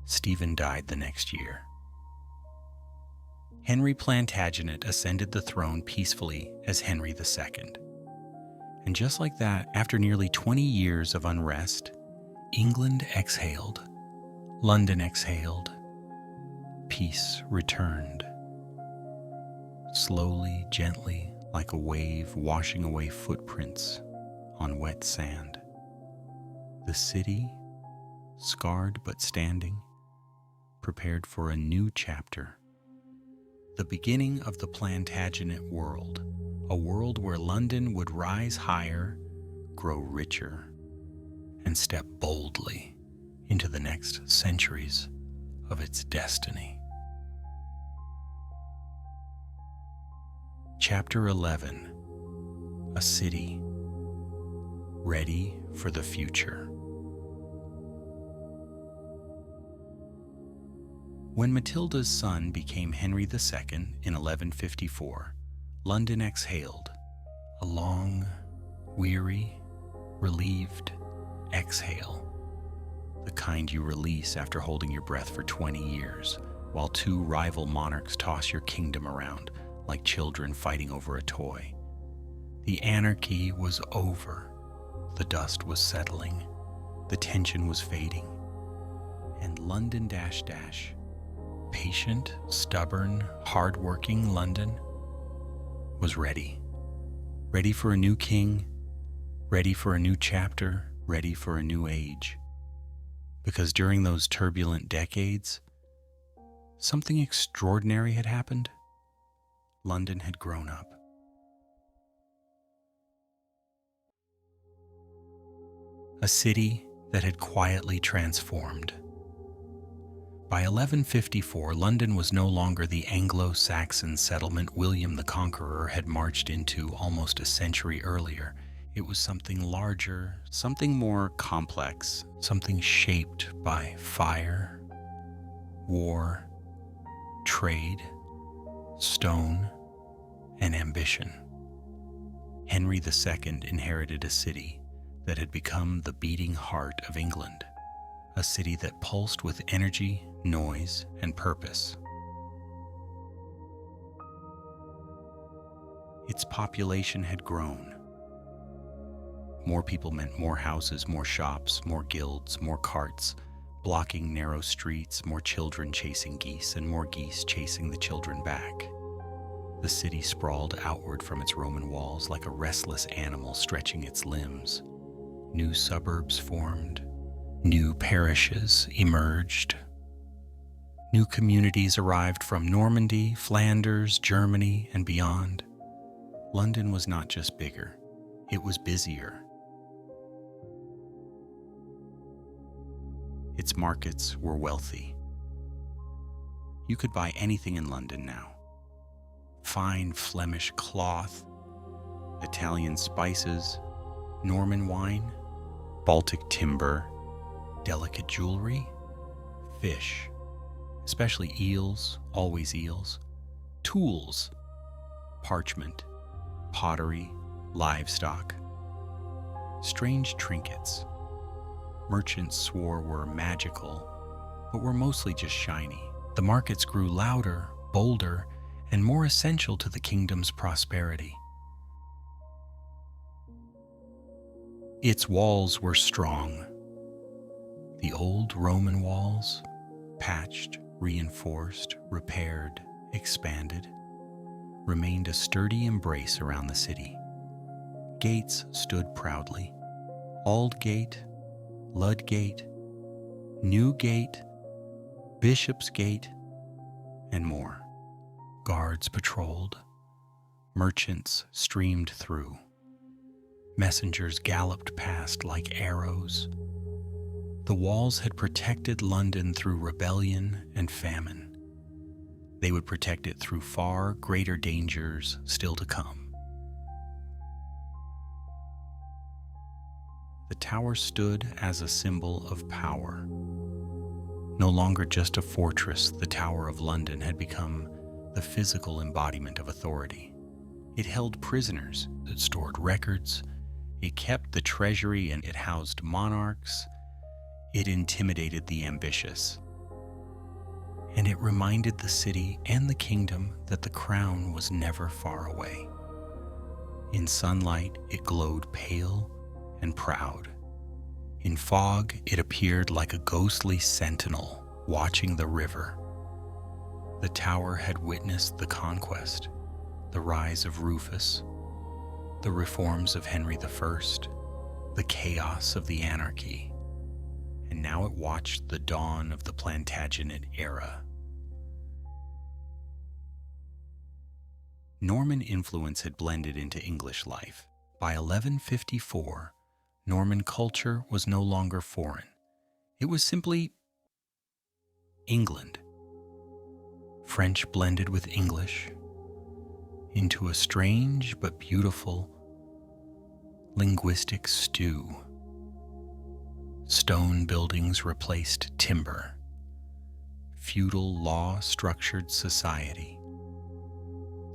Stephen died the next year. Henry Plantagenet ascended the throne peacefully as Henry II. And just like that, after nearly 20 years of unrest, England exhaled, London exhaled, peace returned. Slowly, gently, like a wave washing away footprints on wet sand. The city, scarred but standing, prepared for a new chapter. The beginning of the Plantagenet world, a world where London would rise higher, grow richer, and step boldly into the next centuries of its destiny. Chapter 11. A city ready for the future. When Matilda's son became Henry II in 1154, London exhaled, a long, weary, relieved exhale, the kind you release after holding your breath for 20 years, while 2 rival monarchs toss your kingdom around like children fighting over a toy. The anarchy was over, the dust was settling, the tension was fading, and London patient, stubborn, hard-working London was ready. Ready for a new king, ready for a new chapter, ready for a new age. Because during those turbulent decades, something extraordinary had happened. London had grown up. A city that had quietly transformed. By 1154, London was no longer the Anglo-Saxon settlement William the Conqueror had marched into almost a century earlier. It was something larger, something more complex, something shaped by fire, war, trade, stone, and ambition. Henry II inherited a city that had become the beating heart of England, a city that pulsed with energy, noise, and purpose. Its population had grown. More people meant more houses, more shops, more guilds, more carts, blocking narrow streets, more children chasing geese, and more geese chasing the children back. The city sprawled outward from its Roman walls like a restless animal stretching its limbs. New suburbs formed. New parishes emerged. New communities arrived from Normandy, Flanders, Germany, and beyond. London was not just bigger, it was busier. Its markets were wealthy. You could buy anything in London now. Fine Flemish cloth, Italian spices, Norman wine, Baltic timber, delicate jewelry, fish, especially eels, always eels, tools, parchment, pottery, livestock, strange trinkets. Merchants swore were magical, but were mostly just shiny. The markets grew louder, bolder, and more essential to the kingdom's prosperity. Its walls were strong. The old Roman walls, patched, reinforced, repaired, expanded, remained a sturdy embrace around the city. Gates stood proudly. Aldgate, Ludgate, Newgate, Bishopsgate, and more. Guards patrolled. Merchants streamed through. Messengers galloped past like arrows. The walls had protected London through rebellion and famine. They would protect it through far greater dangers still to come. The tower stood as a symbol of power. No longer just a fortress, the Tower of London had become the physical embodiment of authority. It held prisoners, it stored records, it kept the treasury, and it housed monarchs. It intimidated the ambitious. And it reminded the city and the kingdom that the crown was never far away. In sunlight, it glowed pale and proud. In fog, it appeared like a ghostly sentinel watching the river. The tower had witnessed the conquest, the rise of Rufus, the reforms of Henry I, the chaos of the Anarchy, and now it watched the dawn of the Plantagenet era. Norman influence had blended into English life. By 1154, Norman culture was no longer foreign. It was simply England. French blended with English into a strange but beautiful linguistic stew. Stone buildings replaced timber. Feudal law-structured society.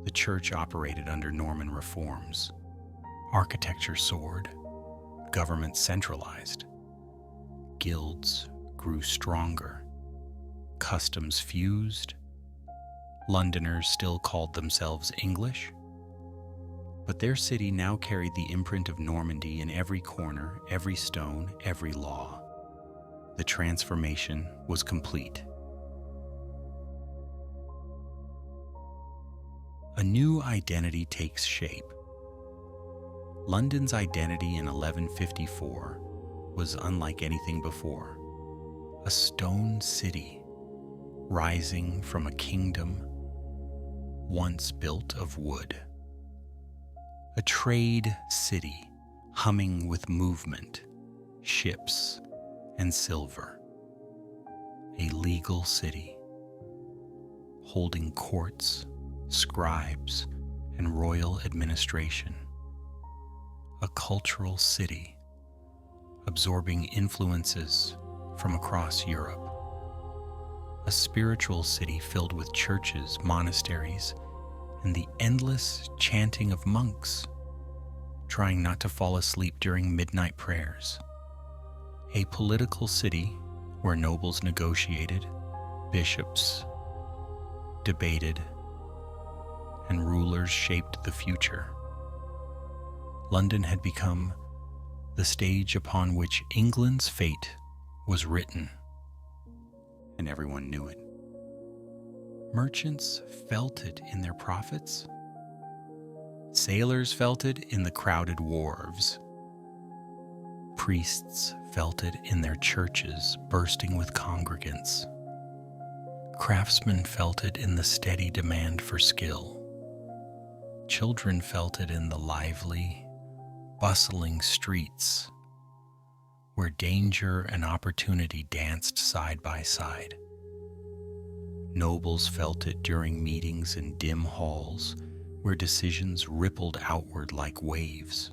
The church operated under Norman reforms. Architecture soared. Government centralized. Guilds grew stronger. Customs fused. Londoners still called themselves English, but their city now carried the imprint of Normandy in every corner, every stone, every law. The transformation was complete. A new identity takes shape. London's identity in 1154 was unlike anything before. A stone city, rising from a kingdom once built of wood. A trade city, humming with movement, ships, and silver. A legal city, holding courts, scribes, and royal administration. A cultural city, absorbing influences from across Europe. A spiritual city filled with churches, monasteries, and the endless chanting of monks, trying not to fall asleep during midnight prayers. A political city where nobles negotiated, bishops debated, and rulers shaped the future. London had become the stage upon which England's fate was written, and everyone knew it. Merchants felt it in their profits. Sailors felt it in the crowded wharves. Priests felt it in their churches bursting with congregants. Craftsmen felt it in the steady demand for skill. Children felt it in the lively, bustling streets where danger and opportunity danced side by side. Nobles felt it during meetings in dim halls where decisions rippled outward like waves.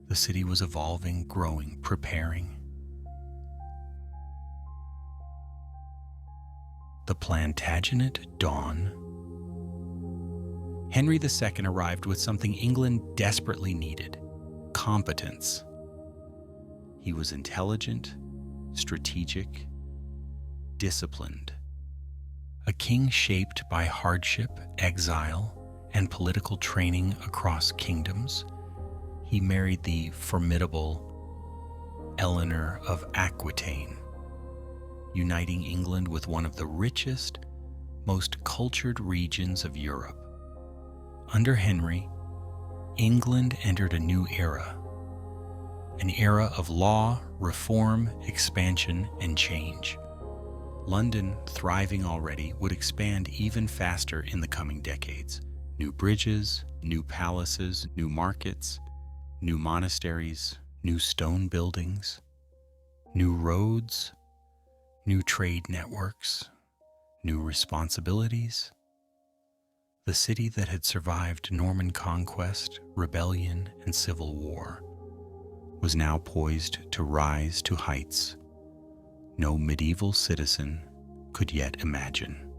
The city was evolving, growing, preparing. The Plantagenet dawn. Henry II arrived with something England desperately needed: competence. He was intelligent, strategic, disciplined. A king shaped by hardship, exile, and political training across kingdoms, he married the formidable Eleanor of Aquitaine, uniting England with one of the richest, most cultured regions of Europe. Under Henry, England entered a new era, an era of law, reform, expansion, and change. London, thriving already, would expand even faster in the coming decades. New bridges, new palaces, new markets, new monasteries, new stone buildings, new roads, new trade networks, new responsibilities. The city that had survived Norman conquest, rebellion, and civil war was now poised to rise to heights no medieval citizen could yet imagine.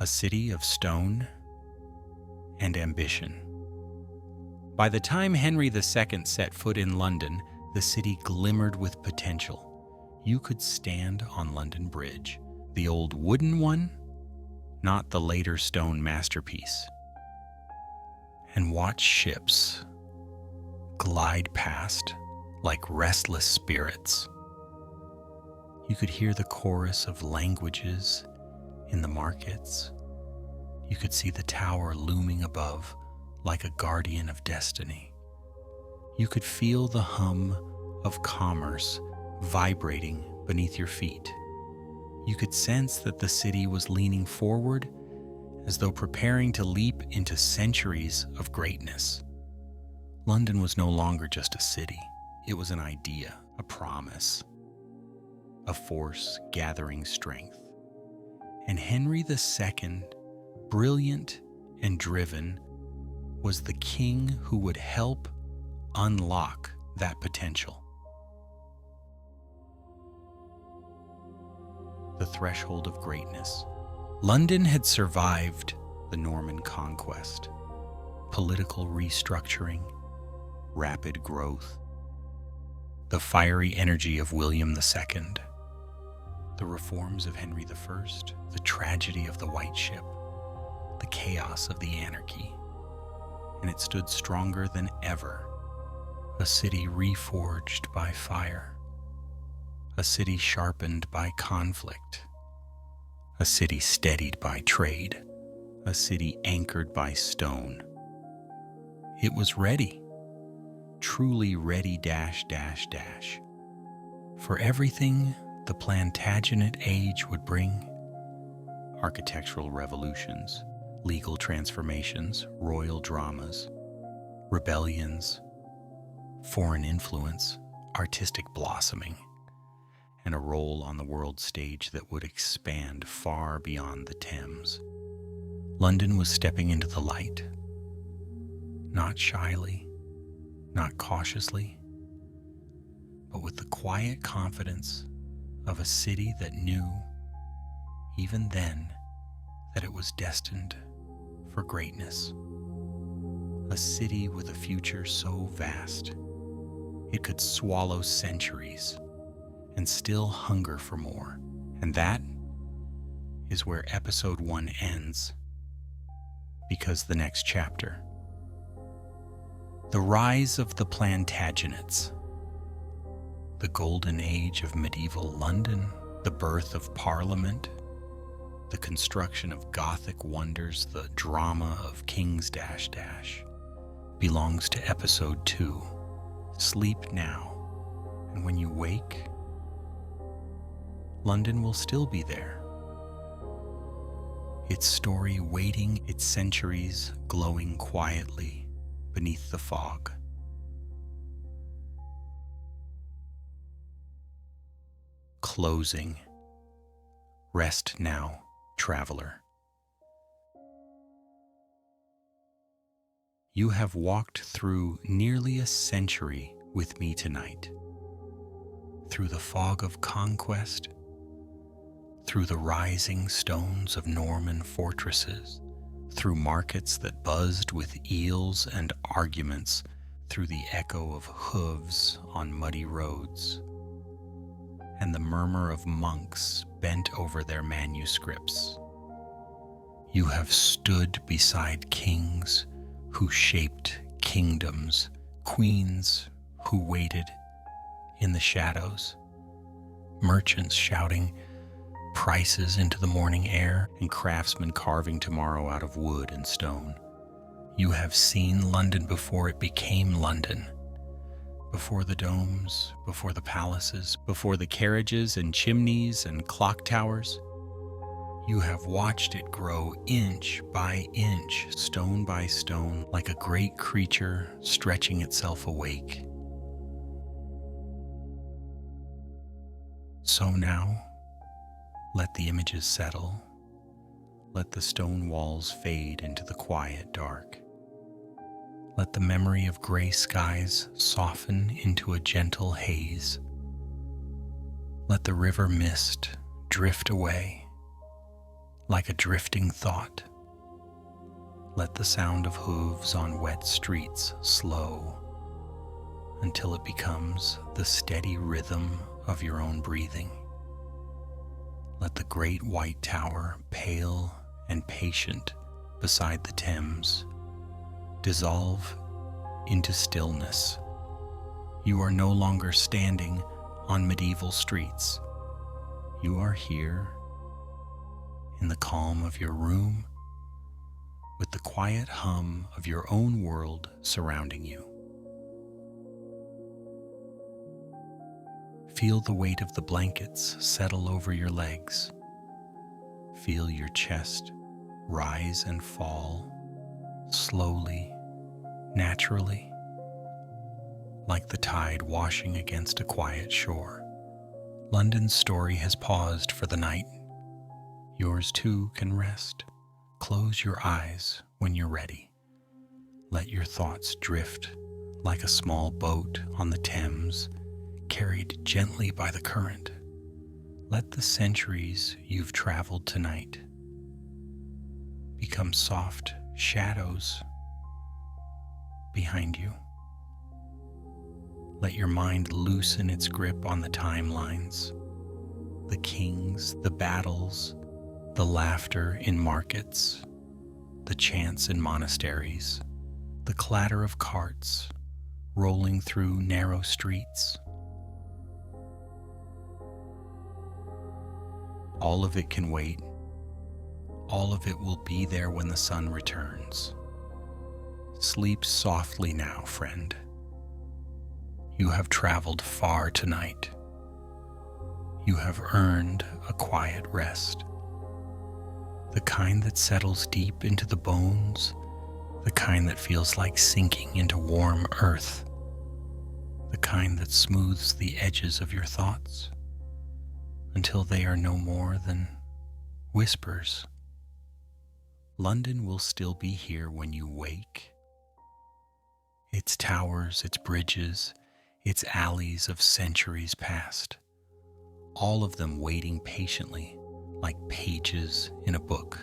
A city of stone and ambition. By the time Henry II set foot in London, the city glimmered with potential. You could stand on London Bridge, the old wooden one, not the later stone masterpiece, and watch ships glide past like restless spirits. You could hear the chorus of languages in the markets. You could see the tower looming above like a guardian of destiny. You could feel the hum of commerce vibrating beneath your feet. You could sense that the city was leaning forward as though preparing to leap into centuries of greatness. London was no longer just a city. It was an idea, a promise, a force gathering strength. And Henry II, brilliant and driven, was the king who would help unlock that potential. The threshold of greatness. London had survived the Norman conquest, political restructuring, rapid growth, the fiery energy of William II, the reforms of Henry I, the tragedy of the White Ship, the chaos of the Anarchy, and it stood stronger than ever, a city reforged by fire, a city sharpened by conflict, a city steadied by trade, a city anchored by stone. It was ready. Truly ready for everything the Plantagenet age would bring. Architectural revolutions, legal transformations, royal dramas, rebellions, foreign influence, artistic blossoming, and a role on the world stage that would expand far beyond the Thames. London was stepping into the light, not shyly, not cautiously, but with the quiet confidence of a city that knew, even then, that it was destined for greatness. A city with a future so vast, it could swallow centuries and still hunger for more. And that is where episode 1 ends, because the next chapter, the rise of the Plantagenets, the golden age of medieval London, the birth of Parliament, the construction of Gothic wonders, the drama of King's belongs to episode 2. Sleep now, and when you wake, London will still be there. Its story waiting, its centuries glowing quietly beneath the fog. Closing. Rest now, traveler. You have walked through nearly a century with me tonight. Through the fog of conquest, through the rising stones of Norman fortresses, through markets that buzzed with eels and arguments, through the echo of hooves on muddy roads, and the murmur of monks bent over their manuscripts. You have stood beside kings who shaped kingdoms, queens who waited in the shadows, merchants shouting prices into the morning air, and craftsmen carving tomorrow out of wood and stone. You have seen London before it became London, before the domes, before the palaces, before the carriages and chimneys and clock towers. You have watched it grow inch by inch, stone by stone, like a great creature stretching itself awake. So now, let the images settle. Let the stone walls fade into the quiet dark. Let the memory of gray skies soften into a gentle haze. Let the river mist drift away like a drifting thought. Let the sound of hooves on wet streets slow until it becomes the steady rhythm of your own breathing. Let the great white tower, pale and patient beside the Thames, dissolve into stillness. You are no longer standing on medieval streets. You are here in the calm of your room, with the quiet hum of your own world surrounding you. Feel the weight of the blankets settle over your legs. Feel your chest rise and fall slowly, naturally, like the tide washing against a quiet shore. London's story has paused for the night. Yours too can rest. Close your eyes when you're ready. Let your thoughts drift like a small boat on the Thames, carried gently by the current. Let the centuries you've traveled tonight become soft shadows behind you. Let your mind loosen its grip on the timelines, the kings, the battles, the laughter in markets, the chants in monasteries, the clatter of carts rolling through narrow streets. All of it can wait. All of it will be there when the sun returns. Sleep softly now, friend. You have traveled far tonight. You have earned a quiet rest. The kind that settles deep into the bones, the kind that feels like sinking into warm earth, the kind that smooths the edges of your thoughts until they are no more than whispers. London will still be here when you wake. Its towers, its bridges, its alleys of centuries past, all of them waiting patiently like pages in a book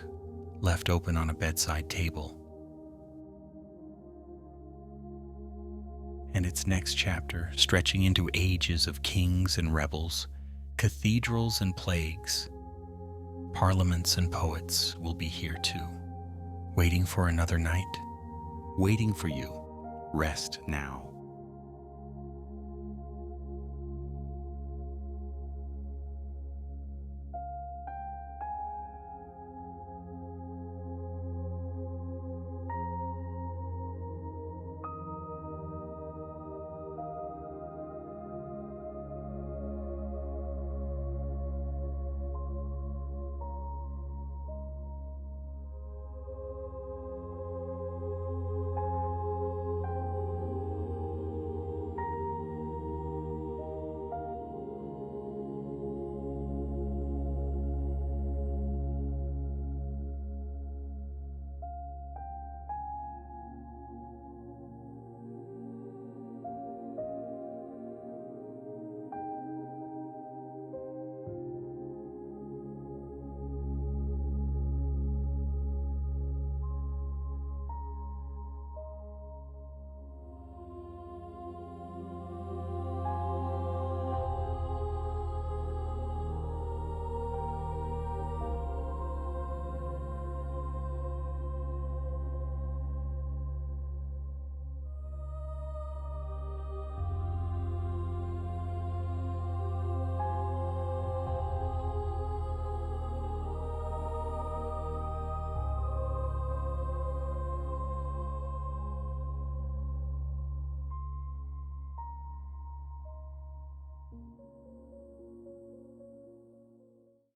left open on a bedside table. And its next chapter, stretching into ages of kings and rebels, cathedrals and plagues, Parliaments and poets will be here too, waiting for another night, waiting for you. Rest now.